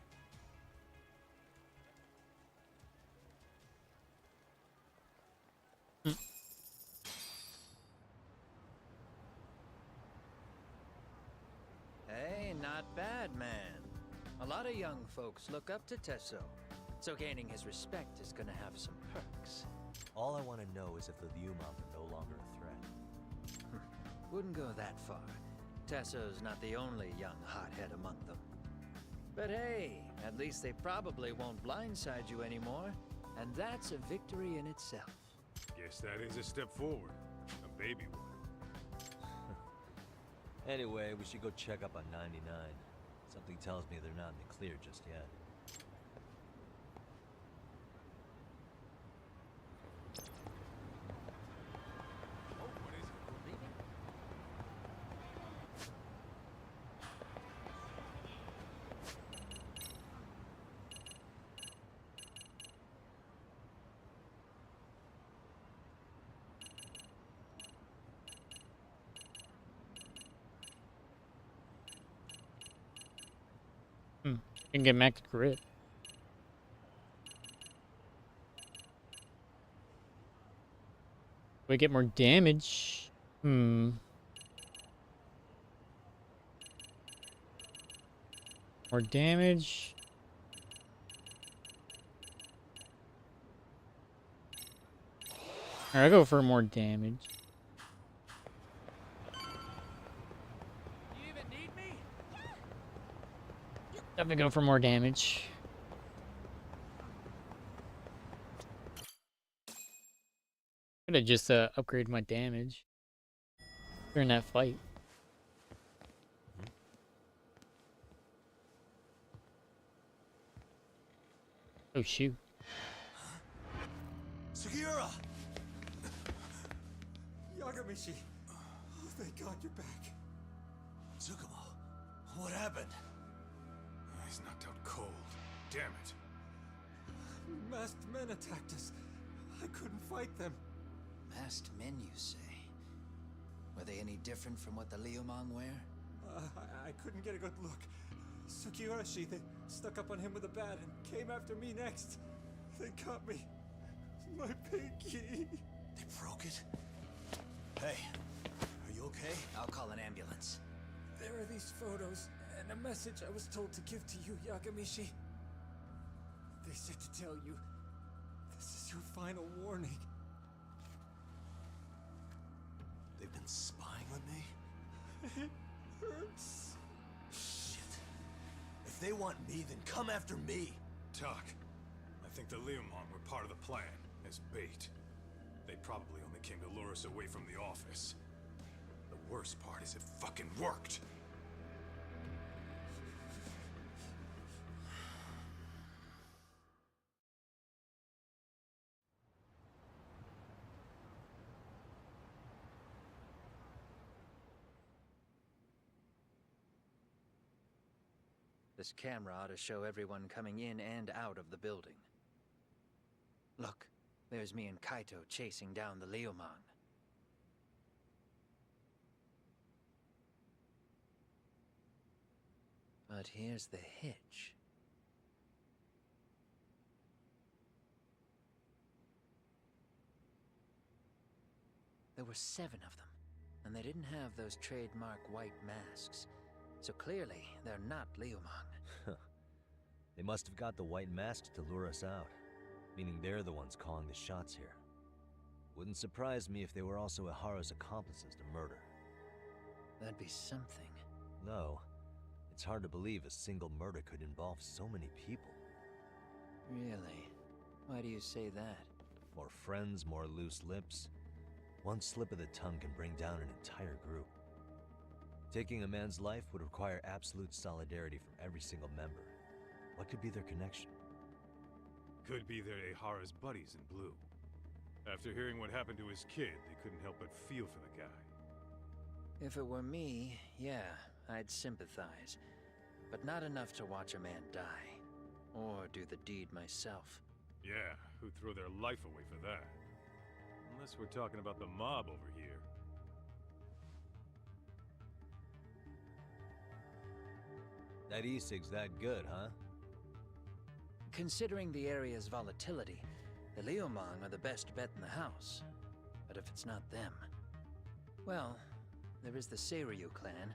Hey, not bad, man. A lot of young folks look up to Tesso, so gaining his respect is gonna have some perks. All I want to know is if the Liumang are no longer a threat. Wouldn't go that far. Tesso's not the only young hothead among them. But hey, at least they probably won't blindside you anymore, and that's a victory in itself. Guess that is a step forward. A baby one. Anyway, we should go check up on 99. Something tells me they're not in the clear just yet. Can get max grit. We get more damage. More damage. Alright, I'll go for more damage. Definitely go for more damage. Could have just upgraded my damage during that fight. Oh shoot! Sugiura! Yagamishi! Oh, thank God you're back. Tsukumo, what happened? He's knocked out cold. Damn it. Masked men attacked us. I couldn't fight them. Masked men, you say? Were they any different from what the Liumang wear? I couldn't get a good look. Sugiurashi, they stuck up on him with a bat and came after me next. They caught me. My pinky. They broke it? Hey, are you okay? I'll call an ambulance. There are these photos and a message I was told to give to you, Yagamishi. They said to tell you, this is your final warning. They've been spying on me? It hurts. Shit. If they want me, then come after me. Talk. I think the Liumang were part of the plan, as bait. They probably only came to lure us away from the office. The worst part is it fucking worked. This camera ought to show everyone coming in and out of the building. Look, there's me and Kaito chasing down the Liumang. But here's the hitch. There were 7 of them, and they didn't have those trademark white masks. So clearly, they're not Liumang. They must have got the white masks to lure us out, meaning they're the ones calling the shots here. Wouldn't surprise me if they were also Ihara's accomplices to murder. That'd be something. Though, it's hard to believe a single murder could involve so many people. Really? Why do you say that? More friends, more loose lips. One slip of the tongue can bring down an entire group. Taking a man's life would require absolute solidarity from every single member. What could be their connection? Could be they're Ihara's buddies in blue. After hearing what happened to his kid, they couldn't help but feel for the guy. If it were me, yeah, I'd sympathize. But not enough to watch a man die. Or do the deed myself. Yeah, who'd throw their life away for that? Unless we're talking about the mob over here. That e-cig's that good, huh? Considering the area's volatility, the Liumang are the best bet in the house. But if it's not them... Well, there is the Seiryu clan,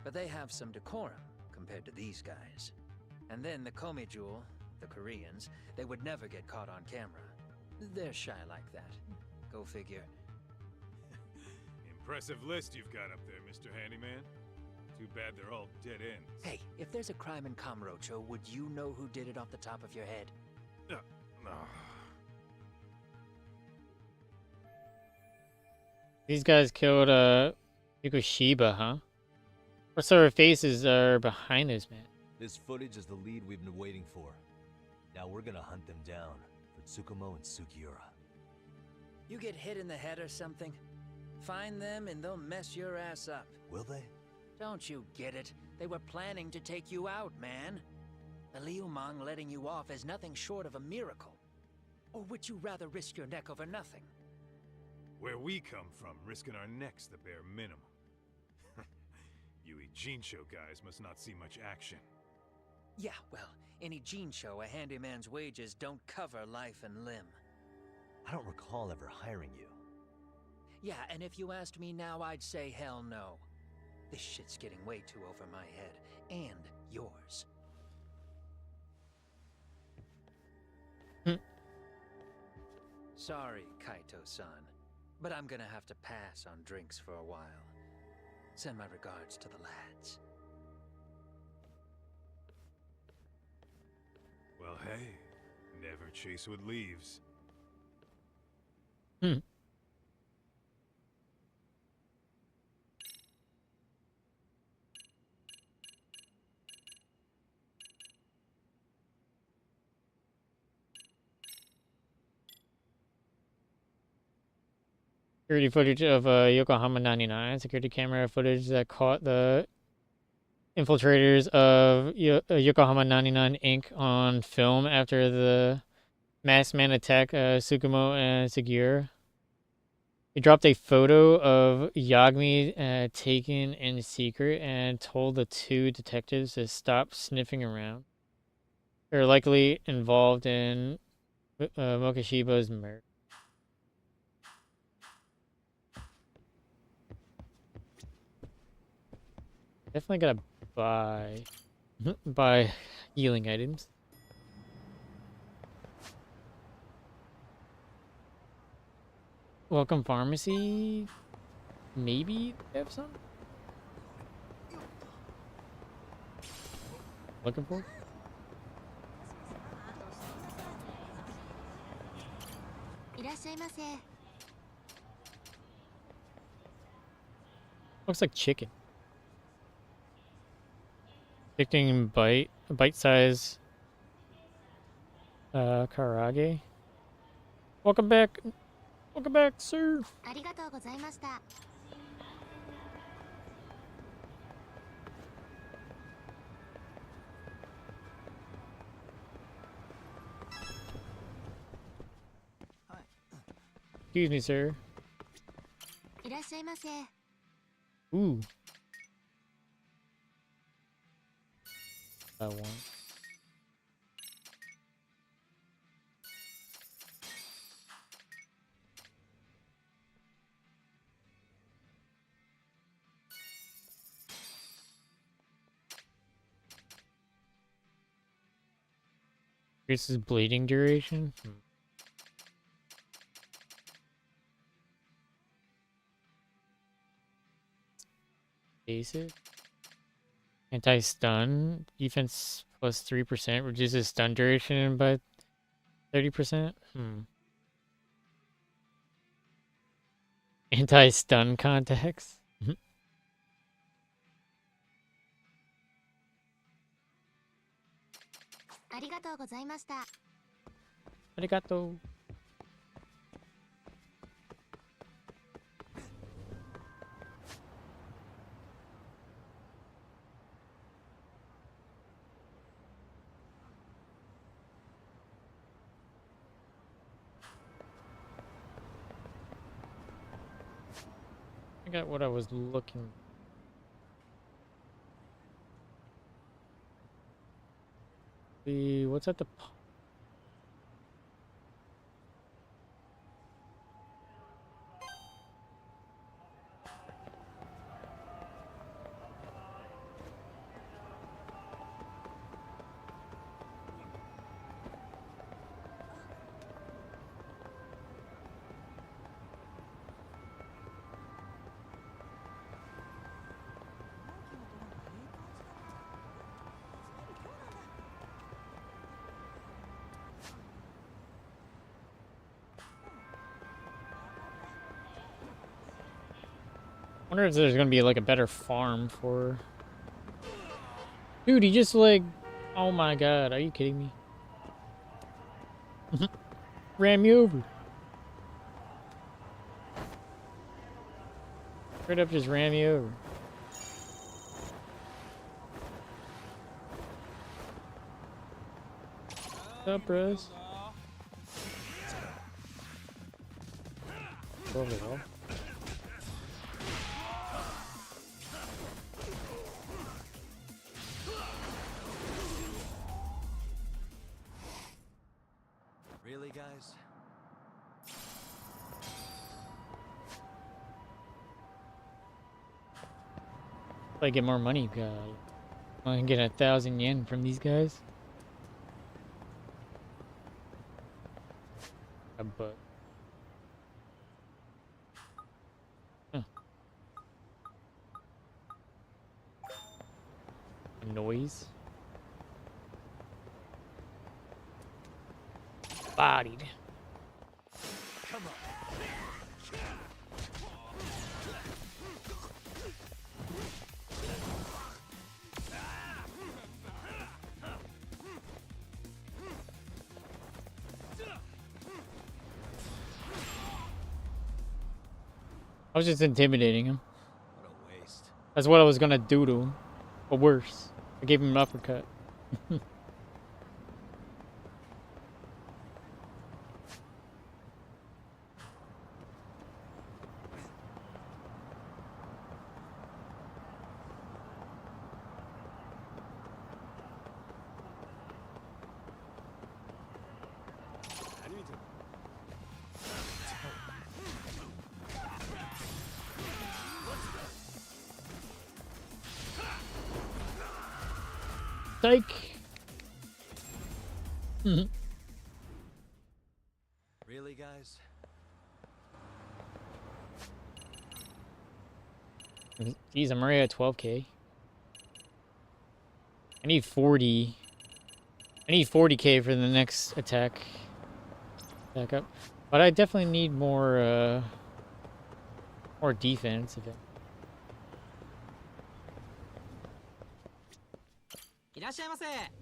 but they have some decorum compared to these guys. And then the Komijul, the Koreans, they would never get caught on camera. They're shy like that. Go figure. Impressive list you've got up there, Mr. Handyman. Too bad they're all dead ends. Hey, if there's a crime in Kamurocho, would you know who did it off the top of your head? No. These guys killed Mikoshiba, huh? What sort of faces are behind this man? This footage is the lead we've been waiting for. Now we're gonna hunt them down for Tsukumo and Sugiura. You get hit in the head or something? Find them and they'll mess your ass up. Will they? Don't you get it? They were planning to take you out, man. The Liumang letting you off is nothing short of a miracle. Or would you rather risk your neck over nothing? Where we come from, risking our necks the bare minimum. You Ijincho guys must not see much action. Yeah, well, in Ijincho, a handyman's wages don't cover life and limb. I don't recall ever hiring you. Yeah, and if you asked me now, I'd say hell no. This shit's getting way too over my head. And yours. Sorry, Kaito-san, but I'm gonna have to pass on drinks for a while. Send my regards to the lads. Well, hey, never chase what leaves. Security footage of Yokohama 99. Security camera footage that caught the infiltrators of Yokohama 99 Inc. on film after the masked man attack Tsukumo and Sugiura. He dropped a photo of Yagami taken in secret and told the two detectives to stop sniffing around. They're likely involved in Mokishiba's murder. Definitely gotta buy healing items. Welcome pharmacy. Maybe they have some. Looking for. Looks like chicken. Chicken bite size karage. Welcome back, sir. Excuse me, sir. Ooh. That one. Increases bleeding duration. Basic. Anti-stun. Defense plus 3%. Reduces stun duration by 30%. Anti-stun contacts. Arigato. I got what I was looking. What's at the wonder if there's gonna be like a better farm for Dude, he just like... Oh my god, are you kidding me? Ran me over. Straight up just ran me over. What's up, bros? Go over the wall. Really, guys? If I get more money, God. I can get 1,000 yen from these guys. But huh. Noise. Bodied. Come on. I was just intimidating him. What a waste. That's what I was gonna do to him. But worse. I gave him an uppercut. Psych. Really, guys? Geez, I'm already at 12k. I need 40. I need 40k for the next attack. Back up. But I definitely need more defense. If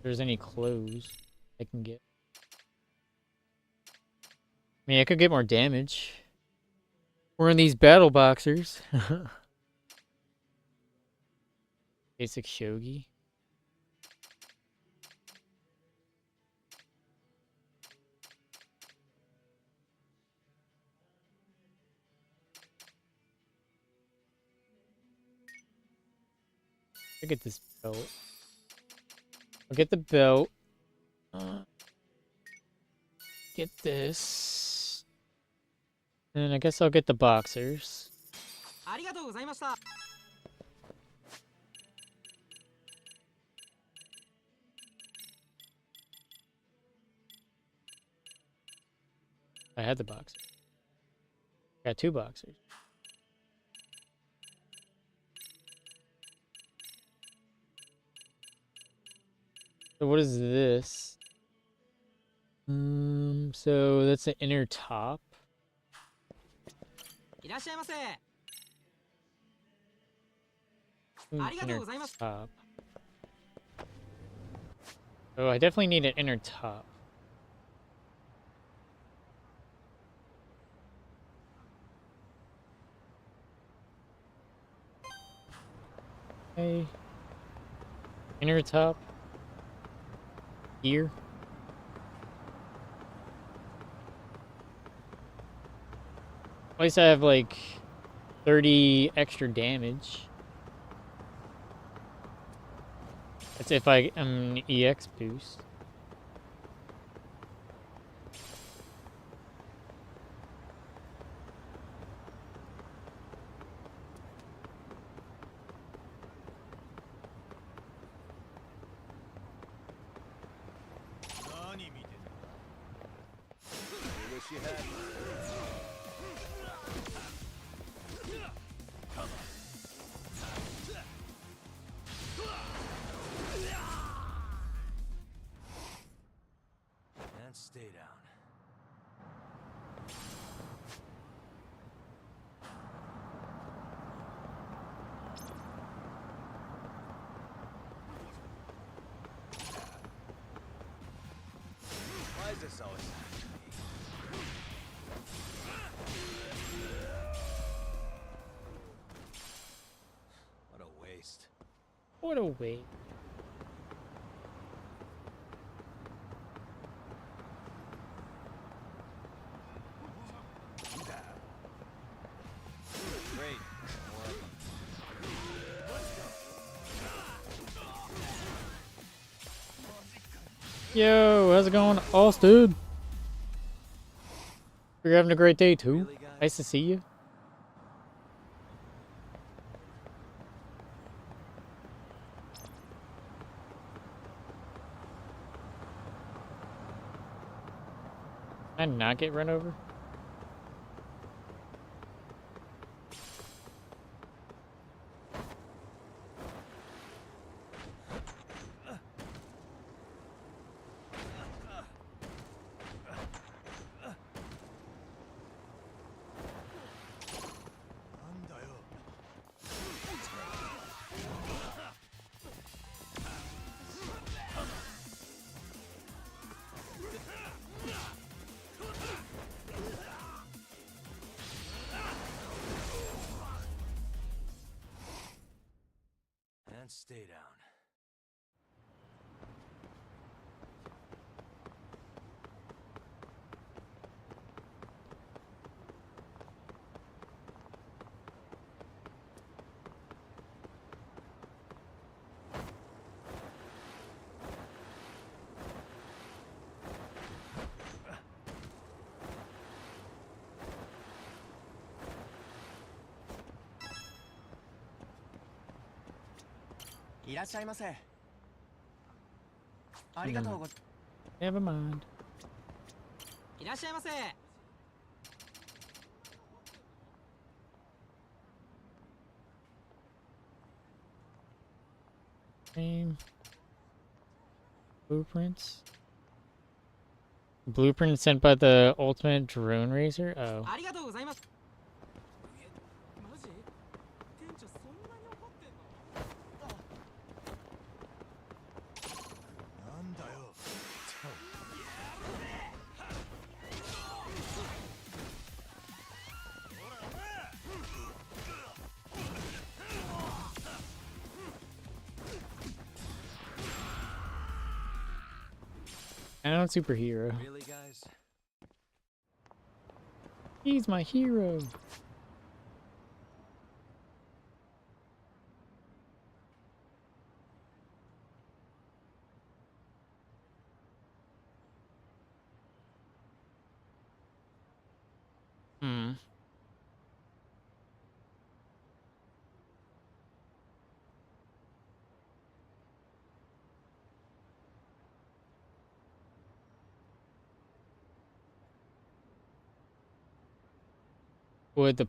there's any clothes I can get. I mean, I could get more damage. We're in these battle boxers. Basic shogi. I get this belt. I'll get the belt. Get this. And I guess I'll get the boxers. I had the boxer. Got 2 boxers. So what is this? So that's the inner top. Inner top. Oh, I definitely need an inner top. Okay. Inner top. Here. At least I have like 30 extra damage. That's if I am an EX boost. And stay down. this always have to be? What a waste. What a waste. Great. Yo, how's it going, Austin? You're having a great day too. Really, guys? Nice to see you. Can I not get run over? And stay down. Never mind. Name. Blueprints. Blueprint sent by the ultimate drone racer? Oh. I'm not superhero. Really, guys? He's my hero. Hmm. Would the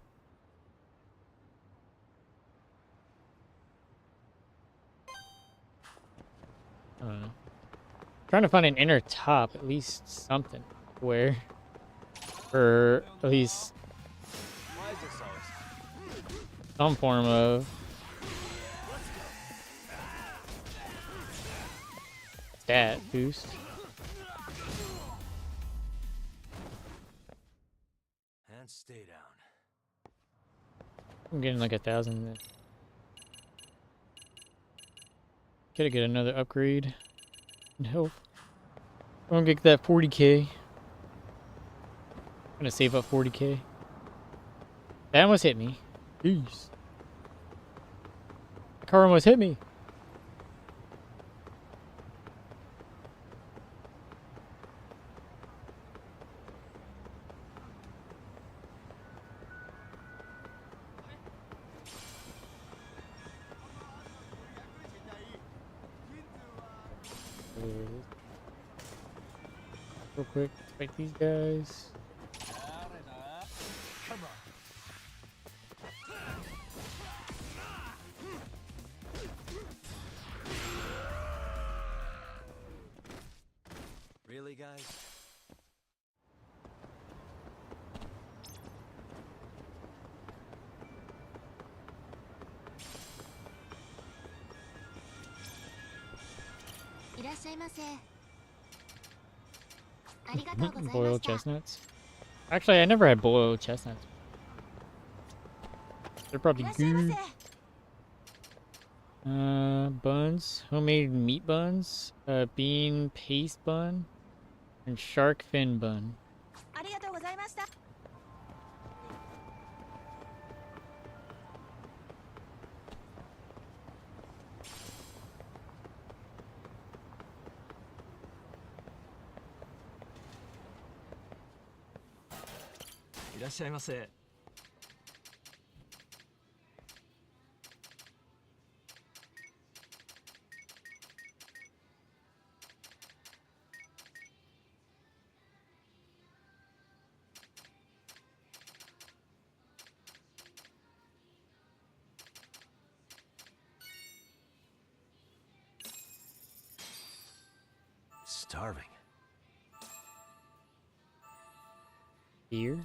I don't know. Trying to find an inner top, at least something where, or at least Why is this always some form of stat boost. And stay down. I'm getting like 1,000. Gotta get another upgrade in health. I'm gonna get that 40k. I'm gonna save up 40k. That almost hit me. Jeez. The car almost hit me. Real quick, fight these guys. Come on. Really, guys? Boiled chestnuts. Actually, I never had boiled chestnuts. They're probably good. Buns. Homemade meat buns. Bean paste bun. And shark fin bun. Starving. Beer.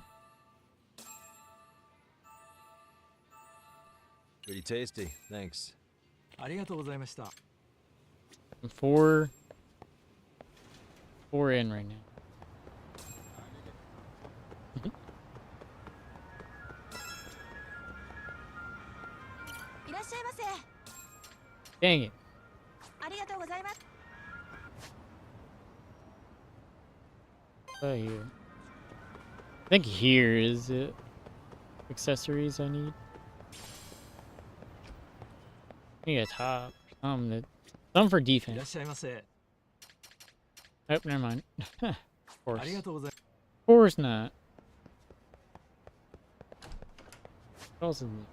Pretty tasty, thanks. I'm four in right now. Dang it. Here. I think here is it. Accessories I need. I need a top. Some for defense. Oh, never mind. Of course. Of course not. What else is it?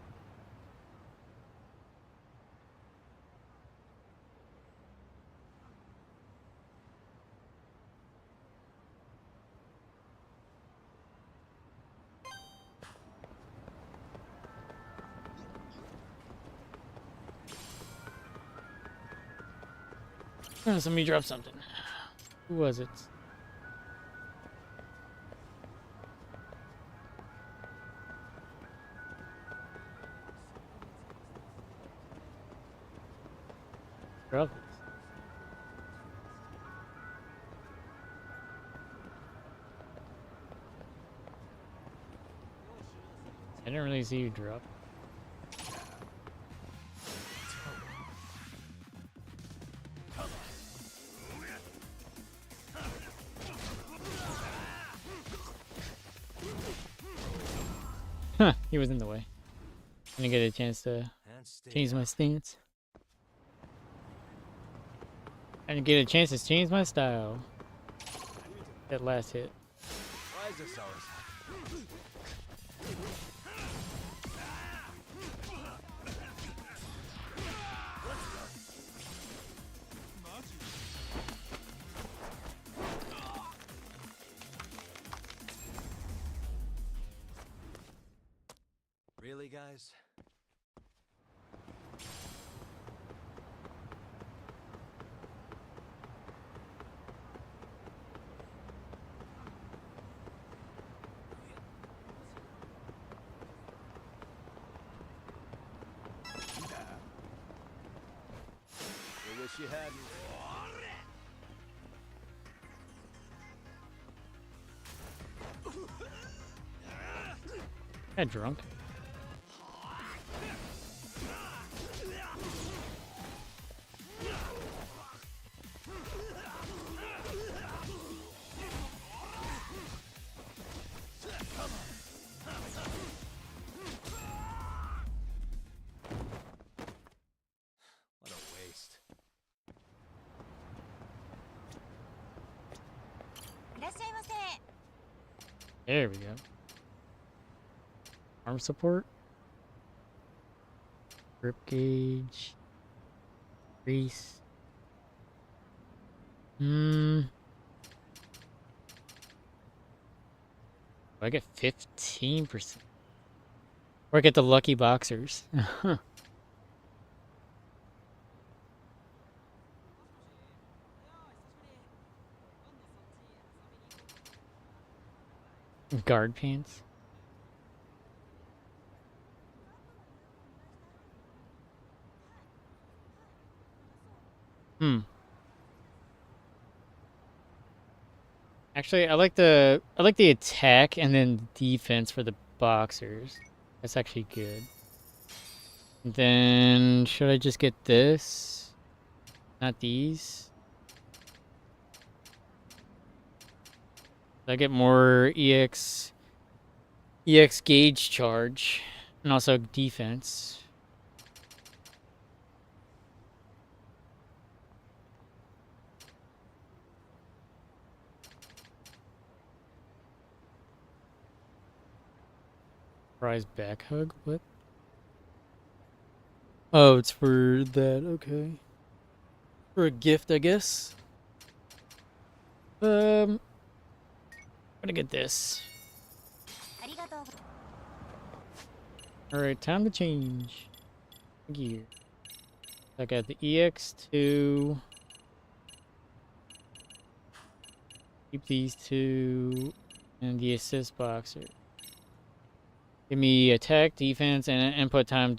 Oh, somebody dropped something. Who was it? Drop it. I didn't really see you drop. Huh, he was in the way. I didn't get a chance to change my stance. I didn't get a chance to change my style. That last hit. Why is this always Really, guys? I wish you hadn't. Got drunk. What a waste. There we go. Arm support. Grip gauge. Grease. I get 15%. Or I get the lucky boxers. Guard pants. Actually, I like the attack and then defense for the boxers. That's actually good. Then should I just get this? Not these? I get more EX gauge charge and also defense. Prize back hug? What? Oh, it's for that. Okay. For a gift, I guess. I'm gonna get this. Alright, time to change gear. I got the EX2. Keep these two. And the assist boxer. Give me attack, defense, and input time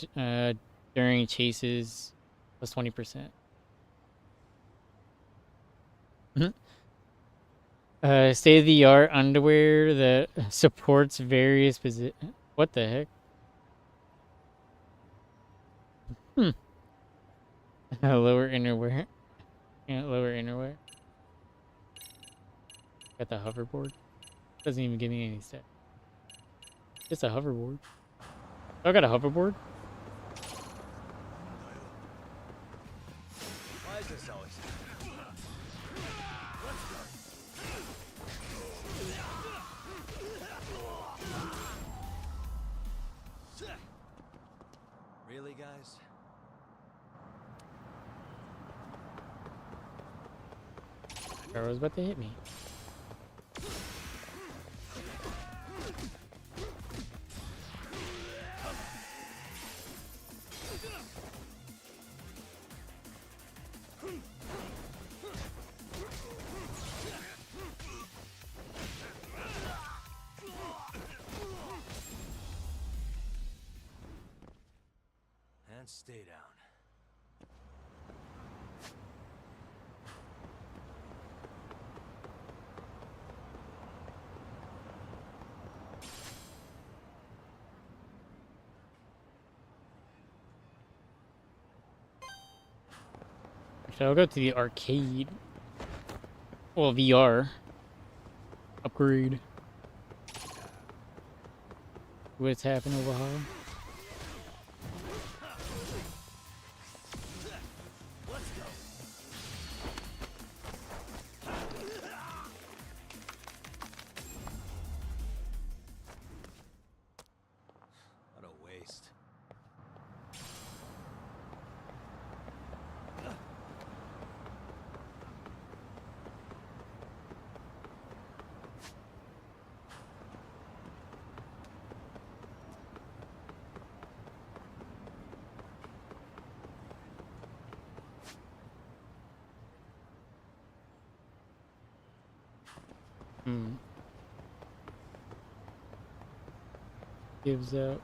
during chases plus 20%. State-of-the-art underwear that supports various positions. What the heck? Lower innerwear. Yeah, lower innerwear. Got the hoverboard. Doesn't even give me any stats. Just a hoverboard. Oh, I got a hoverboard? Why is this always... Really, guys? Car was about to hit me. And stay down. Actually, I'll go to the arcade. Well, VR. Upgrade. What's happening over here? What a waste. Gives out.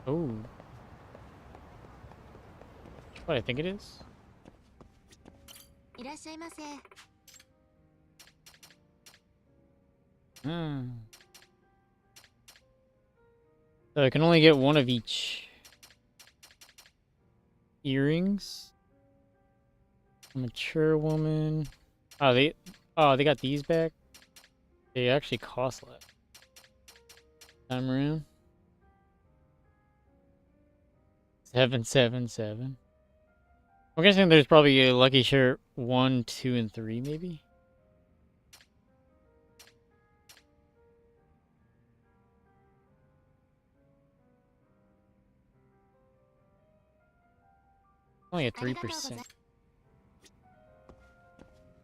Oh. What I think it is? So I can only get one of each. Earrings. A mature woman. Oh, they got these back. They actually cost less. Time around. 777. I'm guessing there's probably a lucky shirt 1, 2, and 3, maybe. Only at 3%. Yeah,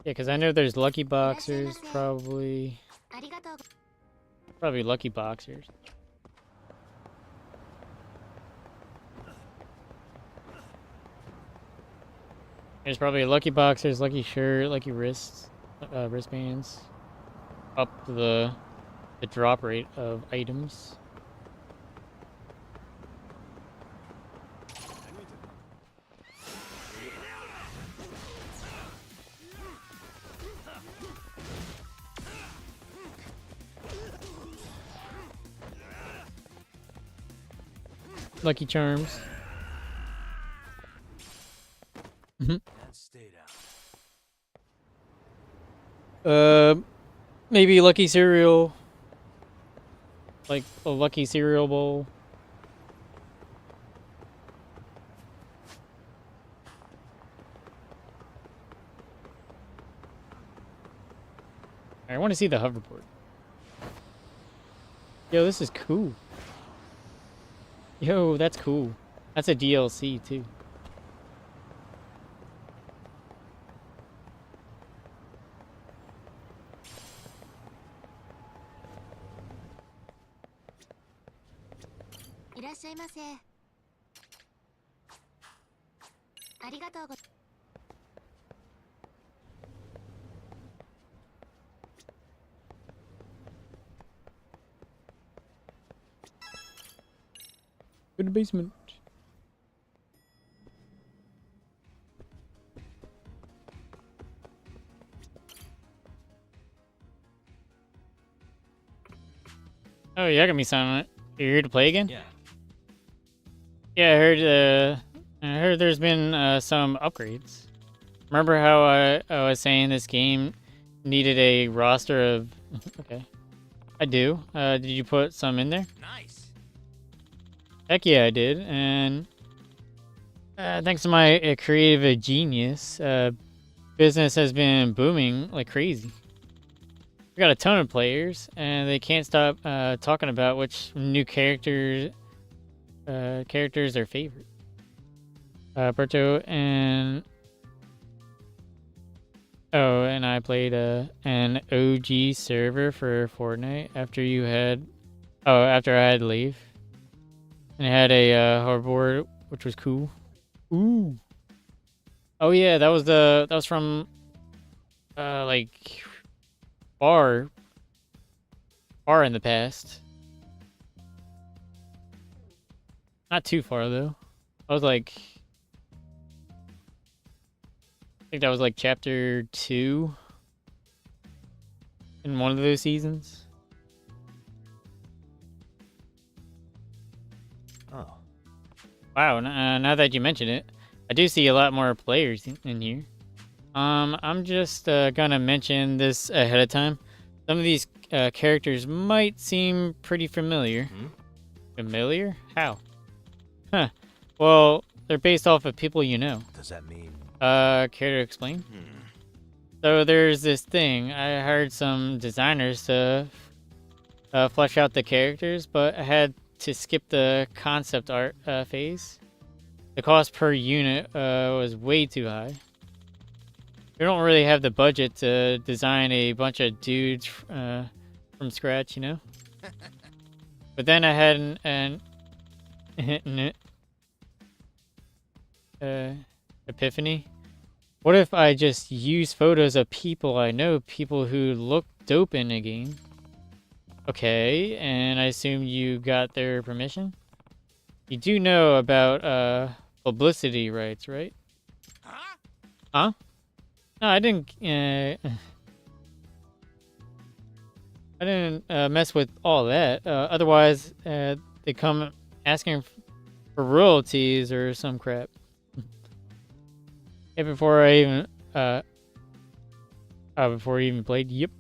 because I know there's lucky boxers, probably lucky boxers. There's probably lucky boxers, lucky shirt, lucky wristbands. Up the drop rate of items. Lucky charms. Maybe lucky cereal. Like a lucky cereal bowl. I want to see the hoverboard. Yo, this is cool. Yo, that's cool. That's a DLC too. Go to the basement. Oh, yeah, got me silent. You're here to play again? Yeah. Yeah, I heard there's been some upgrades. Remember how I was saying this game needed a roster of... Okay. I do. Did you put some in there? Nice. Heck yeah, I did. And thanks to my creative genius, business has been booming like crazy. We got a ton of players, and they can't stop talking about which new characters their favorite. Berto and and I played an OG server for Fortnite after after I had to leave, and it had a hoverboard, which was cool. Ooh. Oh yeah, that was from like far in the past. Not too far though. I was like, I think that was like chapter 2 in one of those seasons. Oh. Wow, now that you mention it, I do see a lot more players in here. I'm just gonna mention this ahead of time. Some of these characters might seem pretty familiar. Familiar? How? Huh. Well, they're based off of people you know. Does that mean? Care to explain? So there's this thing. I hired some designers to flesh out the characters, but I had to skip the concept art phase. The cost per unit was way too high. We don't really have the budget to design a bunch of dudes from scratch, you know? But then I had an epiphany. What if I just use photos of people I know, people who look dope in a game? Okay, and I assume you got their permission? You do know about publicity rights, right? Huh? No, I didn't I didn't mess with all that. Otherwise, they come asking for royalties or some crap. Yeah, before I even before you even played. Yep.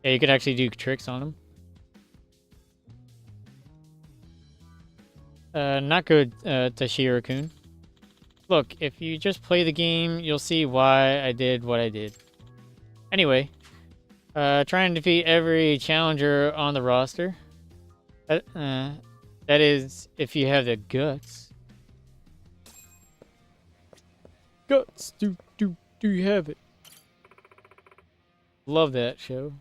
Yeah, you could actually do tricks on them. Not good, Tashiro-kun. Look, if you just play the game, you'll see why I did what I did. Anyway, try and defeat every challenger on the roster. That is, if you have the guts. Guts, do you have it? Love that show.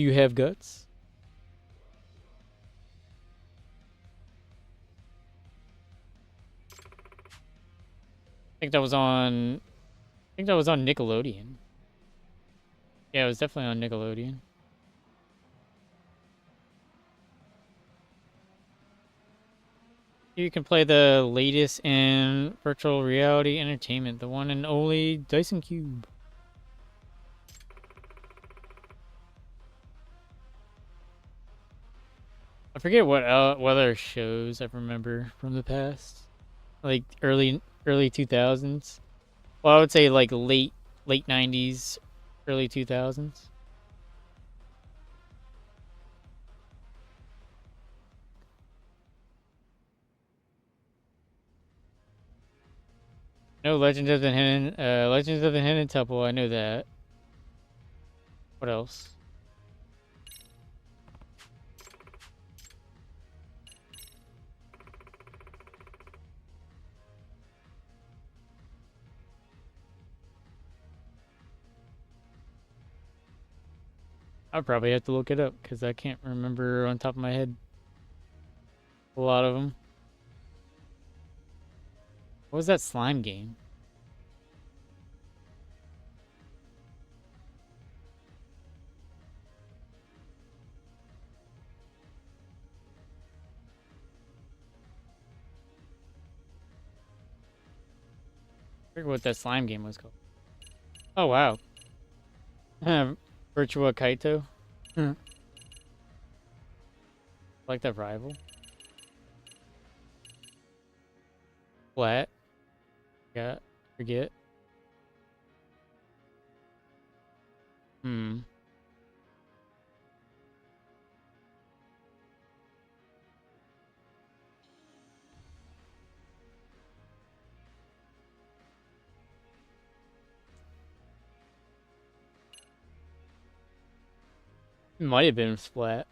You have guts. I think that was on. I think that was on Nickelodeon. Yeah, it was definitely on Nickelodeon. You can play the latest in virtual reality entertainment, the one and only Dyson Cube. I forget what other shows I remember from the past, like early 2000s. Well, I would say like late 90s, early 2000s. No, Legends of the Hidden Temple. I know that. What else? I'd probably have to look it up because I can't remember on top of my head a lot of them. What was that slime game? I forget what that slime game was called. Oh wow. Virtua Kaito. Like that rival. Flat. Yeah. Forget. Hmm. It might have been Splat.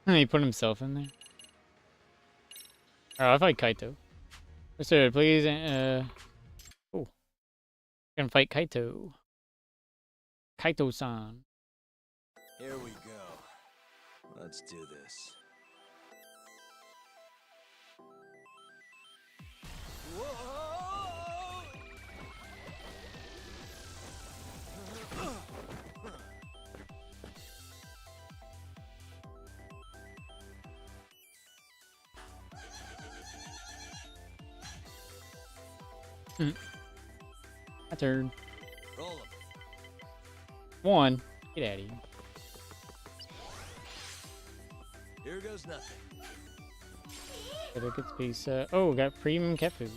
He put himself in there. Alright, I'll fight Kaito. Mister, please, oh. Gonna fight Kaito. Kaito-san. Here we go. Let's do this. My turn. Roll 'em. One. Get out of here. Here goes nothing. Better get piece. Oh, got premium cat food.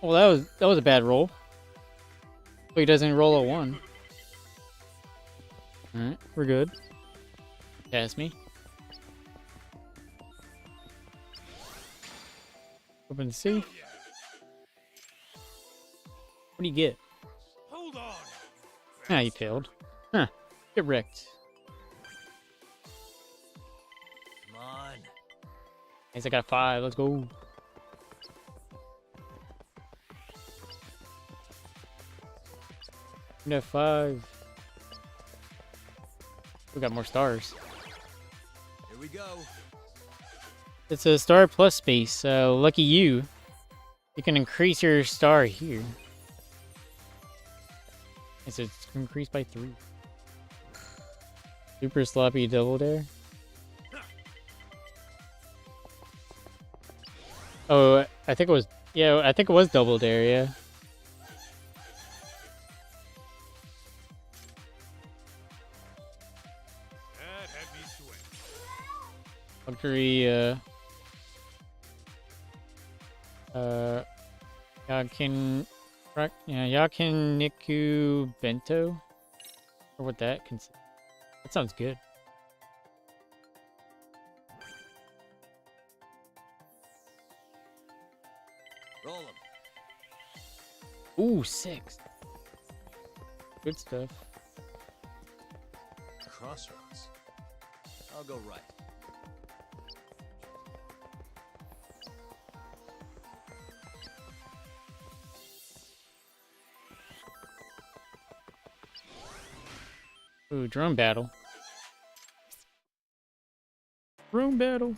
Well, that was a bad roll. So he doesn't roll a 1. Alright, we're good. Pass me. Open the safe. What do you get? Hold on. Ah, you failed. Huh. Get wrecked. Come on. Guys, I got 5. Let's go. We got 5. We got more stars. Here we go. It's a star plus space, so lucky you. You can increase your star here. It's increased by 3. Super sloppy double dare. Oh, I think it was, yeah, I think it was double dare, yeah. That had me sweat. Luxury, Yakiniku Bento? Or what that consists. That sounds good. Roll 'em. Ooh, 6. Good stuff. crossroads. I'll go right. Ooh, drone battle. Drone battle.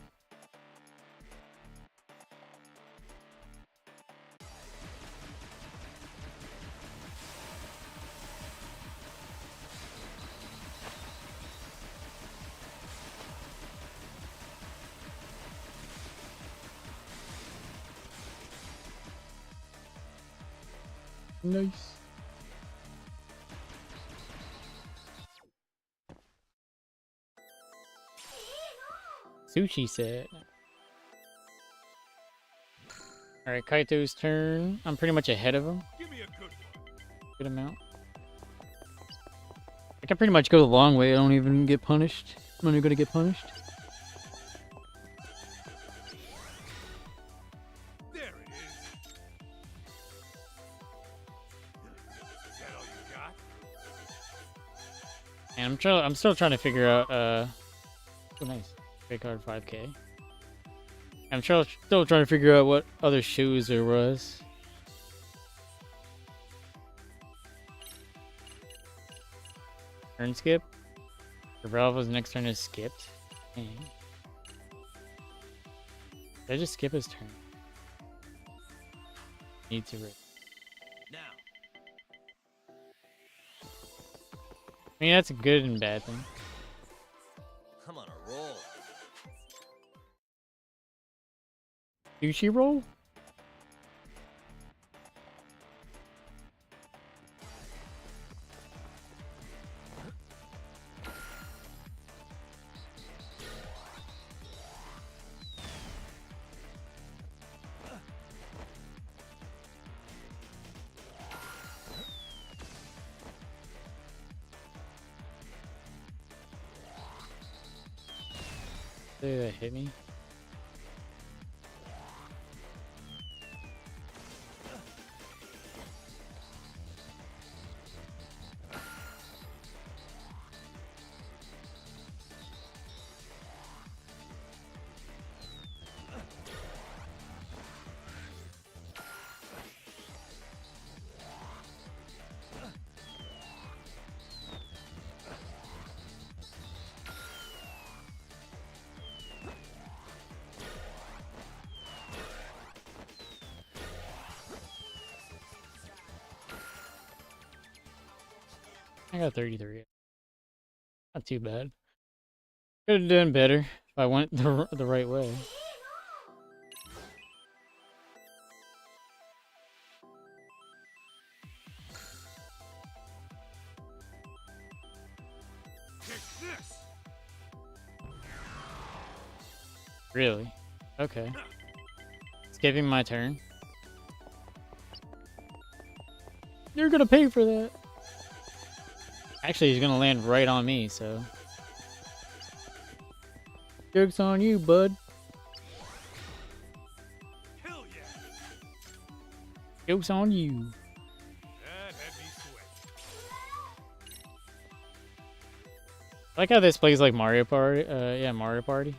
Nice. Sushi set. Alright, Kaito's turn. I'm pretty much ahead of him. Give me a good one. Good amount. I can pretty much go the long way. I don't even get punished. I'm only gonna get punished. There it is. Is that all you got? And I'm still trying to figure out oh nice. Big card 5k. I'm still trying to figure out what other shoes there was. Turn skip. Bravo's next turn is skipped. Dang. Did I just skip his turn? Need to rip. Now. I mean, that's a good and bad thing. I'm on a roll. Sushi roll? Did that hit me? I got 33. Not too bad. Could have done better if I went the right way. Take this. Really? Okay. Skipping my turn. You're gonna pay for that. Actually, he's gonna land right on me, so. Joke's on you, bud. Hell yeah. Joke's on you. That had me sweat. I like how this plays like Mario Party. Yeah, Mario Party.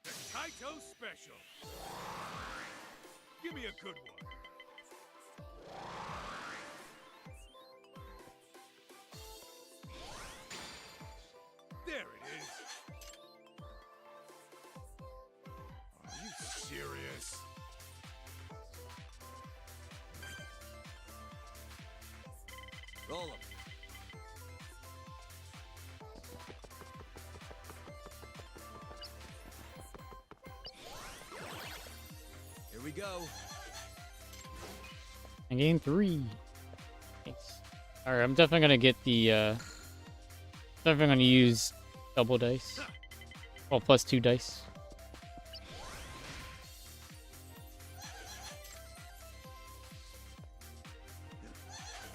The Kaito Special. Give me a good one. There it is. Are you serious? Roll 'em. Here we go. And game 3. Nice. Alright, I'm definitely gonna get the definitely gonna use double dice. Well, plus 2 dice. Is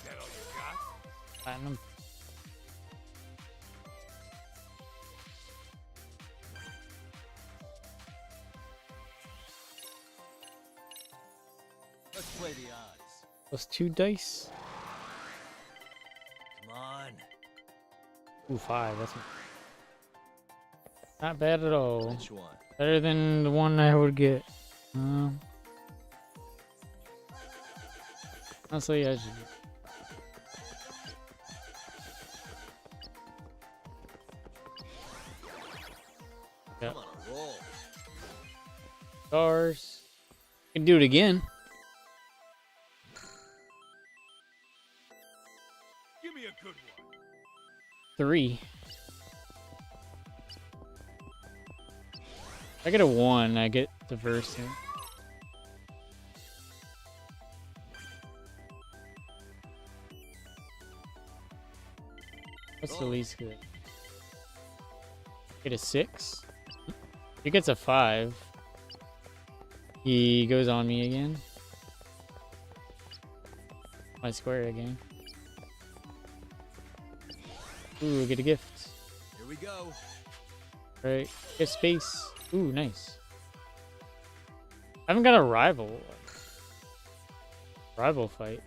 that all you got? Platinum. Play the odds. Plus 2 dice. Come on. Ooh, 5. That's not bad at all. Which one? Better than the one I would get. Honestly, I should. Come on, a roll. Stars. Can do it again. Give me a good one. 3. If I get a 1, I get the verse here. What's the least good? Get a 6. If he gets a 5, he goes on me again. My square again. Ooh, get a gift. Here we go. Right, get space. Ooh, nice. I haven't got a rival. Rival fight.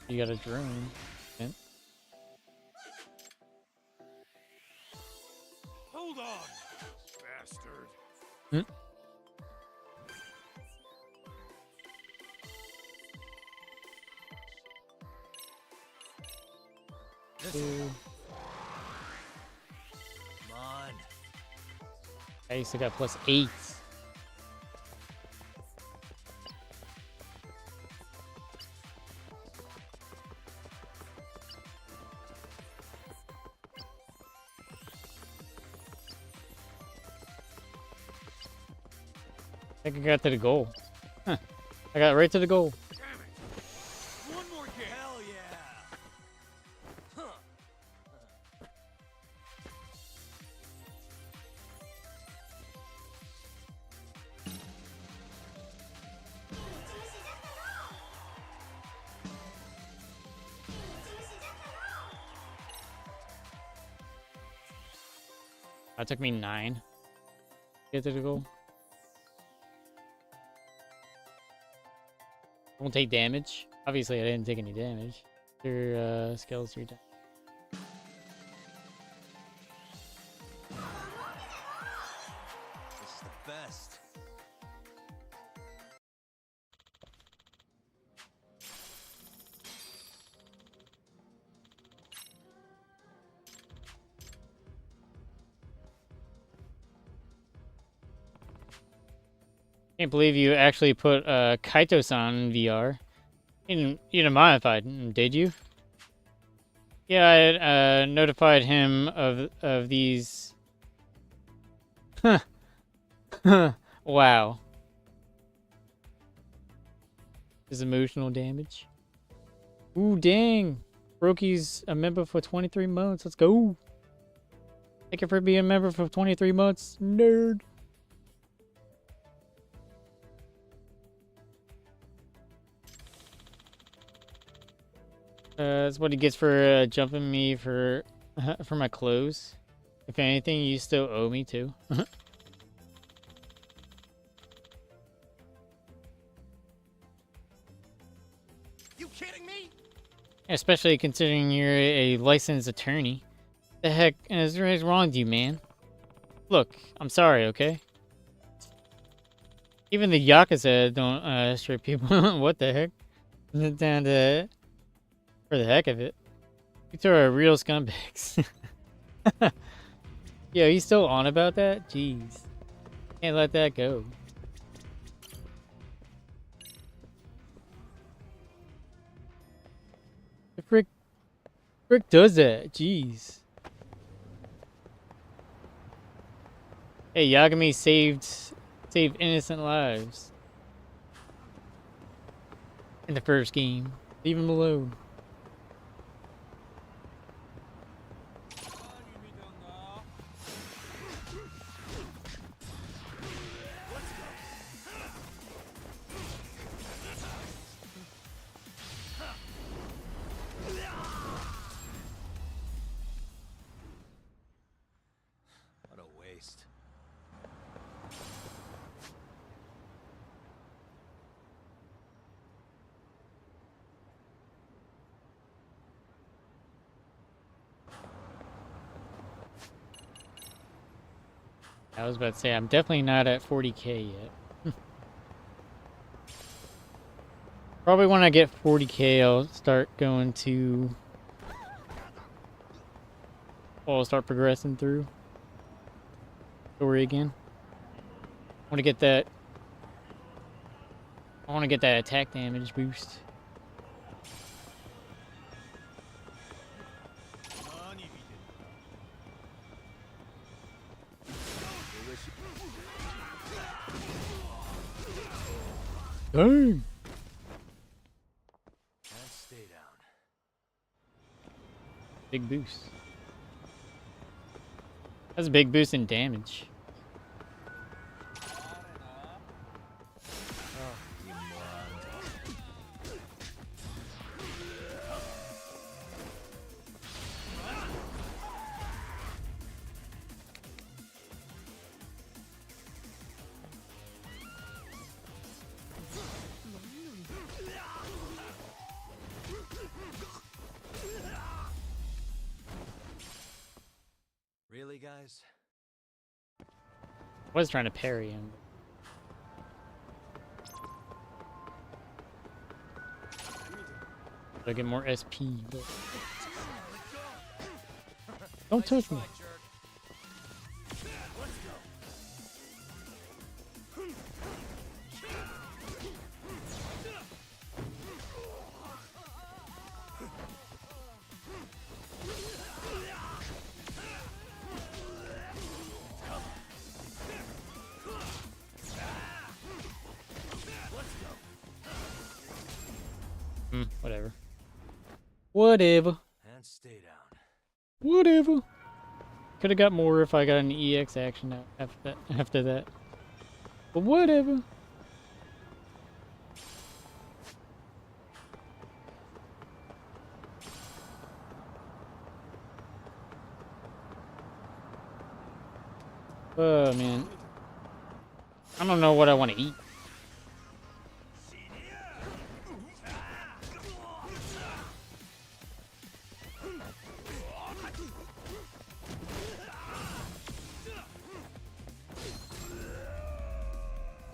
You got a drone. Yeah. Hold on, bastard. Hmm? Ooh. Come on. I used to got plus 8. I think I got to the goal. Huh. I got right to the goal. Damn it. One more game. Hell yeah. Huh. That took me 9 to get to the goal. Won't take damage. Obviously, I didn't take any damage. Your skills 3 times. This is the best. Can't believe you actually put Kaito-san in VR. You didn't modify it, did you? Yeah, I had, notified him of these. Huh. Wow. His emotional damage. Ooh, dang. Brokey's a member for 23 months. Let's go. Thank you for being a member for 23 months. Nerd. That's what he gets for jumping me for my clothes. If anything, you still owe me too. You kidding me? Especially considering you're a licensed attorney. The heck is wrong with you, man? Look, I'm sorry, okay? Even the Yakuza don't strip people. What the heck? Down to for the heck of it. You two are real scumbags. Yo, he's still on about that? Jeez. Can't let that go. The frick does that? Jeez. Hey, Yagami saved innocent lives in the first game. Leave him alone. What a waste. I was about to say, I'm definitely not at 40k yet. Probably when I get 40k, I'll start going to... Well, I'll start progressing through story again. I want to get that... I want to get that attack damage boost. Dang! And stay down. Big boost. That's a big boost in damage. Really, guys? I was trying to parry him. I get more SP, but... Don't touch me. Whatever. Whatever. And stay down. Whatever. Could have got more if I got an EX action after that. But whatever. Oh man. I don't know what I want to eat.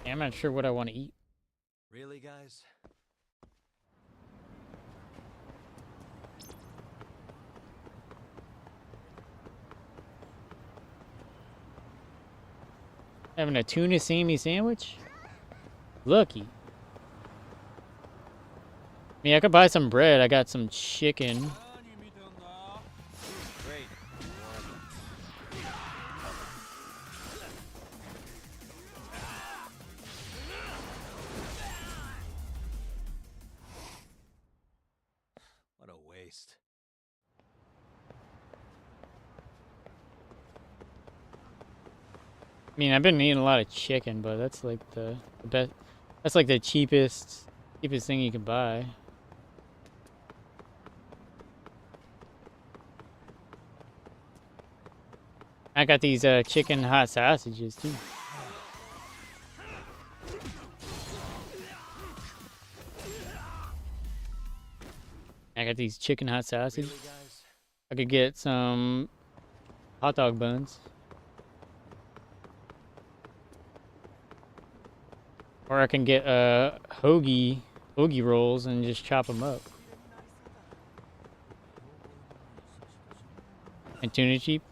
I'm not sure what I want to eat. Really, guys? Having a tuna sammy sandwich? Lucky. I mean, I could buy some bread. I got some chicken. Great. What a waste. I mean, I've been eating a lot of chicken, but that's like the best. That's like the cheapest thing you can buy. I got these chicken hot sausages too. I got these chicken hot sausages. Really, guys? I could get some hot dog buns. Or I can get hoagie rolls and just chop them up. And tuna cheap.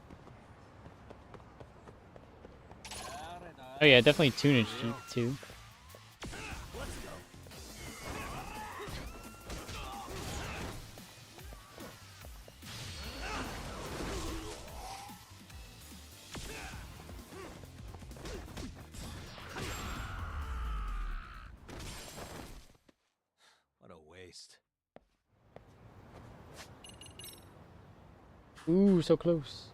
Oh yeah, definitely tuna cheap too. What a waste. Ooh, so close.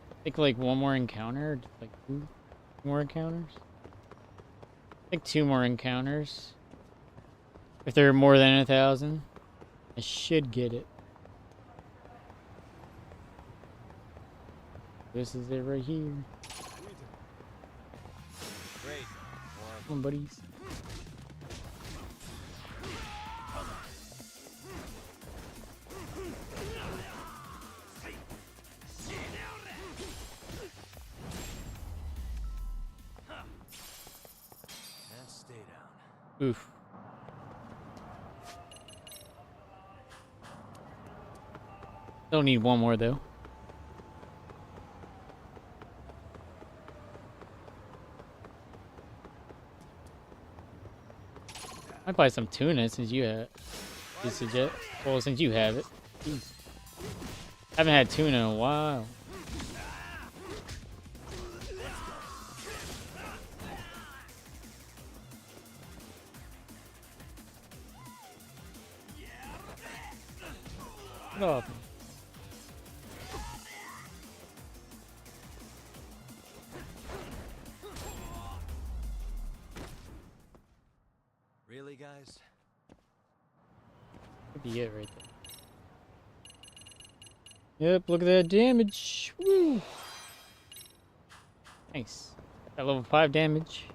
I think like one more encounter, like 2 more encounters. I think 2 more encounters. If they're more than 1,000, I should get it. This is it right here. Great. Come on, buddies. Oof. Don't need one more though. I'd buy some tuna since you have well, since you have it. Jeez. Haven't had tuna in a while. Get off me. Really, guys? Could be it right there. Yep, look at that damage. Woo! Nice. Got level 5 damage.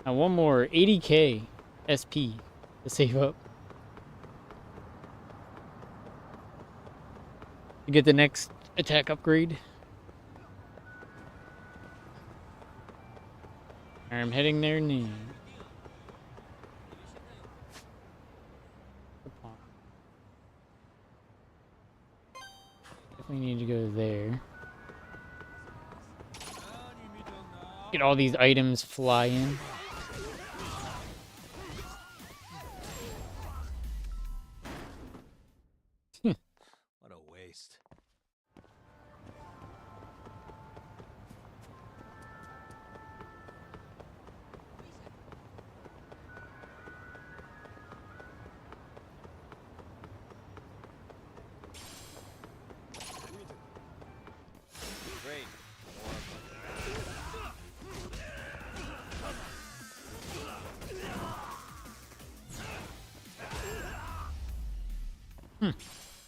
Now one more 80k SP to save up. To get the next attack upgrade. I'm heading there now. Definitely need to go there. Get all these items flying. What a waste. Great.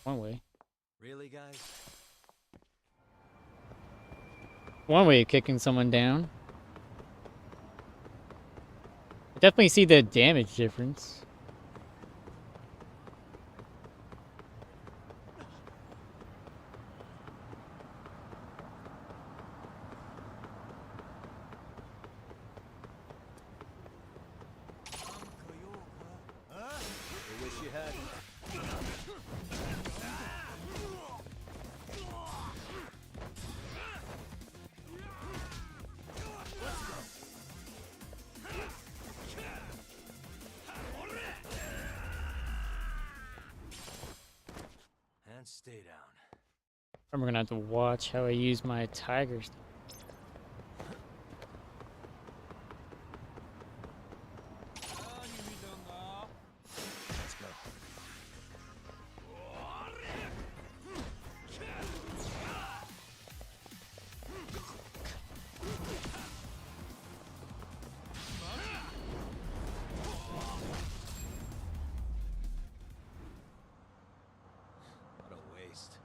One way. Really, guys? One way of kicking someone down. I definitely see the damage difference. I wish you hadn't. And stay down. I'm gonna have to watch how I use my tigers. Let's go. What a waste.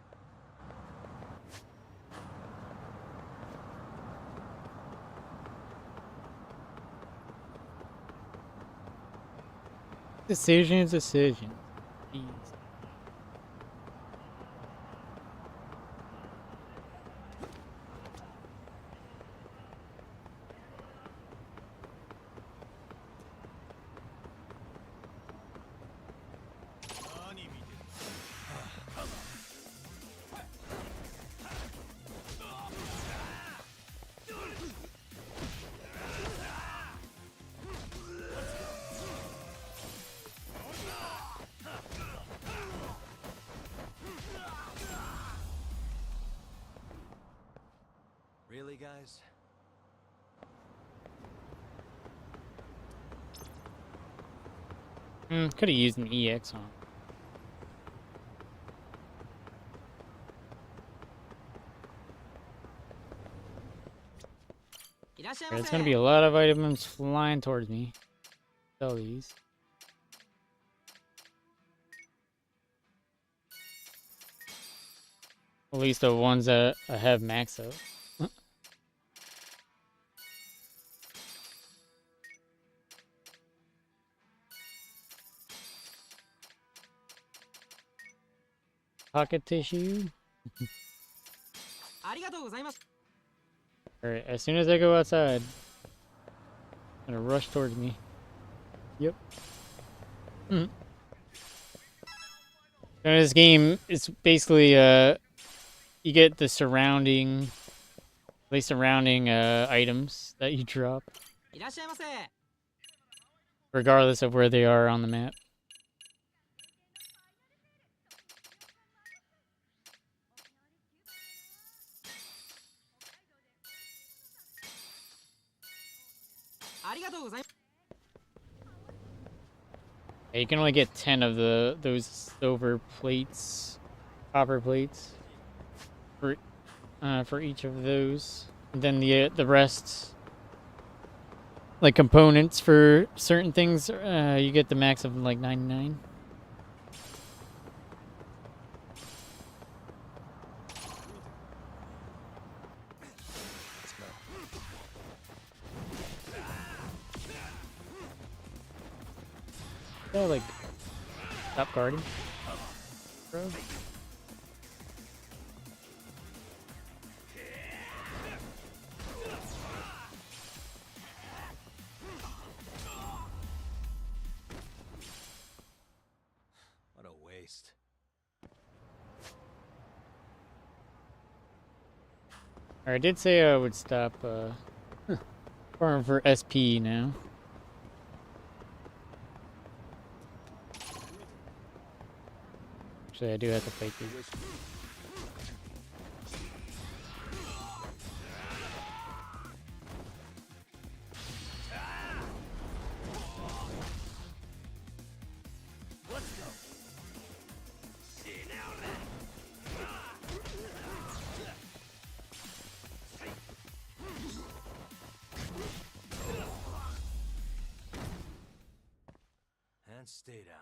Decision. Jeez. Really, guys? Could have used an EX on. There's gonna be a lot of items flying towards me. Sell these. At least the ones that I have max out. Pocket tissue. Alright, as soon as I go outside, it's gonna rush towards me. Yep. Hmm. This game is basically you get the surrounding items that you drop, regardless of where they are on the map. Yeah, you can only get 10 of those silver plates, copper plates, for each of those. And then the rest, like components for certain things, you get the max of like 99. Oh, like, stop guarding, bro. What a waste. I did say I would stop farming for SP now. Actually, I do have to fight these. And stay down.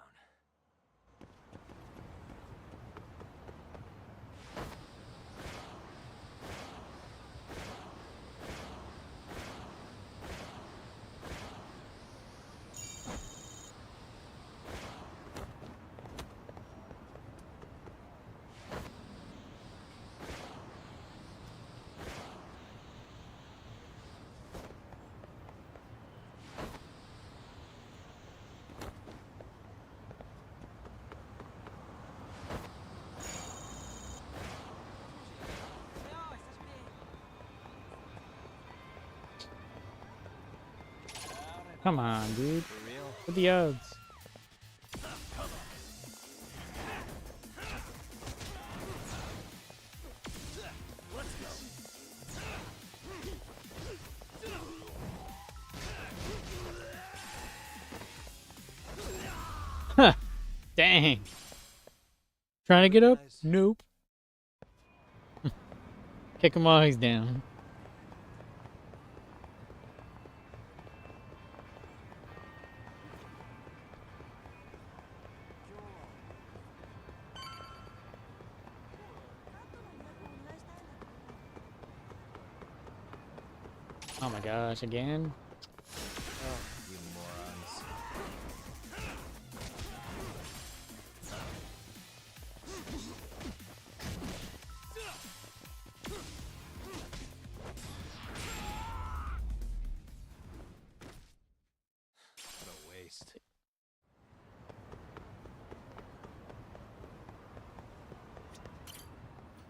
Come on, dude. What are the odds? Huh. Dang. Trying to get up? Nope. Kick him while he's down. Oh my gosh, again? Oh, you morons. What a waste.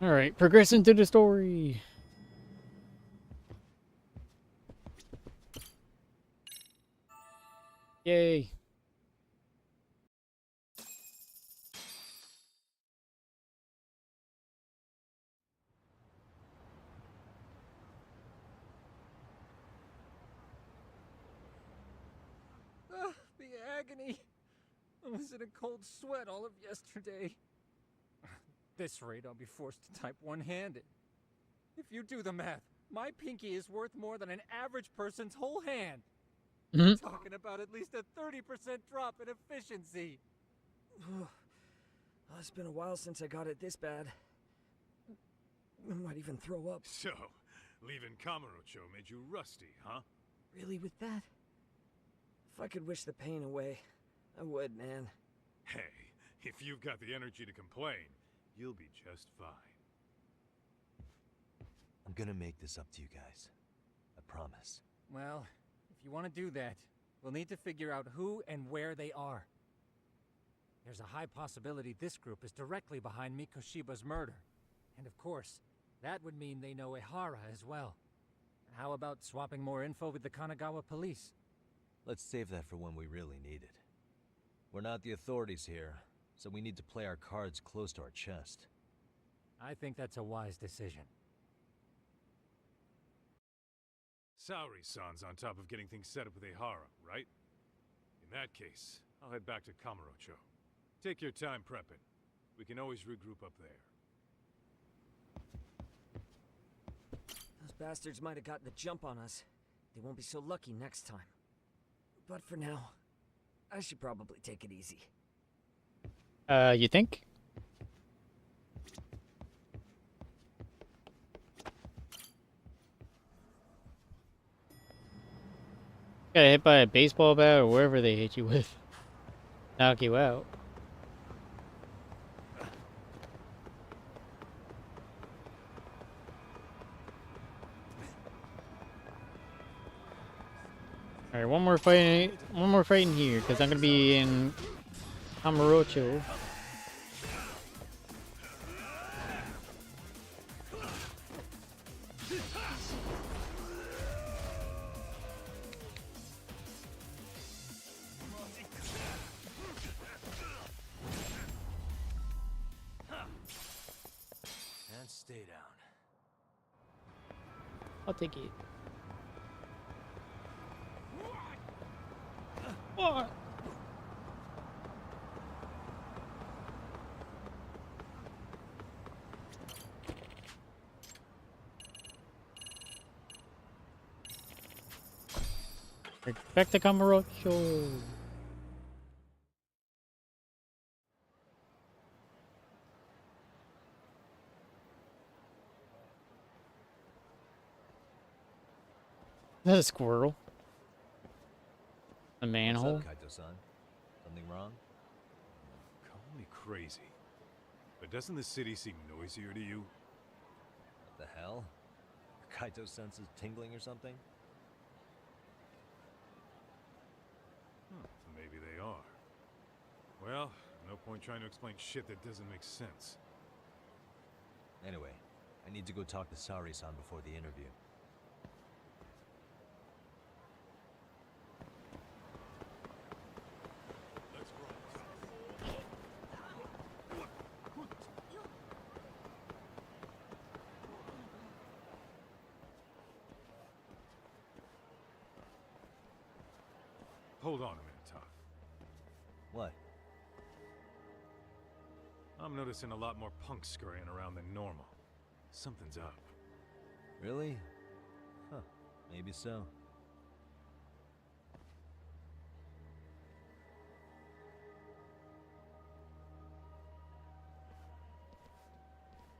Alright, progressing to the story. Yay. The agony! I was in a cold sweat all of yesterday. At this rate, I'll be forced to type one-handed. If you do the math, my pinky is worth more than an average person's whole hand. We're talking about at least a 30% drop in efficiency. Well, it's been a while since I got it this bad. I might even throw up. So, leaving Kamurocho made you rusty, huh? Really with that? If I could wish the pain away, I would, man. Hey, if you've got the energy to complain, you'll be just fine. I'm gonna make this up to you guys. I promise. Well, if you want to do that, We'll need to figure out who and where they are. There's a high possibility this group is directly behind Mikoshiba's murder. And of course, that would mean they know Ehara as well. How about swapping more info with the Kanagawa police? Let's save that for when we really need it. We're not the authorities here, so we need to play our cards close to our chest. I think that's a wise decision. Saori-san's on top of getting things set up with Ehara, right? In that case, I'll head back to Kamurocho. Take your time prepping. We can always regroup up there. Those bastards might have gotten the jump on us. They won't be so lucky next time. But for now, I should probably take it easy. You think? Got hit by a baseball bat or wherever they hit you with. Knock you out. Alright, one more fight in here, because I'm gonna be in Kamurocho. And stay down. I'll take it. What? Back to Kamurocho. That's a squirrel. A manhole. What's up, Kaito-san? Something wrong? Call me crazy, but doesn't the city seem noisier to you? What the hell? Kaito senses tingling or something? Maybe they are. Well, no point trying to explain shit that doesn't make sense. Anyway, I need to go talk to Saori-san before the interview. Hold on a minute, Todd. What? I'm noticing a lot more punks scurrying around than normal. Something's up. Really? Huh. Maybe so.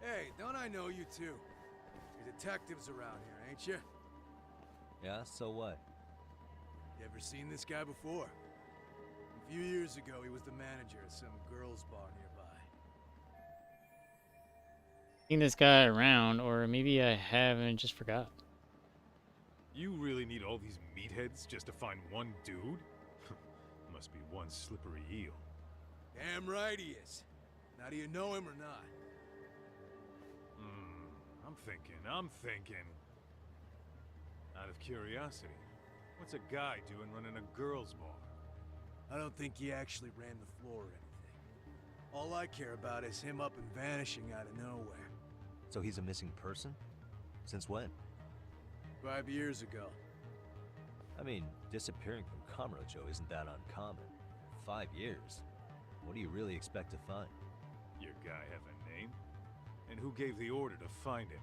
Hey, don't I know you two? You're detectives around here, ain't you? Yeah, so what? You ever seen this guy before? A few years ago, he was the manager at some girls' bar nearby. Seen this guy around, or maybe I have and just forgot. You really need all these meatheads just to find one dude? Must be one slippery eel. Damn right he is. Now, do you know him or not? I'm thinking. Out of curiosity, what's a guy doing running a girls' bar? I don't think he actually ran the floor or anything. All I care about is him up and vanishing out of nowhere. So he's a missing person? Since when? 5 years ago. I mean, disappearing from Kamurocho isn't that uncommon. 5 years? What do you really expect to find? Your guy have a name? And who gave the order to find him?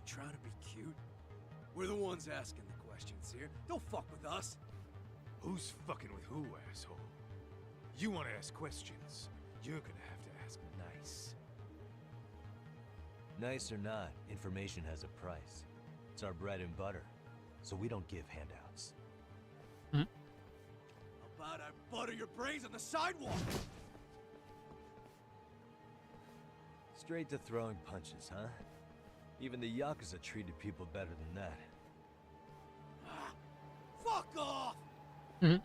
Trying to be cute? We're the ones asking the questions here. Don't fuck with us. Who's fucking with who, asshole? You want to ask questions? You're gonna have to ask nice. Nice or not, information has a price. It's our bread and butter, so we don't give handouts. How about I butter your brains on the sidewalk? Straight to throwing punches, huh? Even the Yakuza treated people better than that. Fuck off! Mhm.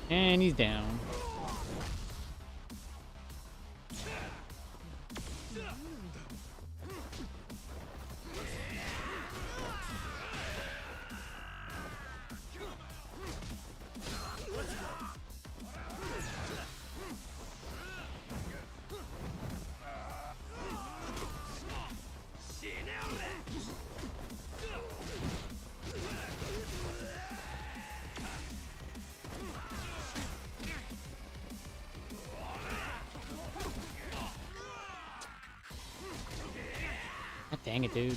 And he's down. God dang it, dude.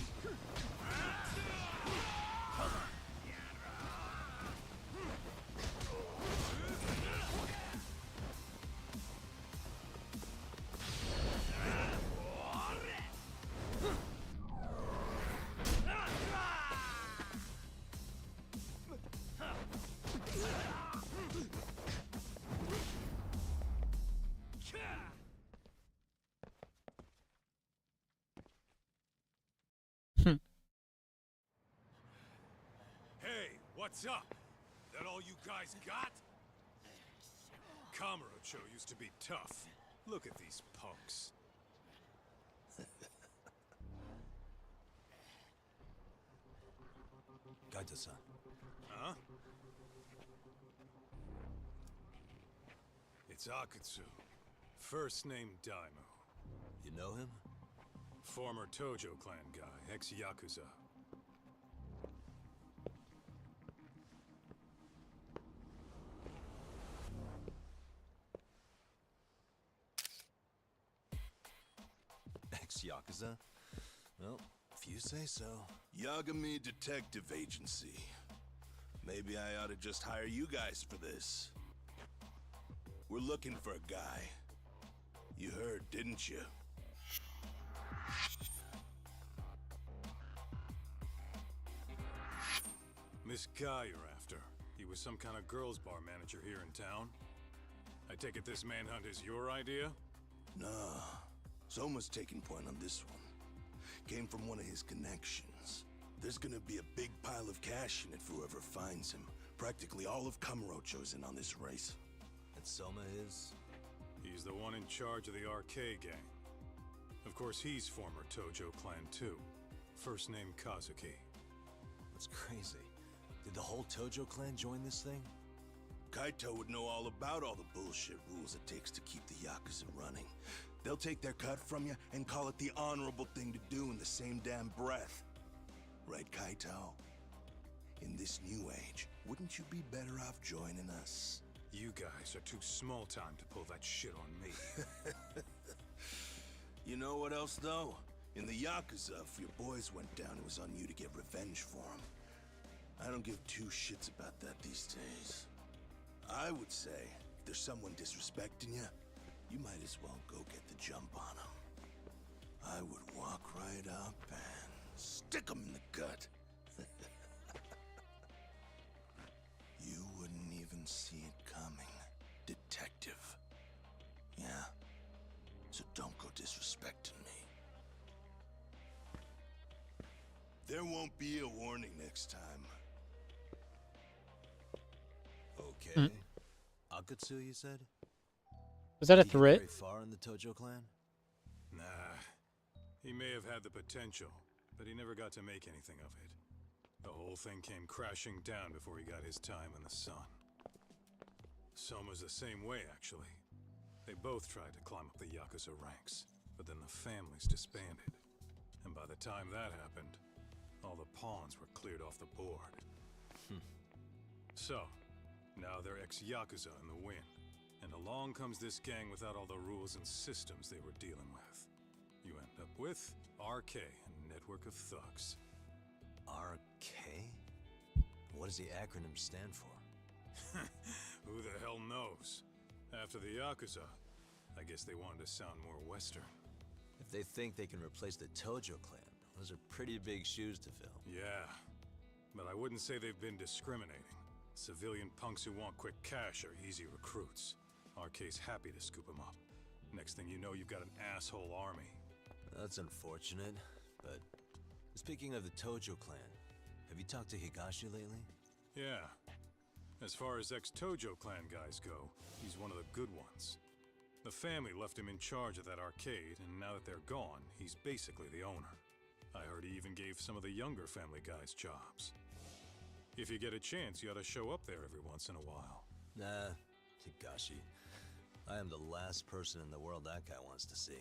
Hey, what's up? That all you guys got? Kamurocho used to be tough. Look at these punks. Gaito-san. Huh? It's Akutsu. First name Daimyo. You know him? Former Tojo clan guy, ex-Yakuza. Ex-Yakuza? Well, if you say so. Yagami Detective Agency. Maybe I ought to just hire you guys for this. We're looking for a guy. You heard, didn't you? This guy you're after, he was some kind of girls' bar manager here in town? I take it this manhunt is your idea? Nah. Soma's taking point on this one. Came from one of his connections. There's gonna be a big pile of cash in it for whoever finds him. Practically all of Kamurocho's in on this race. And Soma is? He's the one in charge of the RK gang. Of course, he's former Tojo clan too. First name Kazuki. That's crazy. Did the whole Tojo clan join this thing? Kaito would know all about all the bullshit rules it takes to keep the Yakuza running. They'll take their cut from you and call it the honorable thing to do in the same damn breath. Right, Kaito? In this new age, wouldn't you be better off joining us? You guys are too small time to pull that shit on me. You know what else, though? In the Yakuza, if your boys went down, it was on you to get revenge for them. I don't give two shits about that these days. I would say, if there's someone disrespecting you, you might as well go get the jump on them. I would walk right up and stick them in the gut. You wouldn't even see it coming, detective. Yeah? So don't go disrespecting me. There won't be a warning next time. Okay. Akutsu, you said? Was that a Did he get threat? very far in the Tojo clan? Nah. He may have had the potential, but he never got to make anything of it. The whole thing came crashing down before he got his time in the sun. Soma's the same way, actually. They both tried to climb up the Yakuza ranks, but then the families disbanded. And by the time that happened, all the pawns were cleared off the board. So, now they're ex-Yakuza in the wind. And along comes this gang without all the rules and systems they were dealing with. You end up with RK, a network of thugs. RK? What does the acronym stand for? Who the hell knows? After the Yakuza, I guess they wanted to sound more Western. If they think they can replace the Tojo clan, those are pretty big shoes to fill. Yeah, but I wouldn't say they've been discriminating. Civilian punks who want quick cash are easy recruits. RK's happy to scoop them up. Next thing you know, you've got an asshole army. That's unfortunate, but speaking of the Tojo clan, have you talked to Higashi lately? Yeah. As far as ex-Tojo clan guys go, he's one of the good ones. The family left him in charge of that arcade, and now that they're gone, he's basically the owner. I heard he even gave some of the younger family guys jobs. If you get a chance, you ought to show up there every once in a while. Nah, Higashi. I am the last person in the world that guy wants to see.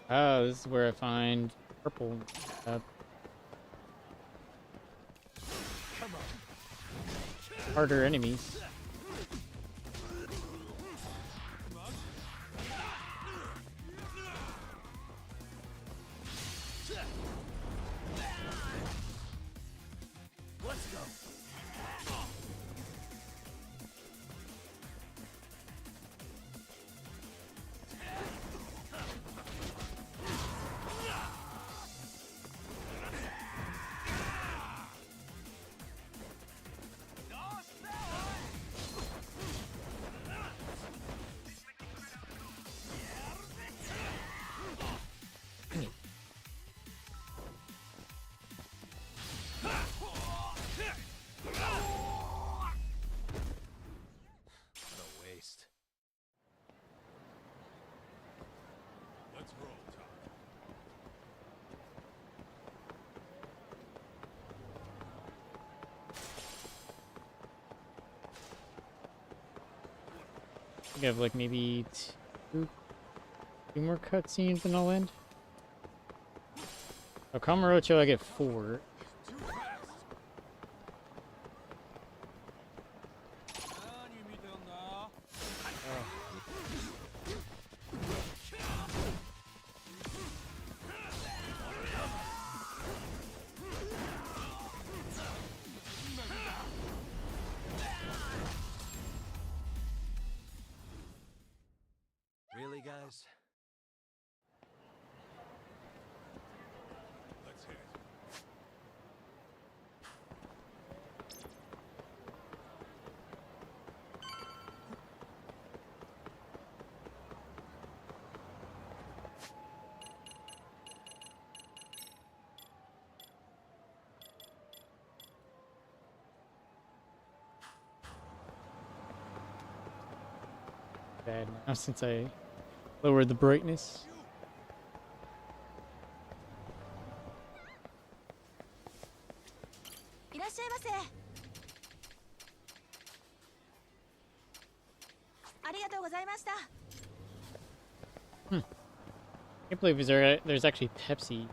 Oh, this is where I find purple. Harder enemies. Let's go. What a waste. Let's roll, Tom. I think I have like maybe two more cutscenes and I'll end. Oh, Kamurocho, I get 4. Really, guys? Let's hit it. Bad now since I lowered the brightness. Can't believe there's actually Pepsi.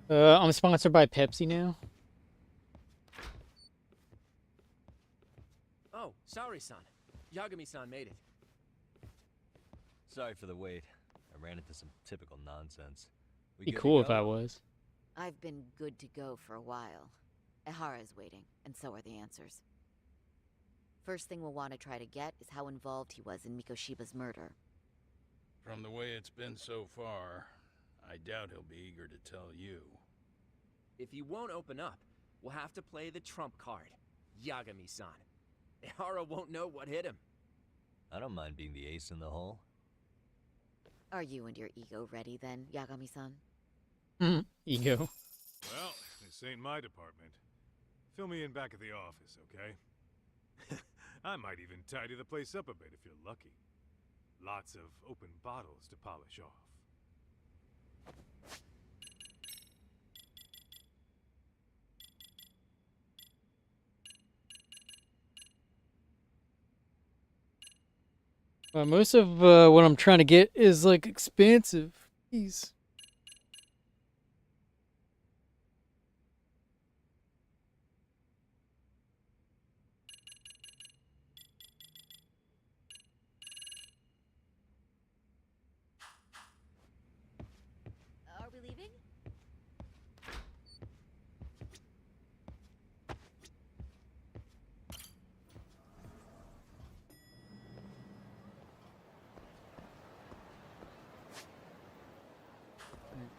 I'm sponsored by Pepsi now. Oh, sorry-san. Yagami-san made it. Sorry for the wait. I ran into some typical nonsense. We Be good to cool if go? I was. I've been good to go for a while. Ehara's waiting, and so are the answers. First thing we'll want to try to get is how involved he was in Mikoshiba's murder. From the way it's been so far, I doubt he'll be eager to tell you. If he won't open up, we'll have to play the trump card. Yagami-san. Ehara won't know what hit him. I don't mind being the ace in the hole. Are you and your ego ready then, Yagami-san? Ego. Well, this ain't my department. Fill me in back at the office, okay? I might even tidy the place up a bit if you're lucky. Lots of open bottles to polish off. Most of what I'm trying to get is like expansive. Jeez.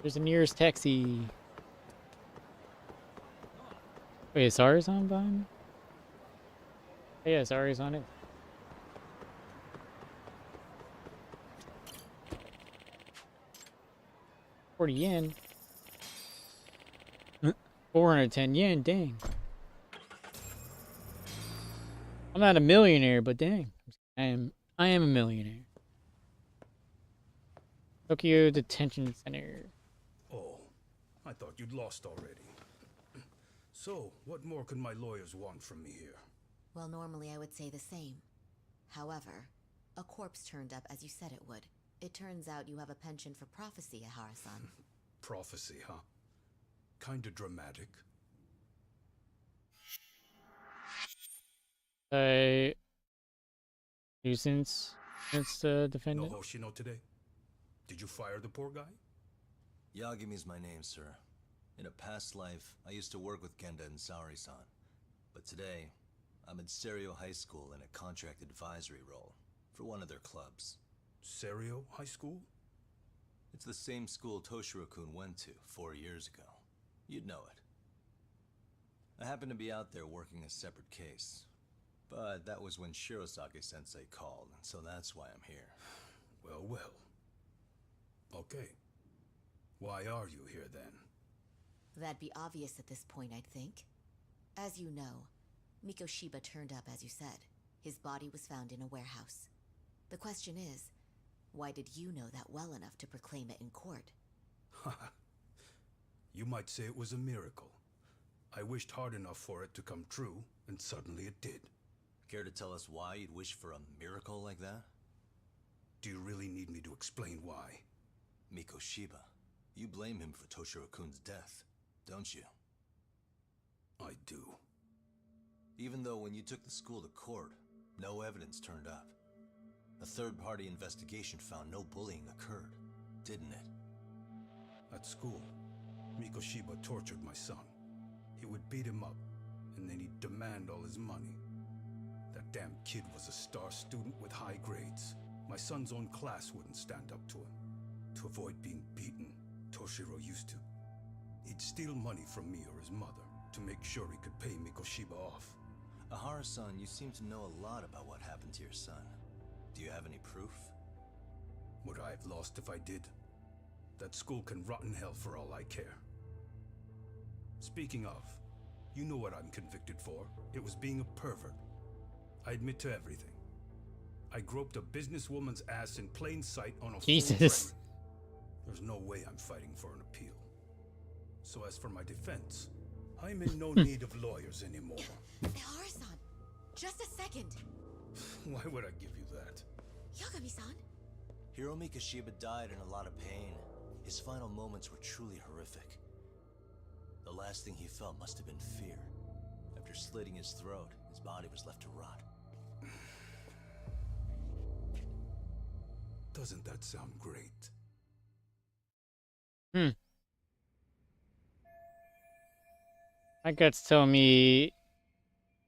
There's the nearest taxi. Wait, is Ari's on behind me? Oh, yeah, Ari's on it. $40 yen. 410 yen, dang. I'm not a millionaire, but dang. I am a millionaire. Tokyo Detention Center. Oh, I thought you'd lost already. So, what more can my lawyers want from me here? Well, normally I would say the same. However, a corpse turned up as you said it would. It turns out you have a penchant for prophecy, Ahara-san. Prophecy, huh? Kinda dramatic. Nuisance against the defendant. No Hoshino today? Did you fire the poor guy? Yagami's my name, sir. In a past life, I used to work with Genda and Saori-san. But today, I'm at Serio High School in a contract advisory role for one of their clubs. Serio High School? It's the same school Toshiro-kun went to 4 years ago. You'd know it. I happened to be out there working a separate case. But that was when Shirosake-sensei called, so that's why I'm here. Well, well. Okay. Why are you here then? That'd be obvious at this point, I'd think. As you know, Mikoshiba turned up as you said. His body was found in a warehouse. The question is, why did you know that well enough to proclaim it in court? You might say it was a miracle. I wished hard enough for it to come true, and suddenly it did. Care to tell us why you'd wish for a miracle like that? Do you really need me to explain why? Mikoshiba, you blame him for Toshiro-kun's death, don't you? I do. Even though when you took the school to court, no evidence turned up. A third-party investigation found no bullying occurred, didn't it? At school, Mikoshiba tortured my son. He would beat him up, and then he'd demand all his money. That damn kid was a star student with high grades. My son's own class wouldn't stand up to him. To avoid being beaten, Toshiro used to. He'd steal money from me or his mother to make sure he could pay Mikoshiba off. Ahara-san, you seem to know a lot about what happened to your son. Do you have any proof? Would I have lost if I did? That school can rot in hell for all I care. Speaking of, you know what I'm convicted for. It was being a pervert. I admit to everything. I groped a businesswoman's ass in plain sight on a Jesus. full frame. There's no way I'm fighting for an appeal. So as for my defense, I'm in no need of lawyers anymore. Ahara-san, just a second. Why would I give you that? Yagami-san? Hiro Mikoshiba died in a lot of pain. His final moments were truly horrific. The last thing he felt must have been fear. After slitting his throat, his body was left to rot. Doesn't that sound great? My guts tell me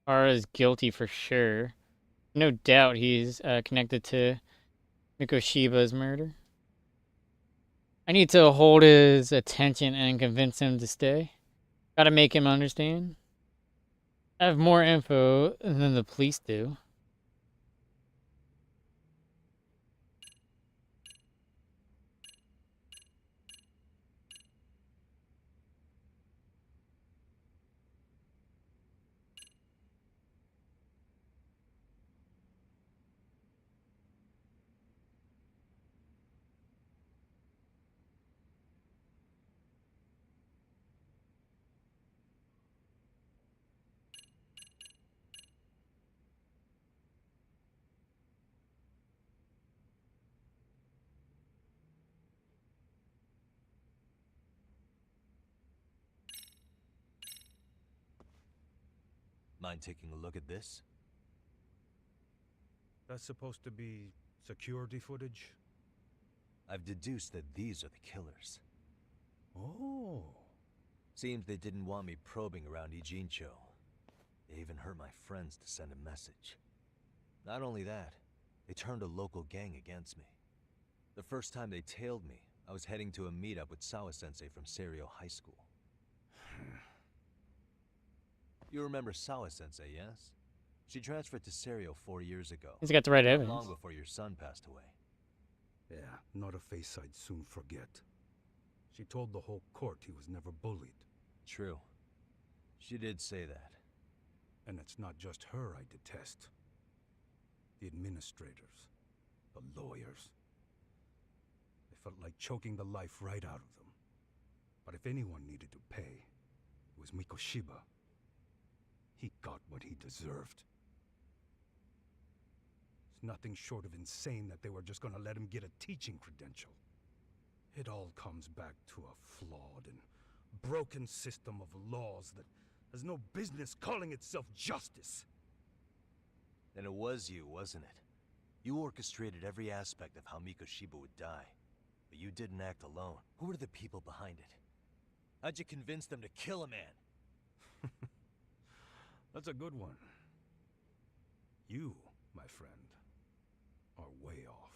Ara's guilty for sure. No doubt he's connected to Mikoshiba's murder. I need to hold his attention and convince him to stay. Gotta make him understand. I have more info than the police do. Mind taking a look at this? That's supposed to be security footage? I've deduced that these are the killers. Oh. Seems they didn't want me probing around Ijincho. They even hurt my friends to send a message. Not only that, they turned a local gang against me. The first time they tailed me, I was heading to a meetup with Sawa-sensei from Seiryo High School. You remember Sawa-sensei, yes? She transferred to Seiryo 4 years ago. He's got the right not evidence. long before your son passed away. Yeah, not a face I'd soon forget. She told the whole court he was never bullied. True. She did say that. And it's not just her I detest. The administrators, the lawyers. I felt like choking the life right out of them. But if anyone needed to pay, it was Mikoshiba. He got what he deserved. It's nothing short of insane that they were just gonna let him get a teaching credential. It all comes back to a flawed and broken system of laws that has no business calling itself justice. Then it was you, wasn't it? You orchestrated every aspect of how Mikoshiba would die. But you didn't act alone. Who were the people behind it? How'd you convince them to kill a man? That's a good one. You, my friend, are way off.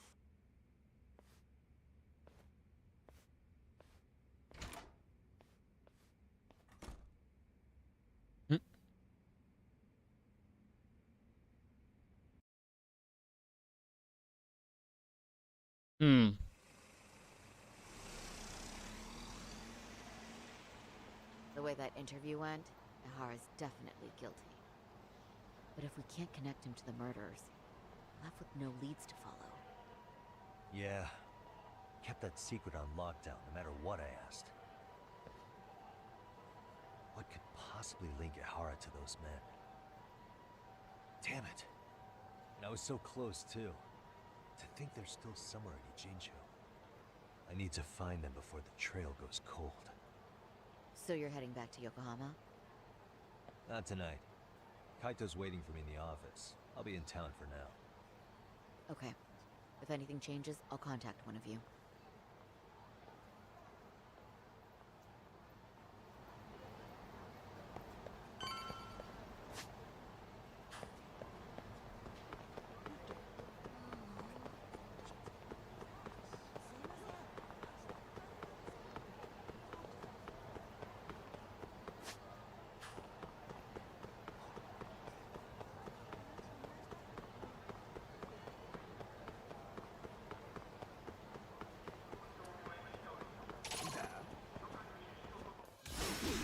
Hmm. The way that interview went, Ihara's definitely guilty. But if we can't connect him to the murderers, we're left with no leads to follow. Yeah. Kept that secret on lockdown, no matter what I asked. What could possibly link Ihara to those men? Damn it. And I was so close, too. To think they're still somewhere in Ijincho. I need to find them before the trail goes cold. So you're heading back to Yokohama? Not tonight. Kaito's waiting for me in the office. I'll be in town for now. Okay. If anything changes, I'll contact one of you.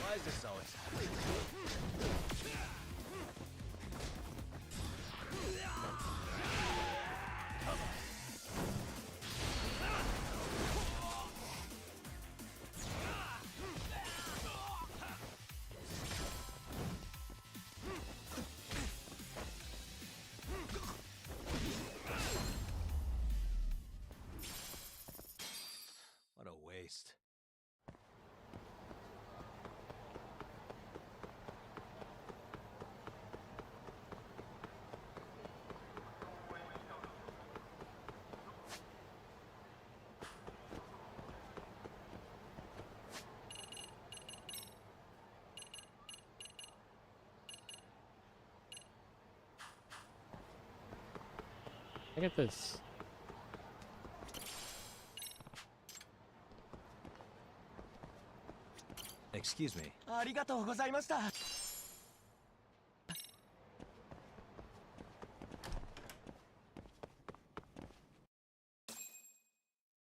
Why is this always happening? What a waste. Look at this. Excuse me. Alright,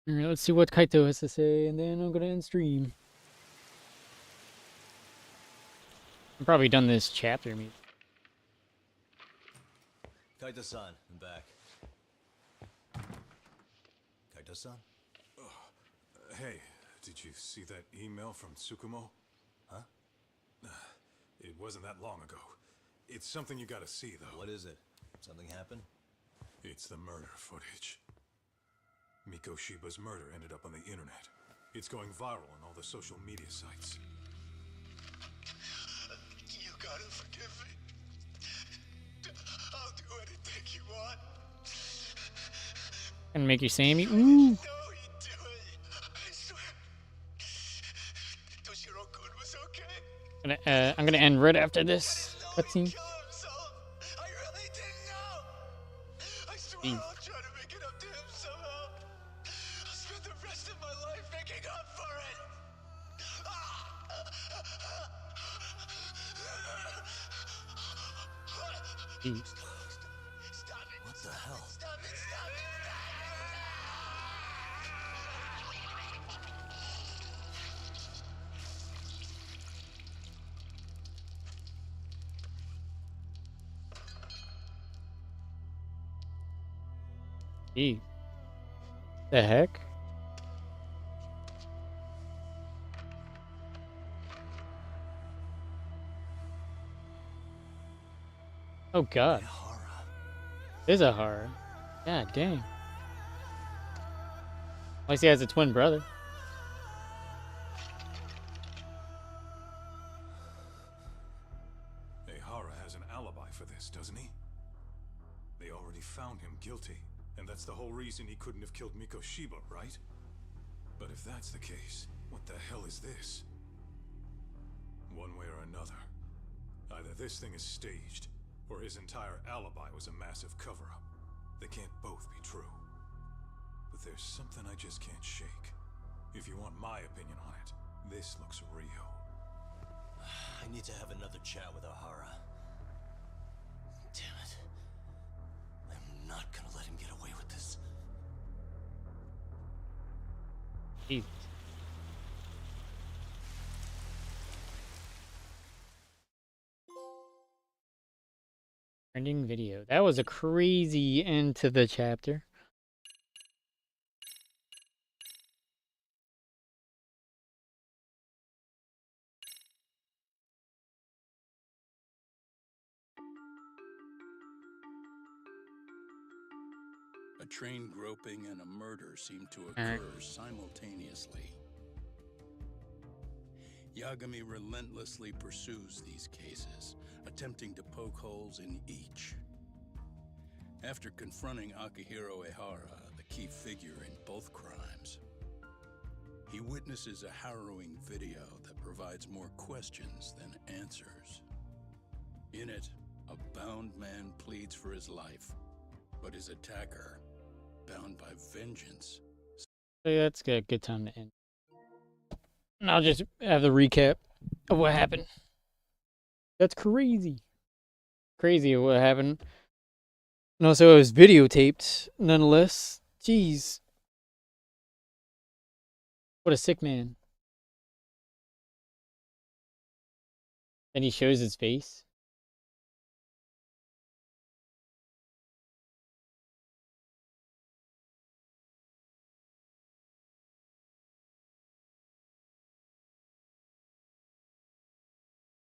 let's see what Kaito has to say, and then I'm gonna end stream. I'm probably done this chapter. Kaito-san, I'm back. Kaito-san? Hey, did you see that email from Tsukumo? Huh? It wasn't that long ago. It's something you gotta see, though. What is it? Something happened? It's the murder footage. Mikoshiba's murder ended up on the internet. It's going viral on all the social media sites. You gotta forgive me. I'll do anything you want. Gonna make you Sammy. Ooh. No, you do it. I swear. Toshiro-kun was okay. I'm gonna end right after this cutscene. I really didn't know. I swear I'll try to make it up to him somehow. I'll spend the rest of my life make up for it. Jeez. Stop it. What the hell? Stop it. Stop it. Jeez. The heck? Oh god. Is a horror. God dang. At least he has a twin brother. Ehara has an alibi for this, doesn't he? They already found him guilty, and that's the whole reason he couldn't have killed Mikoshiba, right? But if that's the case, what the hell is this? One way or another, either this thing is staged, or his entire alibi was a massive cover-up. They can't both be true. But there's something I just can't shake. If you want my opinion on it, this looks real. I need to have another chat with O'Hara. Damn it. I'm not gonna let him get away with this. Jeez. Trending video. That was a crazy end to the chapter. A train groping and a murder seem to occur simultaneously. Yagami relentlessly pursues these cases, attempting to poke holes in each. After confronting Akihiro Ehara, the key figure in both crimes, he witnesses a harrowing video that provides more questions than answers. In it, a bound man pleads for his life, but his attacker, bound by vengeance. So yeah, that's a good time to end. And I'll just have the recap of what happened. That's crazy. Crazy what happened. And also it was videotaped, nonetheless. Jeez. What a sick man. And he shows his face.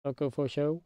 Coco for show.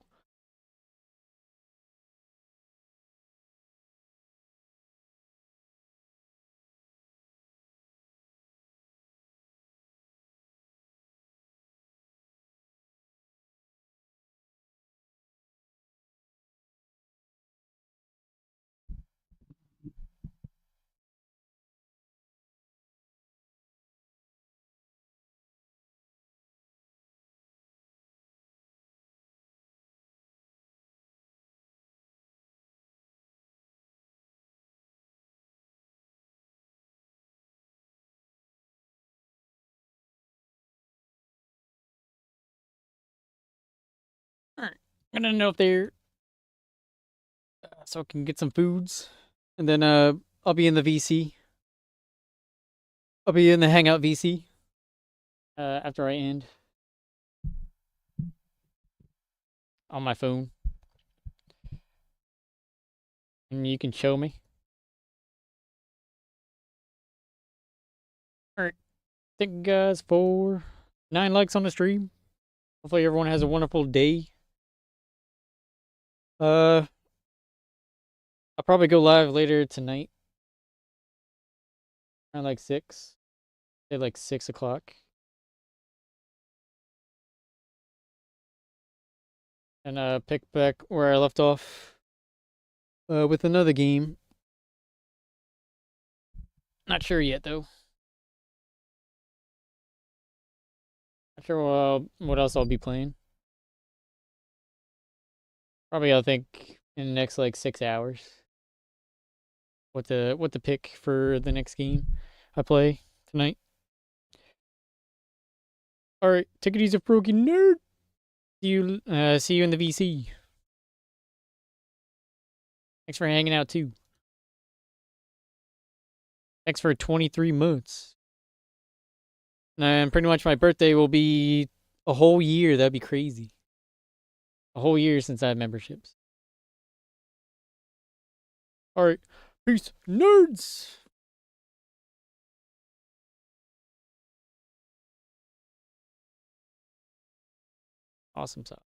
Alright. I'm gonna know if they're so I can get some foods. And then I'll be in the VC. I'll be in the Hangout VC. After I end. On my phone. And you can show me. Alright. Thank you guys for 9 likes on the stream. Hopefully everyone has a wonderful day. I'll probably go live later tonight. Around like 6. Say like 6 o'clock. And pick back where I left off. With another game. Not sure yet though. Not sure what else I'll be playing. Probably I'll think in the next like 6 hours. What to pick for the next game I play tonight. Alright, take it easy, broken nerd. See you in the VC. Thanks for hanging out too. Thanks for 23 months. And pretty much my birthday will be a whole year. That'd be crazy. A whole year since I had memberships. Alright, peace, nerds! Awesome sauce.